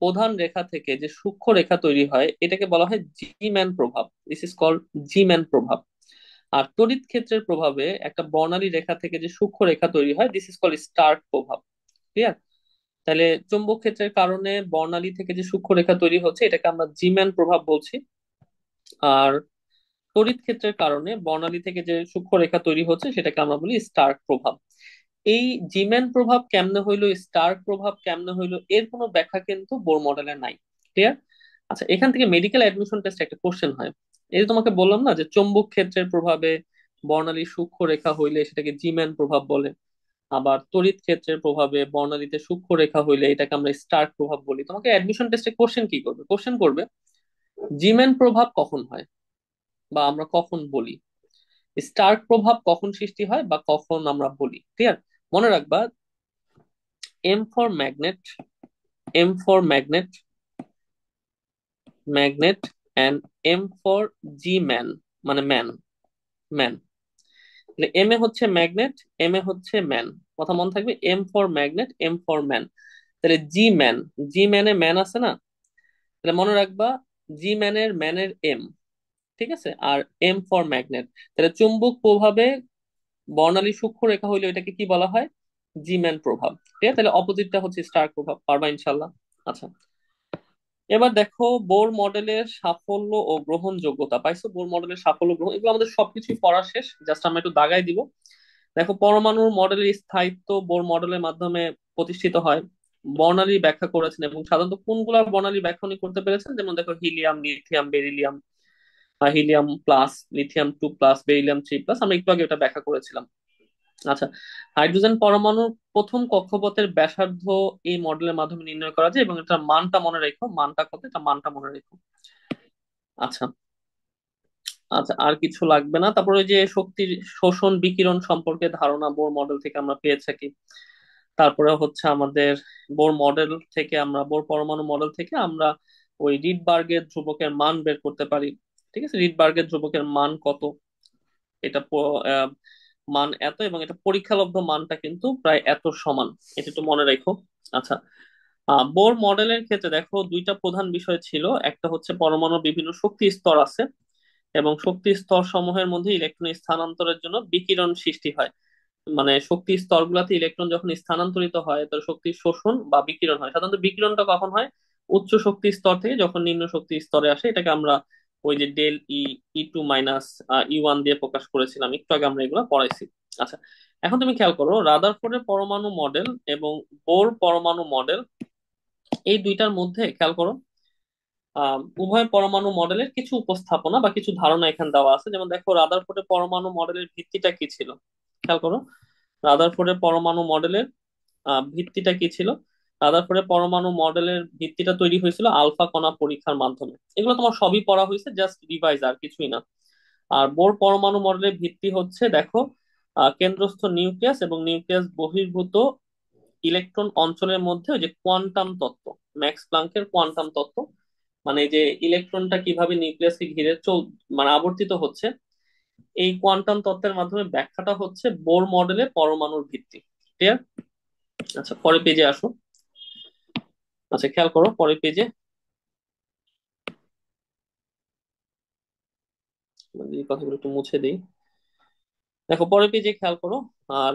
প্রধান রেখা থেকে যে সূক্ষ্ম রেখা তৈরি হয় এটাকে বলা হয় জি ম্যান প্রভাব। This is called Zeeman প্রভাব। আর তড়িৎ ক্ষেত্রের প্রভাবে একটা বর্ণালী রেখা থেকে যে সূক্ষ্ম রেখা তৈরি হয় দিস ইজ কল্ড স্টার্ক প্রভাব। ক্লিয়ার? তাহলে চুম্বক ক্ষেত্রের কারণে বর্ণালী থেকে যে সূক্ষ্ম রেখা তৈরি হচ্ছে এটাকে আমরা জি ম্যান প্রভাব বলছি। আর তড়িৎ ক্ষেত্রের কারণে বর্ণালী থেকে যে সূক্ষ্ম রেখা তৈরি হচ্ছে সেটাকে আমরা বলি স্টার্ক প্রভাব। এই জিম্যান প্রভাব কেমনে হইলো, স্টার্ক প্রভাব কেমনে হইলো, এর কোনো ব্যাখ্যা কিন্তু বোর মডেলে নাই। ক্লিয়ার? আচ্ছা, এখান থেকে মেডিকেল অ্যাডমিশন টেস্ট একটা কোশ্চেন হয়। এই যে তোমাকে বললাম না যে চৌম্বক ক্ষেত্রের প্রভাবে বর্ণালী সূক্ষ্ম রেখা হইলে সেটাকে জিম্যান প্রভাব বলে, আবার তড়িৎ ক্ষেত্রের প্রভাবে বর্ণালীতে সূক্ষ্ম রেখা হইলে এটাকে আমরা স্টার্ক প্রভাব বলি। তোমাকে অ্যাডমিশন টেস্টে কোশ্চেন কি করবে, কোশ্চেন করবে জিম্যান প্রভাব কখন হয় বা আমরা কখন বলি, স্টার্ক প্রভাব কখন সৃষ্টি হয় বা কখন আমরা বলি। ক্লিয়ার? মনে রাখবা, M for magnet, M for magnet, magnet, and M for Zeeman, মানে ম্যান, ম্যান। এম এ হচ্ছে ম্যাগনেট, এম এ হচ্ছে ম্যান। কথা মনে থাকবে, M for magnet, M for man. তাহলে জি ম্যান, জি ম্যানে ম্যান আছে না, তাহলে মনে রাখবা জি ম্যানের ম্যানের এম, ঠিক আছে, আর এম ফর ম্যাগনেট। তাহলে চুম্বক প্রভাবে বর্ণালী সূক্ষ্ম রেখা হইলে এটাকে কি বলা হয়, জি ম্যান প্রভাব। ঠিক আছে? তাহলে অপোজিটটা হচ্ছে স্টার প্রভাব। পারবা ইনশাল্লাহ? আচ্ছা, এবার দেখো বোর মডেলের সাফল্য ও গ্রহণযোগ্যতা। পাইছো? বোর মডেলের সাফল্য গ্রহণ, এগুলো আমাদের সবকিছুই পড়া শেষ, জাস্ট আমরা একটু দাগাই দিব। দেখো, পরমাণুর মডেলের স্থায়িত্ব বোর মডেলের মাধ্যমে প্রতিষ্ঠিত হয়। বর্ণালী ব্যাখ্যা করেছেন এবং সাধারণত কোনগুলা বর্ণালী ব্যাখ্যা উনি করতে পেরেছেন, যেমন দেখো helium, lithium, beryllium, helium plus, lithium 2+, beryllium 3+, আমরা একটু আগে এটা ব্যাখ্যা করেছিলাম। আচ্ছা, হাইড্রোজেন পরমাণুর প্রথম কক্ষপথের ব্যাসার্ধ এই মডেলের মাধ্যমে নির্ণয় করা যায় এবং এটা মানটা মনে রেখো, মানটা কত, এটা মানটা মনে রেখো। আচ্ছা, আচ্ছা, আর কিছু লাগবে না। তারপরে ওই যে শক্তির শোষণ বিকিরণ সম্পর্কে ধারণা বোর মডেল থেকে আমরা পেয়ে থাকি। তারপরে হচ্ছে আমাদের বোর মডেল থেকে আমরা, বোর পরমাণু মডেল থেকে আমরা ওই রিডবার্গের ধ্রুবকের মান বের করতে পারি। ঠিক আছে? রিডবার্গের ধ্রুবকের মান কত, এটা মান এত, এবং এটা পরীক্ষালব্ধ মানটা কিন্তু প্রায় এত সমান। এটা একটু মনে রেখো। আচ্ছা, বোর মডেলের ক্ষেত্রে দেখো দুইটা প্রধান বিষয় ছিল। একটা হচ্ছে পরমাণুর বিভিন্ন শক্তি স্তর আছে এবং শক্তি স্তর সমূহের মধ্যে ইলেকট্রন স্থানান্তরের জন্য বিকিরণ সৃষ্টি হয়। মানে শক্তি স্তরগুলোতে ইলেকট্রন যখন স্থানান্তরিত হয় তো শক্তির শোষণ বা বিকিরণ হয়। সাধারণত বিকিরণটা কখন হয়, উচ্চ শক্তি স্তর থেকে যখন নিম্ন শক্তি স্তরে আসে। এটাকে আমরা ওই যে ডেল ই, ই2 মাইনাস ই1 দিয়ে প্রকাশ করেছিলাম, একটু আগে আমরা এগুলো পড়াইছি। আচ্ছা, এখন তুমি খেয়াল করো রাদারফোর্ডের পরমাণু মডেল এবং বোর পরমাণু মডেল, এই দুইটার মধ্যে খেয়াল করো উভয় পরমাণু মডেলের কিছু উপস্থাপনা বা কিছু ধারণা এখানে দেওয়া আছে। যেমন দেখো রাদারফোর্ডের পরমাণু মডেলের ভিত্তিটা কি ছিল, খেয়াল করো রাদারফোর্ডের পরমাণু মডেলের ভিত্তিটা কি ছিল। রাদারফোর্ডের পরমাণু মডেলের ভিত্তিটা তৈরি হয়েছিল আলফা কণা পরীক্ষার মাধ্যমে। এগুলো তোমার সবই পড়া হয়েছে, জাস্ট রিভাইজ, আর কিছুই না। আর বোর পরমাণু মডেলের ভিত্তি হচ্ছে দেখো কেন্দ্রস্থ নিউক্লিয়াস এবং নিউক্লিয়াস বহির্ভূত ইলেকট্রন অঞ্চলের মধ্যে ওই যে কোয়ান্টাম তত্ত্ব, ম্যাক্স প্লাঙ্কের কোয়ান্টাম তত্ত্ব, মানে এই যে ইলেকট্রনটা কিভাবে নিউক্লিয়াসকে ঘিরে মানে আবর্তিত হচ্ছে, এই কোয়ান্টাম তত্ত্বের মাধ্যমে ব্যাখ্যাটা হচ্ছে বোর মডেলে পরমাণুর ভিত্তি। ক্লিয়ার? আচ্ছা, পরের পেজে আসো। আচ্ছা, খেয়াল করো পরের পেজে, এই কথাগুলো একটু মুছে দিই। দেখো পরের পেজে খেয়াল করো,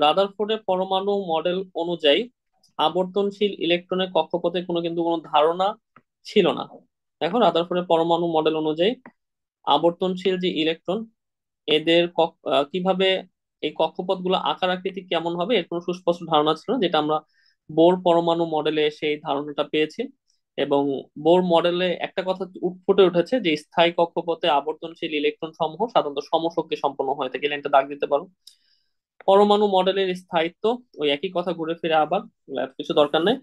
রাদারফোর্ডের পরমাণু মডেল অনুযায়ী আবর্তনশীল ইলেকট্রনের কক্ষপথে কিন্তু কোনো ধারণা ছিল না। দেখো রাদারফোর্ডের পরমাণু মডেল অনুযায়ী আবর্তনশীল যে ইলেকট্রন, এদের কিভাবে এই কক্ষপথ গুলো আকার আকৃতি কেমন হবে এর কোনো সুস্পষ্ট ধারণা ছিল না, যেটা আমরা বোর পরমাণু মডেলে সেই ধারণাটা পেয়েছি। এবং বোর মডেলে একটা কথা ফুটে উঠেছে যে স্থায়ী কক্ষপথে আবর্তনশীল ইলেকট্রন সমূহ সাধারণত সমশক্তি সম্পন্ন হয়ে থাকে। লাইনটা দাগ দিতে পারো। পরমাণু মডেলের স্থায়িত্ব, ওই একই কথা ঘুরে ফিরে আবার, এত কিছু দরকার নেই।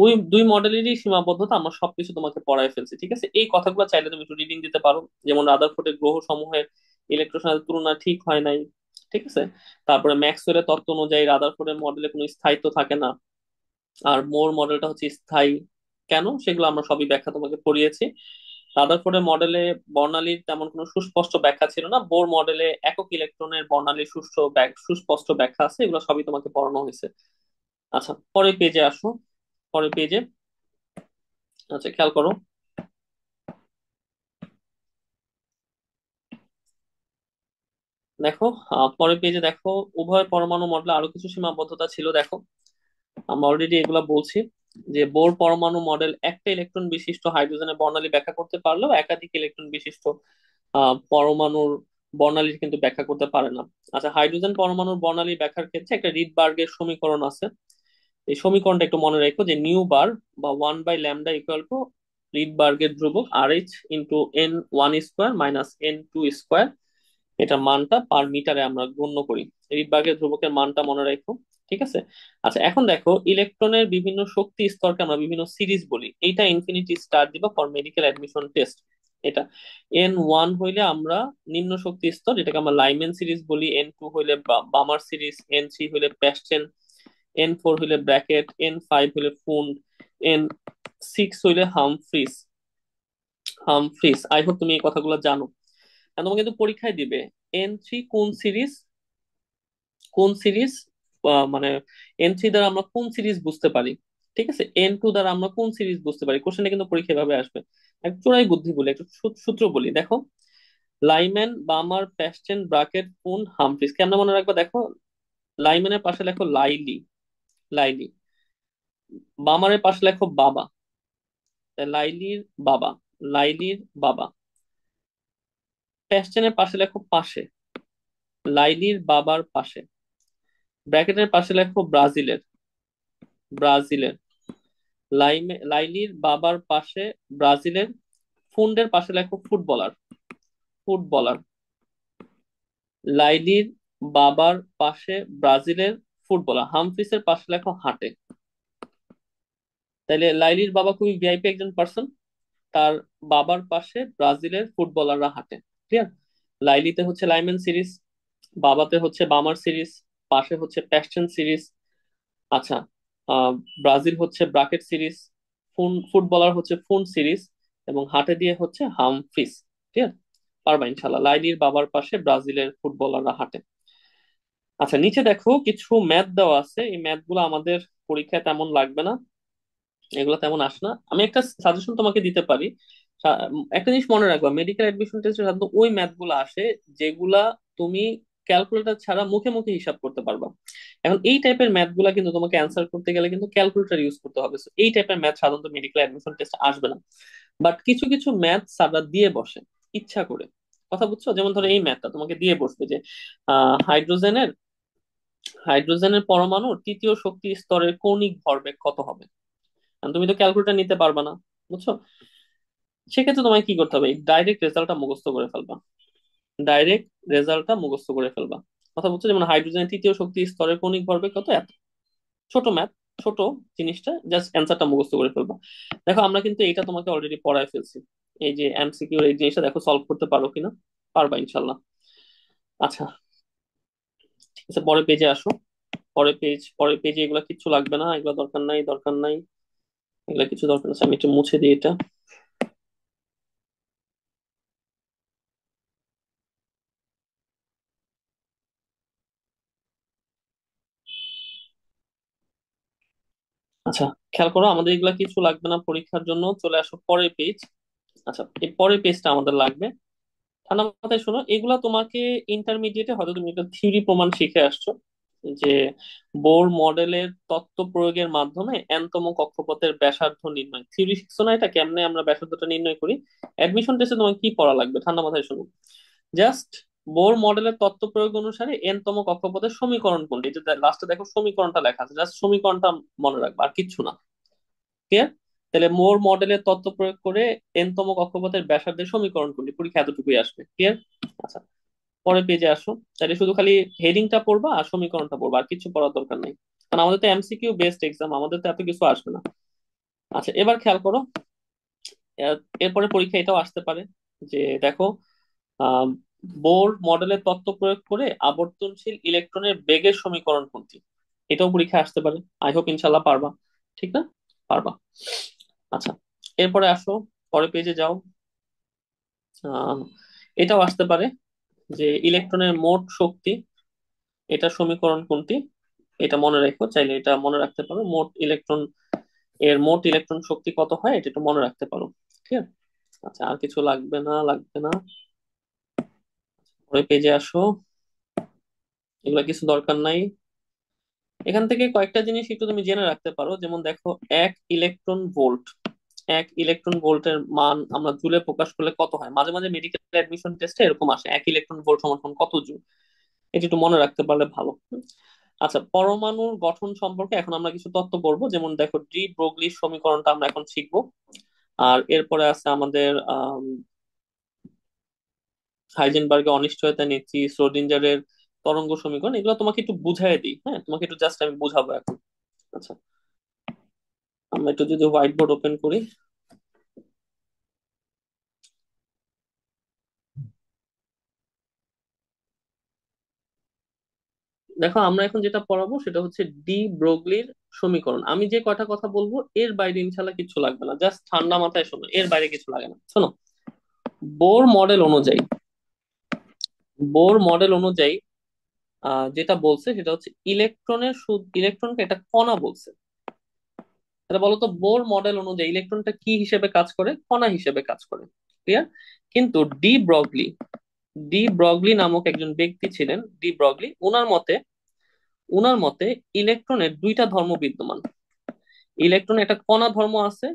ওই দুই মডেলেরই সীমাবদ্ধতা, আমরা সবকিছু তোমাকে পড়ায় ফেলছি, ঠিক আছে? এই কথাগুলো চাইলে তুমি একটু রিডিং দিতে পারো। যেমন রাদারফোর্ডের গ্রহ সমূহের ইলেকট্রন সাথে তুলনা ঠিক হয় নাই, ঠিক আছে? তারপরে ম্যাক্সওয়েলের তত্ত্ব অনুযায়ী রাদারফোর্ডের মডেলে কোনো স্থায়িত্ব থাকে না, আর মোর মডেলটা হচ্ছে স্থায়ী। কেন, সেগুলো আমরা সবই ব্যাখ্যা তোমাকে পড়িয়েছি। রাদারফোর্ডের মডেলে বর্ণালীর তেমন কোনো সুস্পষ্ট ব্যাখ্যা ছিল না, বোর মডেলে একক ইলেকট্রনের বর্ণালীর সুস্পষ্ট ব্যাখ্যা আছে, এগুলো সবই তোমাকে পড়ানো হয়েছে। আচ্ছা, পরের পেজে আসো। পরের পেজে, আচ্ছা খেয়াল করো, দেখো, পরের পেজে দেখো, উভয় পরমাণু মডেলে আরো কিছু সীমাবদ্ধতা ছিল, দেখো। আমরা অলরেডি এগুলা বলছি, যে বোর পরমাণু মডেল একটা ইলেকট্রন বিশিষ্ট হাইড্রোজেনের বর্ণালী ব্যাখ্যা করতে পারলেও একাধিক ইলেকট্রন বিশিষ্ট পরমাণুর বর্ণালীর কিন্তু ব্যাখ্যা করতে পারে না। আচ্ছা, হাইড্রোজেন পরমাণুর বর্ণালী ব্যাখ্যার ক্ষেত্রে একটা রিডবার্গের সমীকরণ আছে। এই সমীকরণটা একটু মনে রাখো, যে নিউ বার বা 1/λ ইকুয়াল টু রিডবার্গের ধ্রুবক RH into n1 square minus n2 square. এটা মানটা পার মিটারে আমরা গণ্য করি। রিডবার্গের ধ্রুবকের মানটা মনে রাখো, ঠিক আছে? আচ্ছা, এখন দেখো, ইলেকট্রনের বিভিন্ন শক্তি স্তরকে আমরা বিভিন্ন সিরিজ বলি। এইটা ইনফিনিটি স্টার দিবা ফর মেডিকেল অ্যাডমিশন টেস্ট। এটা N1 হইলে আমরা নিম্ন শক্তি স্তর, এটাকে আমরা লাইমেন সিরিজ বলি। N2 হইলে বামার সিরিজ, N3 হইলে প্যাস্টেন, N4 হইলে ব্র্যাকেট, N5 হইলে ফুন্ড, N6 হইলে হামফ্রিস। হামফ্রিস, আই হোপ তুমি এই কথাগুলো জানো। আর তোমাকে কিন্তু পরীক্ষায় দিবে N3 কোন সিরিজ, কোন সিরিজ, মানে N3 দ্বারা আমরা কোন সিরিজ বুঝতে পারি, ঠিক আছে? N2 দ্বারা আমরা কোন সিরিজ বুঝতে পারি, কোশ্চেনে কিন্তু পরীক্ষা এভাবে আসবে। এক চোরাই বুদ্ধি বলি, একটু সূত্র বলি, দেখো। লাইম্যান, বামার, প্যাস্টেন, ব্রাকেট, পুন, হামফ্রিস কেমন মনে রাখবা, দেখো। লাইম্যানের পাশে লেখো লাইলি, লাইলি। বামারের পাশে লেখো বাবা, তাই লাইলির বাবা, লাইলির বাবা। প্যাস্টেনের পাশে লেখো পাশে, লাইলির বাবার পাশে। ব্র্যাকেটের পাশে লেখো ব্রাজিলের, ব্রাজিলের। লাইলির বাবার পাশে ব্রাজিলের। ফুন্ডের পাশে লেখো ফুটবলার, ফুটবলার। লাইলির বাবার পাশে ব্রাজিলের ফুটবলার। হামফ্রিসের পাশে লেখো হাটে। তাইলে লাইলির বাবা খুবই ভিআইপি একজন পার্সন, তার বাবার পাশে ব্রাজিলের ফুটবলাররা হাঁটে। ক্লিয়ার? লাইলিতে হচ্ছে লাইমেন সিরিজ, বাবাতে হচ্ছে বামার সিরিজ, পাশে হচ্ছে প্যাস্টেন সিরিজ। আচ্ছা, আহ ব্রাজিল হচ্ছে ব্রাকেট সিরিজ, ফুটবলার হচ্ছে ফুন সিরিজ, এবং হাতে দিয়ে হচ্ছে হামফ্রিস। ঠিক আছে? পারবা ইনশাল্লাহ। লাইলির বাবার পাশে ব্রাজিলের ফুটবলাররা হাঁটে। আচ্ছা, নিচে দেখো কিছু ম্যাথ দেওয়া আছে, এই ম্যাথ গুলো আমাদের পরীক্ষায় তেমন লাগবে না, এগুলো তেমন আসে না। আমি একটা সাজেশন তোমাকে দিতে পারি। একটা জিনিস মনে রাখবা, মেডিকেল অ্যাডমিশন টেস্টে সাধারণত ওই ম্যাথ গুলো আসে যেগুলা তুমি ক্যালকুলেটর ছাড়া মুখে মুখে হিসাব করতে পারবা। এখন এই টাইপের ম্যাথ গুলা কিন্তু তোমাকে অ্যান্সার করতে গেলে কিন্তু ক্যালকুলেটর ইউজ করতে হবে। So, এই টাইপের ম্যাথ সাধারণত মেডিকেল অ্যাডমিশন টেস্টে আসবে না। বাট কিছু কিছু ম্যাথ স্যাররা দিয়ে বসে ইচ্ছা করে। কথা বুঝছো? যেমন ধরো এই ম্যাথটা তোমাকে দিয়ে বসবে যে হাইড্রোজেনের, হাইড্রোজেনের পরমাণুর তৃতীয় শক্তি স্তরের কৌণিক ভরবেগ কত হবে। কারণ তুমি তো ক্যালকুলেটর নিতে পারবা না, বুঝছো? সেক্ষেত্রে তোমায় কি করতে হবে, ডাইরেক্ট রেজাল্টটা মুখস্থ করে ফেলবা, ডাইরেক্ট রেজাল্টটা মুখস্থ করে ফেলবা। কথা বলছো, যেমন হাইড্রোজেনের তৃতীয় শক্তি স্তরের কৌণিক ভরবেগ কত, এত। ছোট ম্যাথ, ছোট জিনিসটা, জাস্ট অ্যান্সারটা মুখস্থ করে ফেলবা। দেখো, আমরা কিন্তু এটা তোমাকে অলরেডি পড়ায় ফেলছি। এই যে এমসিকিউ এই জিনিসটা দেখো, সলভ করতে পারো কিনা। পারবা ইনশাল্লাহ। আচ্ছা, ঠিক আছে, পরের পেজে আসো। পরের পেজে এগুলা কিচ্ছু লাগবে না, এগুলা দরকার নাই, দরকার নাই। এগুলা কিছু দরকার আছে, আমি একটু মুছে দিই এটা। আচ্ছা, খেয়াল করো, আমাদের এগুলা কিছু লাগবে না পরীক্ষার জন্য, চলে আসো পরের পেজ। আচ্ছা, এই পরের পেজটা আমাদের লাগবে। ঠান্ডা মাথায় শোনো, এগুলা তোমাকে ইন্টারমিডিয়েটে হয়তো তুমি একটা থিওরি প্রমাণ শিখে আসছো, যে বোর মডেলের তত্ত্ব প্রয়োগের মাধ্যমে এনতম কক্ষপথের ব্যাসার্ধ নির্ণয়। থিওরি শিখছো না? এটা কেমনে আমরা ব্যাসার্ধটা নির্ণয় করি। অ্যাডমিশন টেস্টে তোমাকে কি পড়া লাগবে, ঠান্ডা মাথায় শোনো। জাস্ট বোর মডেলের তত্ত্ব প্রয়োগ অনুসারে এনতম কক্ষপথের সমীকরণ কোনটি, এটা লাস্টে দেখো সমীকরণটা লেখা আছে, জাস্ট সমীকরণটা মনে রাখবা, আর কিচ্ছু না। ক্লিয়ার? তাহলে মোর মডেলের তত্ত্ব প্রয়োগ করে এনতম কক্ষপথের ব্যাসার্ধের সমীকরণ কোনটি, পরীক্ষা এতটুকুই আসবে। ক্লিয়ার? আচ্ছা, পরের পেজে আসো। তাহলে শুধু খালি হেডিংটা পড়বা আর সমীকরণটা পড়বা, আর কিছু পড়ার দরকার নেই, কারণ আমাদের তো এমসিকিউ বেসড এক্সাম, আমাদের তো এত কিছু আসবে না। আচ্ছা, এবার খেয়াল করো। এরপরে পরীক্ষা এটাও আসতে পারে যে দেখো, আহ বোর মডেলের তত্ত্ব প্রয়োগ করে আবর্তনশীল ইলেকট্রনের বেগের সমীকরণ কোনটি? এটাও পরীক্ষায় আসতে পারে। আই হোপ ইনশাল্লাহ পারবা। ঠিক না? পারবা। আচ্ছা, এরপরে আসো, পরের পেজে যাও। আহ এটাও আসতে পারে যে ইলেকট্রনের মোট শক্তি, এটা সমীকরণ কোনটি? এটা মনে রেখো, চাইলে এটা মনে রাখতে পারো, মোট ইলেকট্রন, এর মোট ইলেকট্রন শক্তি কত হয় এটা একটু মনে রাখতে পারো। ঠিক আছে? আচ্ছা, আর কিছু লাগবে না, লাগবে না। ওই পেজে আসো, এগুলো কিছু দরকার নাই। এখান থেকে কয়েকটা জিনিস একটু তুমি জেনে রাখতে পারো, যেমন দেখো, এক ইলেকট্রন ভোল্ট, এক ইলেকট্রন ভোল্টের মান আমরা জুলে প্রকাশ করলে কত হয়? মাঝে মাঝে মেডিকেল অ্যাডমিশন টেস্টে এরকম আসে, এক ইলেকট্রন ভোল্ট সমান সমান কত জুল। এটা একটু মনে রাখতে পারলে ভালো। আচ্ছা, পরমাণুর গঠন সম্পর্কে এখন আমরা কিছু তথ্য পড়বো, যেমন দেখো ডি ব্রোগলির সমীকরণটা আমরা এখন শিখবো। আর এরপরে আছে আমাদের হাইজেনবার্গের অনিশ্চয়তা নীতি, শ্রোডিঞ্জারের তরঙ্গ সমীকরণ, এগুলো তোমাকে একটু বুঝাই দিই। হ্যাঁ, তোমাকে একটু জাস্ট আমি বুঝাবো এখন। আচ্ছা, আমরা একটু যদি হোয়াইট বোর্ড ওপেন করি। দেখো, আমরা এখন যেটা পড়াবো সেটা হচ্ছে ডি ব্রোগলির সমীকরণ। আমি যে কয়টা কথা বলবো এর বাইরে ইনশাল্লাহ কিছু লাগবে না, জাস্ট ঠান্ডা মাথায় শোনো, এর বাইরে কিছু লাগে না। শোনো, বোর মডেল অনুযায়ী, বোর মডেল অনুযায়ী যেটা বলছে সেটা হচ্ছে ইলেকট্রনের ইলেকট্রনকে একটা কণা বলছে। এটা বলো তো, বোর মডেল অনুযায়ী ইলেকট্রনটা কি হিসেবে কাজ করে? কণা হিসেবে কাজ করে। ক্লিয়ার? কিন্তু ডি ব্রগলি নামক একজন ব্যক্তি ছিলেন, ডি ব্রগলি, ওনার মতে ইলেকট্রনের দুইটা ধর্ম বিদ্যমান। ইলেকট্রনের একটা কণা ধর্ম আছে,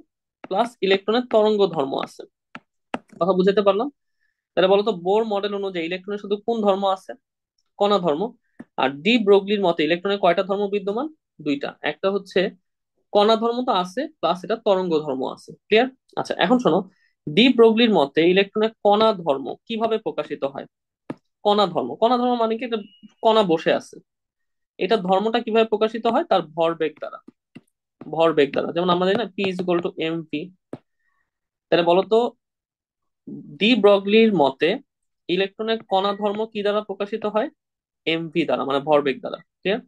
প্লাস ইলেকট্রনের তরঙ্গ ধর্ম আছে। কথা বুঝতে পারলাম? তাহলে বলতো, বোর মডেল অনুযায়ী ইলেকট্রনের শুধু কোন ধর্ম আছে? কণা ধর্ম। আর ডি ব্রোগলির মতে ইলেকট্রনের কয়টা ধর্ম বিদ্যমান? দুইটা। একটা হচ্ছে কণা ধর্ম তো আছে, প্লাস এটা তরঙ্গ ধর্ম আছে। ক্লিয়ার? আচ্ছা, এখন শোনো, ডি ব্রোগলির মতে ইলেকট্রনের কণা ধর্ম কিভাবে প্রকাশিত হয়? কণা ধর্ম, কণা ধর্ম মানে কি? এটা কণা বসে আছে, এটা ধর্মটা কিভাবে প্রকাশিত হয়? তার ভরবেগ দ্বারা। ভরবেগ দ্বারা, যেমন আমরা জানি না, P is equal to M V. তাহলে বলতো, ডি ব্রগলির মতে ইলেকট্রনের কণা ধর্ম কি দ্বারা প্রকাশিত হয়? এমভি দ্বারা, মানে ভরবেগ দ্বারা। ঠিক আছে?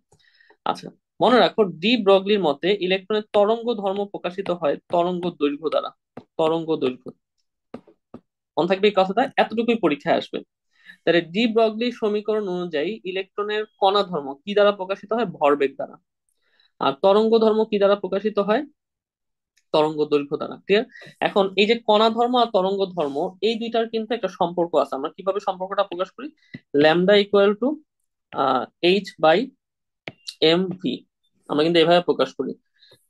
আচ্ছা, মনে রাখো, ডি ব্রগলির মতে ইলেকট্রনের তরঙ্গ ধর্ম প্রকাশিত হয় তরঙ্গ দৈর্ঘ্য দ্বারা। তরঙ্গ দৈর্ঘ্য, মনে থাকবে এই কথাটা, এতটুকুই পরীক্ষায় আসবে। তাহলে ডি ব্রগলির সমীকরণ অনুযায়ী ইলেকট্রনের কণা ধর্ম কি দ্বারা প্রকাশিত হয়? ভরবেগ দ্বারা। আর তরঙ্গ ধর্ম কি দ্বারা প্রকাশিত হয়? তরঙ্গ দৈর্ঘ্য দ্বারা। ক্লিয়ার? এখন এই যে কণা ধর্ম আর তরঙ্গ ধর্ম, এই দুইটার কিন্তু একটা সম্পর্ক আছে। আমরা কিভাবে সম্পর্কটা প্রকাশ করি? Lambda equal to H by M V, আমরা কিন্তু এভাবে প্রকাশ করি।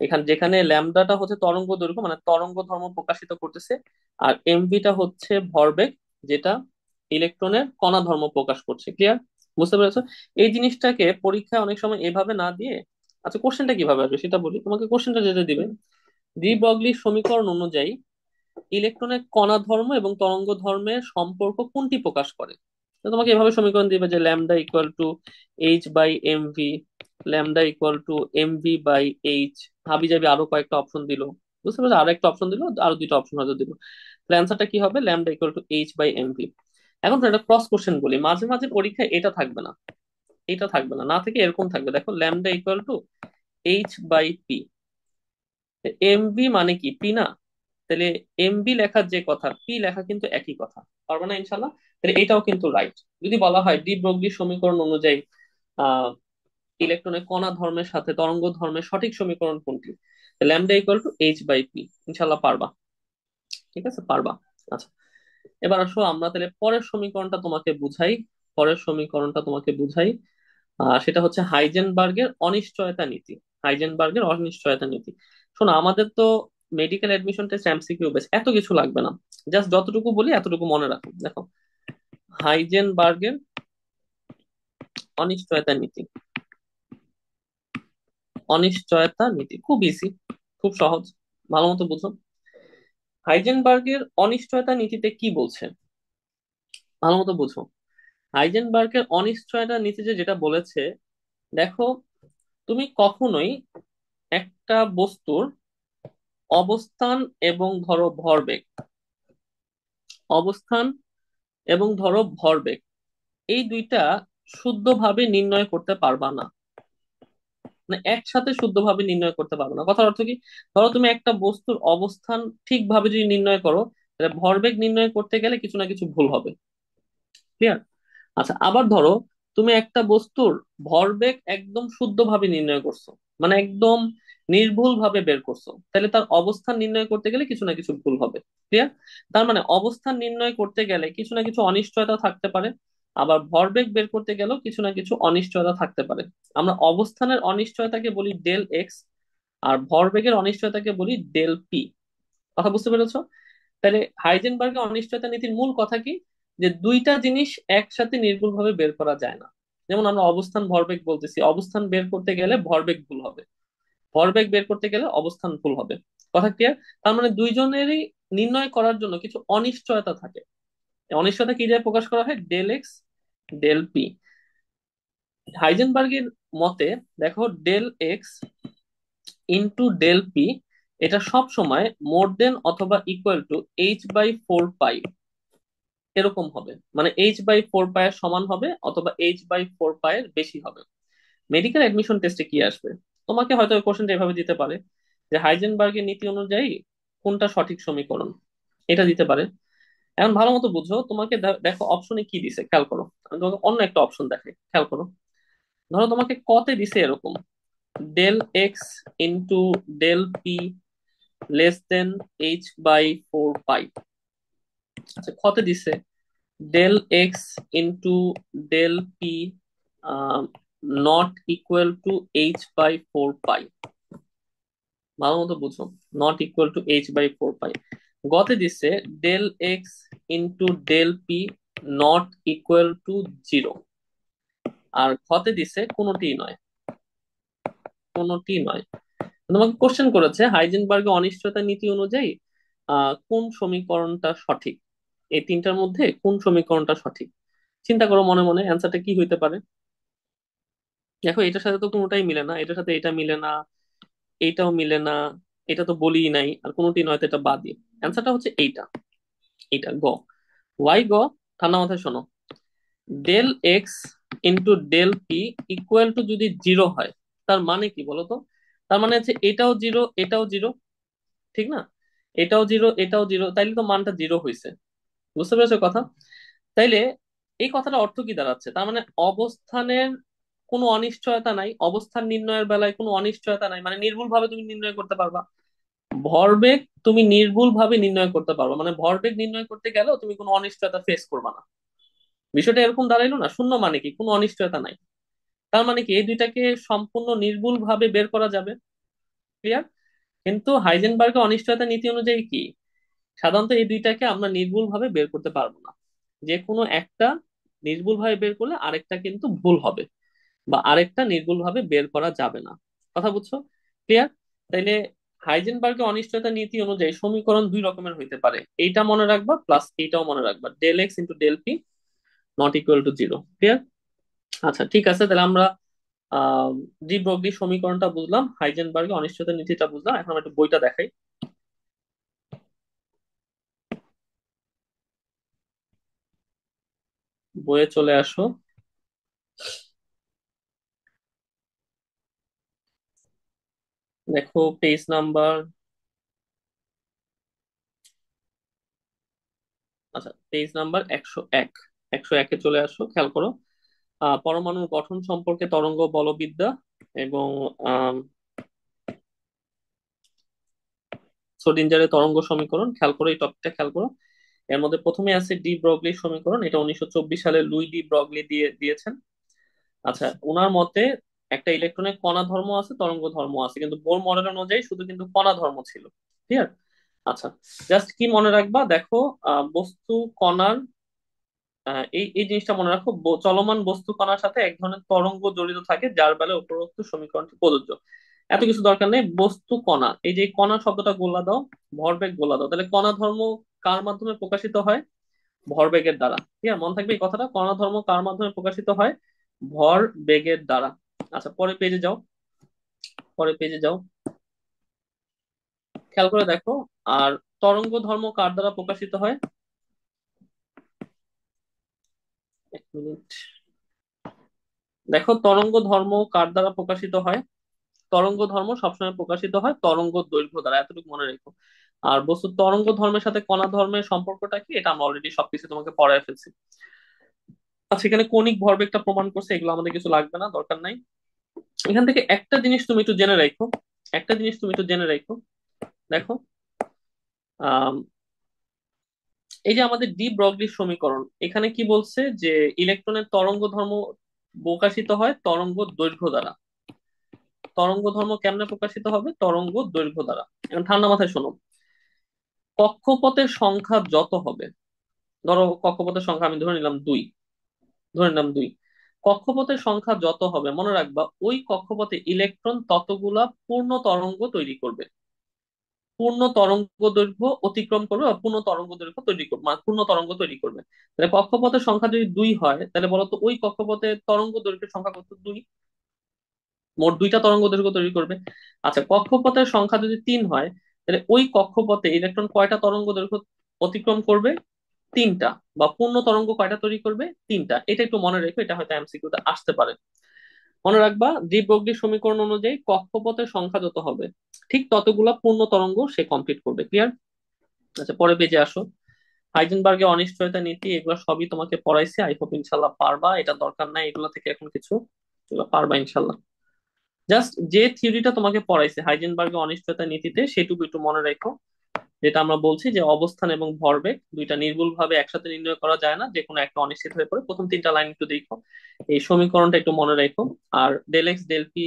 এখানে যেখানে ল্যামডাটা হচ্ছে তরঙ্গ দৈর্ঘ্য, মানে তরঙ্গ ধর্ম প্রকাশিত করতেছে, আর এমভিটা হচ্ছে ভরবেগ, যেটা ইলেকট্রনের কণা ধর্ম প্রকাশ করছে। ক্লিয়ার? বুঝতে পেরেছো? এই জিনিসটাকে পরীক্ষায় অনেক সময় এভাবে না দিয়ে, আচ্ছা কোশ্চেনটা কিভাবে আসবে সেটা বলি তোমাকে। কোশ্চেনটা যেটা দিবে, ডি ব্রগলির সমীকরণ অনুযায়ী ইলেকট্রনের কণা ধর্ম এবং তরঙ্গ ধর্মের সম্পর্ক কোনটি প্রকাশ করে? তো তোমাকে এভাবে সমীকরণ দিবে যে lambda equal to H by M V, lambda equal to M V by H, হাবি যাবি আরো কয়েকটা অপশন দিল। বুঝতে পারছো? আরো একটা অপশন দিল, আরো দুইটা অপশন হয়তো দিল। তাহলে অ্যান্সারটা কি হবে? Lambda equal to H by M V. এখন তো একটা ক্রস কোশ্চেন বলি, মাঝে মাঝে পরীক্ষায় এটা থাকবে না, এটা থাকবে না, না থেকে এরকম থাকবে। দেখো, lambda equal to H by P. M V মানে কি? পি না? তাহলে এমবি লেখার যে কথা, পি লেখা কিন্তু একই কথা। পারবে না ইনশাল্লাহ? তাহলে এটাও কিন্তু রাইট। যদি বলা হয় ডি ব্রগলি সমীকরণ অনুযায়ী আহ ইলেকট্রনের কণা ধর্মের সাথে তরঙ্গ ধর্মের সঠিক সমীকরণ কোনটি? Lambda equal to H by P. ইনশাল্লাহ পারবা। ঠিক আছে, পারবা। আচ্ছা, এবার আসো আমরা তাহলে পরের সমীকরণটা তোমাকে বুঝাই। পরের সমীকরণটা তোমাকে বুঝাই। সেটা হচ্ছে হাইজেনবার্গের অনিশ্চয়তা নীতি। হাইজেনবার্গের অনিশ্চয়তা নীতি। শোনো, আমাদের তো medical admission test MCQ base, এত কিছু লাগবে না, জাস্ট যতটুকু বলি এতটুকু মনে রাখো। দেখো, হাইজেনবার্গের অনিশ্চয়তা নীতি, অনিশ্চয়তা নীতি খুব ইজি, খুব সহজ, ভালো মতো বুঝো। হাইজেনবার্গের অনিশ্চয়তা নীতিতে কি বলছে? ভালো মতো বুঝো। হাইজেনবার্গের অনিশ্চয়তা নীতি যেটা বলেছে, দেখো, তুমি কখনোই একটা বস্তুর অবস্থান এবং ধরো ভরবেগ, অবস্থান এবং ধরো ভরবেগ, এই দুইটা শুদ্ধভাবে নির্ণয় করতে পারবা না। মানে একসাথে শুদ্ধভাবে নির্ণয় করতে পারবে না, কথার অর্থ কি? ধরো তুমি একটা বস্তুর অবস্থান ঠিকভাবে যদি নির্ণয় করো, তাহলে ভরবেগ নির্ণয় করতে গেলে কিছু না কিছু ভুল হবে। ক্লিয়ার? আচ্ছা, আবার ধরো তুমি একটা বস্তুর ভরবেগ একদম শুদ্ধভাবে নির্ণয় করছো, মানে একদম নির্ভুল ভাবে বের করছো, তাহলে তার অবস্থান নির্ণয় করতে গেলে কিছু না কিছু ভুল হবে। ক্লিয়ার? তার মানে অবস্থান নির্ণয় করতে গেলে কিছু না কিছু অনিশ্চয়তা থাকতে পারে, আবার ভরবেগ বের করতে গেলেও কিছু না কিছু অনিশ্চয়তা থাকতে পারে। আমরা অবস্থানের অনিশ্চয়তাকে বলি ডেল এক্স, আর ভরবেগের অনিশ্চয়তাকে বলি ডেল পি। কথা বুঝতে পেরেছো? তাহলে হাইজেনবার্গের অনিশ্চয়তা নীতির মূল কথা কি? যে দুইটা জিনিস একসাথে নির্ভুলভাবে বের করা যায় না। যেমন আমরা অবস্থান ভরবেগ বলতেছি, অবস্থান বের করতে গেলে ভরবেগ ভুল হবে, ভরবেগ বের করতে গেলে অবস্থান ভুল হবে। কথা ক্লিয়ার? তার মানে দুইজনেরই নির্ণয় করার জন্য কিছু অনিশ্চয়তা থাকে। এই অনিশ্চয়তা কি দিয়ে প্রকাশ করা হয়? Del X, del P. হাইজেনবার্গের মতে দেখো, del X into del P, এটা সব সময় মোর দেন অথবা ইকুয়াল টু h/4 পাই এরকম হবে। মানে h/4 পাই এর সমান হবে অথবা h/4 পাই এর বেশি হবে। মেডিকেল অ্যাডমিশন টেস্টে কি আসবে? তোমাকে হয়তো কোশ্চেনটা এভাবে দিতে পারে যে হাইজেনবার্গের নীতি অনুযায়ী কোনটা সঠিক সমীকরণ, এটা দিতে পারে। এখন ভালো মতো বুঝো, তোমাকে দেখো অপশনে কি দিছে, খেয়াল করো। আমি তোমাকে অন্য একটা অপশন দেখাই, খেয়াল করো। ধরো তোমাকে কতে দিছে এরকম, del X into del P less than h/4 pi. আচ্ছা, কতে দিছে del X into del P not equal to h/4 pi. ভালো মতো বুঝো, not equal to h/4 pi. গতে দিচ্ছে del X into del P not equal to 0। আর ঘতে দিচ্ছে কোনোটি নয়, কোনোটি নয়। তোমাকে কোশ্চেন করেছে হাইজেনবার্গের অনিশ্চয়তা নীতি অনুযায়ী কোন সমীকরণটা সঠিক, এই তিনটার মধ্যে কোন সমীকরণটা সঠিক। চিন্তা করো মনে মনে, অ্যান্সারটা কি হইতে পারে। দেখো, এটার সাথে তো কোনোটাই মিলে না, এটার সাথে এটা মিলে না, এইটাও মিলে না, এটা তো বলিই নাই, আর কোনোটি নয় তো এটা বাদই। অ্যান্সারটা হচ্ছে এইটা, এইটা গ। ওয়াই গ? ঠান্ডা মাথায় শোনো, del X into del P equal to যদি 0 হয়, তার মানে কি বলতো? তার মানে হচ্ছে এটাও জিরো, এটাও জিরো, ঠিক না? এটাও জিরো, এটাও জিরো, তাইলে তো মানটা 0 হয়েছে। বুঝতে পেরেছো কথা? তাইলে এই কথাটা অর্থ কি দাঁড়াচ্ছে? তার মানে অবস্থানের কোনো অনিশ্চয়তা নাই, অবস্থান নির্ণয়ের বেলায় কোনো অনিশ্চয়তা নাই, মানে নির্ভুল ভাবে তুমি নির্ণয় করতে পারবা। ভরবেগ তুমি নির্ভুল ভাবে নির্ণয় করতে পারবা, মানে ভরবেগ নির্ণয় করতে গেলেও তুমি কোনো অনিশ্চয়তা ফেস করবা না। বিষয়টা এরকম দাঁড়াইলো না? শূন্য মানে কি? কোনো অনিশ্চয়তা নাই। তার মানে কি এই দুইটাকে সম্পূর্ণ নির্ভুল ভাবে বের করা যাবে। ক্লিয়ার? কিন্তু হাইজেনবার্গের অনিশ্চয়তা নীতি অনুযায়ী কি, সাধারণত এই দুইটাকে আমরা নির্ভুল ভাবে বের করতে পারবো না। যে কোনো একটা নির্ভুল ভাবে বের করলে আরেকটা কিন্তু ভুল হবে, বা আরেকটা নির্ভুল ভাবে বের করা যাবে না। কথা বুঝছো? ক্লিয়ার? তাইলে হাইজেনবার্গের অনিশ্চয়তা নীতি অনুযায়ী সমীকরণ দুই রকমের হইতে পারে, এইটা মনে রাখবা প্লাস এইটাও মনে রাখবা, del X into del P not equal to 0। Clear? আচ্ছা, ঠিক আছে, তাহলে আমরা আহ ডি ব্রগলি সমীকরণটা বুঝলাম, হাইজেনবার্গের অনিশ্চয়তা নীতিটা বুঝলাম। এখন আমরা একটু বইটা দেখাই। বইয়ে চলে আসো। দেখো পেজ নাম্বার, আচ্ছা পেজ নাম্বার 101। 101-এ চলে আসো, খেয়াল করো। পরমাণুর গঠন সম্পর্কে তরঙ্গ বলবিদ্যা এবং শ্রোডিঞ্জারের তরঙ্গ সমীকরণ, খেয়াল করো এই টপিকটা, খেয়াল করো। এর মধ্যে প্রথমে আছে ডি ব্রগলি সমীকরণ, এটা 1924 সালে লুই ডি ব্রগলি দিয়েছেন। আচ্ছা, ওনার মতে একটা ইলেকট্রনের কণা ধর্ম আছে, তরঙ্গ ধর্ম আছে, কিন্তু বোর মডেল অনুযায়ী শুধু কিন্তু কণা ধর্ম ছিল। ক্লিয়ার? আচ্ছা, জাস্ট কি মনে রাখবা দেখো, বস্তু কণার, এই এই জিনিসটা মনে রাখো, চলমান বস্তু কণার সাথে এক ধরনের তরঙ্গ জড়িত থাকে, যার বেলায় উপরোক্ত সমীকরণটি প্রযোজ্য। এত কিছু দরকার নেই, বস্তু কণা, এই যে কণা শব্দটা গোলা দাও, ভরবেগ গোলা দাও, তাহলে কণা ধর্ম কার মাধ্যমে প্রকাশিত হয়? ভরবেগের দ্বারা। ঠিক আছে, মনে থাকবে এই কথাটা, কণা ধর্ম কার মাধ্যমে প্রকাশিত হয়? ভর বেগের দ্বারা। আচ্ছা, পরের পেজে যাও, পরের পেজে যাও, খেয়াল করে দেখো। আর তরঙ্গ ধর্ম কার দ্বারা প্রকাশিত হয়? এক মিনিট। দেখো, তরঙ্গ ধর্ম কার দ্বারা প্রকাশিত হয়? তরঙ্গ ধর্ম সবসময় প্রকাশিত হয় তরঙ্গ দৈর্ঘ্য দ্বারা, এতটুকু মনে রেখো। আর বস্তু তরঙ্গ ধর্মের সাথে কণা ধর্মের সম্পর্কটা কি, এটা আমরা অলরেডি সবকিছু তোমাকে পড়ায় ফেলছি। আচ্ছা, এখানে কণিক ভরবেগটা প্রমাণ করছে, এগুলো আমাদের কিছু লাগবে না, দরকার নাই। এখান থেকে একটা জিনিস তুমি একটু জেনে রাখো, একটা জিনিস তুমি একটু জেনে রাখো। দেখো, আহ এই যে আমাদের ডি ব্রগলির সমীকরণ, এখানে কি বলছে যে ইলেকট্রনের তরঙ্গ ধর্ম প্রকাশিত হয় তরঙ্গ দৈর্ঘ্য দ্বারা। তরঙ্গ ধর্ম কেমনে প্রকাশিত হবে? তরঙ্গ দৈর্ঘ্য দ্বারা। এখন ঠান্ডা মাথায় শোনো, কক্ষপথের সংখ্যা যত হবে, ধরো কক্ষপথের সংখ্যা আমি ধরে নিলাম দুই, ধরে নিলাম দুই, কক্ষপথের সংখ্যা যত হবে মনে রাখবা ওই কক্ষপথে ইলেকট্রন ততগুলা পূর্ণ তরঙ্গ তৈরি করবে। পূর্ণ তরঙ্গ দৈর্ঘ্য অতিক্রম করবে বা পূর্ণ তরঙ্গ দৈর্ঘ্য তৈরি করবে, মানে পূর্ণ তরঙ্গ তৈরি করবে। তাহলে কক্ষপথের সংখ্যা যদি দুই হয়, তাহলে বলতো ওই কক্ষপথে তরঙ্গ দৈর্ঘ্যের সংখ্যা কত? দুই। মোট দুইটা তরঙ্গ দৈর্ঘ্য তৈরি করবে। আচ্ছা, কক্ষপথের সংখ্যা যদি তিন হয়, তাহলে ওই কক্ষপথে ইলেকট্রন কয়টা তরঙ্গ দৈর্ঘ্য অতিক্রম করবে? তিনটা। বা পূর্ণ তরঙ্গ কয়টা তৈরি করবে? তিনটা। এটা একটু মনে রেখো, এটা হয়তো এমসিকিউতে আসতে পারে। মনে রাখবা, ডি ব্রগলি সমীকরণ অনুযায়ী কক্ষপথের সংখ্যা যত হবে ঠিক ততগুলা পূর্ণ তরঙ্গ সে কমপ্লিট করবে। ক্লিয়ার? আচ্ছা, পরে পেজে আসো। হাইজেনবার্গের অনিশ্চয়তা নীতি, এগুলো সবই তোমাকে পড়াইছে, আই হোপ ইনশাল্লাহ পারবা, এটা দরকার নাই এগুলো থেকে এখন কিছু, এগুলো পারবা ইনশাল্লাহ। জাস্ট যে থিওরিটা তোমাকে পড়াইছে হাইজেনবার্গের অনিশ্চয়তা নীতিতে, সেটুকু একটু মনে রাখো। যেটা আমরা বলছি যে অবস্থান এবং ভরবেগ দুইটা নির্ভুল ভাবে একসাথে নির্ণয় করা যায় না, যে কোনো একটা অনিশ্চিত হয়ে পড়ে। প্রথম তিনটা লাইন একটু দেখো, এই সমীকরণটা একটু মনে রাখো। আর del X del P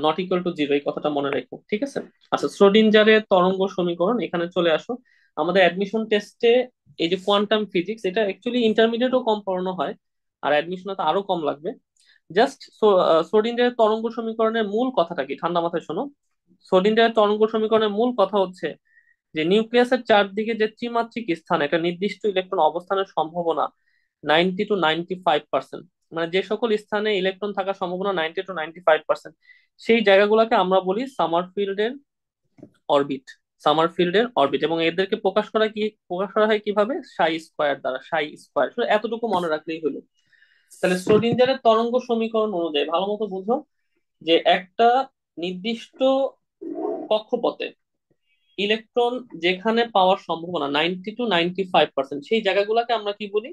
not equal to zero, এই কথাটা মনে রাখো, ঠিক আছে? আচ্ছা, শ্রোডিঞ্জারের তরঙ্গ সমীকরণ, এখানে চলে আসো। আমাদের অ্যাডমিশন টেস্টে এই যে কোয়ান্টাম ফিজিক্স, এটা অ্যাকচুয়ালি ইন্টারমিডিয়েটও কম পড়ানো হয়, আর অ্যাডমিশনে তো আরো কম লাগবে। জাস্ট শ্রোডিঞ্জারের তরঙ্গ সমীকরণের মূল কথাটা কি, ঠান্ডা মাথায় শোনো। শ্রোডিঞ্জারের তরঙ্গ সমীকরণের মূল কথা হচ্ছে যে নিউক্লিয়াসের চারদিকে যে ত্রিমাত্রিক স্থান, একটা নির্দিষ্ট ইলেকট্রন অবস্থানের সম্ভাবনা 90 to 95%, মানে যে সকল স্থানে ইলেকট্রন থাকার সম্ভাবনা 90 to 95%, সেই জায়গাগুলোকে আমরা বলি সামারফিল্ডের অরবিট। সামারফিল্ডের অরবিট, এবং এদেরকে প্রকাশ করা হয় কিভাবে? সাই স্কোয়ার দ্বারা, সাই স্কোয়ার। শুধু এতটুকু মনে রাখলেই হলো। তাহলে শ্রোডিঞ্জারের তরঙ্গ সমীকরণ অনুযায়ী ভালো মতো বুঝো যে একটা নির্দিষ্ট কক্ষপথে ইলেকট্রন যেখানে পাওয়ার সম্ভাবনা 90 to 95%, সেই জায়গাগুলোকে আমরা কি বলি?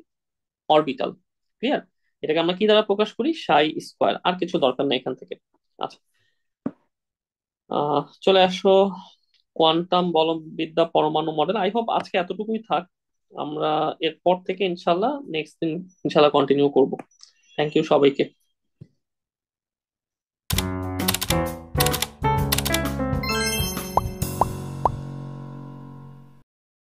অরবিটাল। ক্লিয়ার? এটাকে আমরা কি দ্বারা প্রকাশ করি? সাই স্কোয়ার। আর কিছু দরকার নেই এখান থেকে। আচ্ছা, চলে আসো কোয়ান্টাম বলবিদ্যা পরমাণু মডেল। আই হোপ আজকে এতটুকুই থাক, আমরা এরপর থেকে ইনশাল্লাহ নেক্সট দিন ইনশাল্লাহ কন্টিনিউ করব। থ্যাংক ইউ সবাইকে।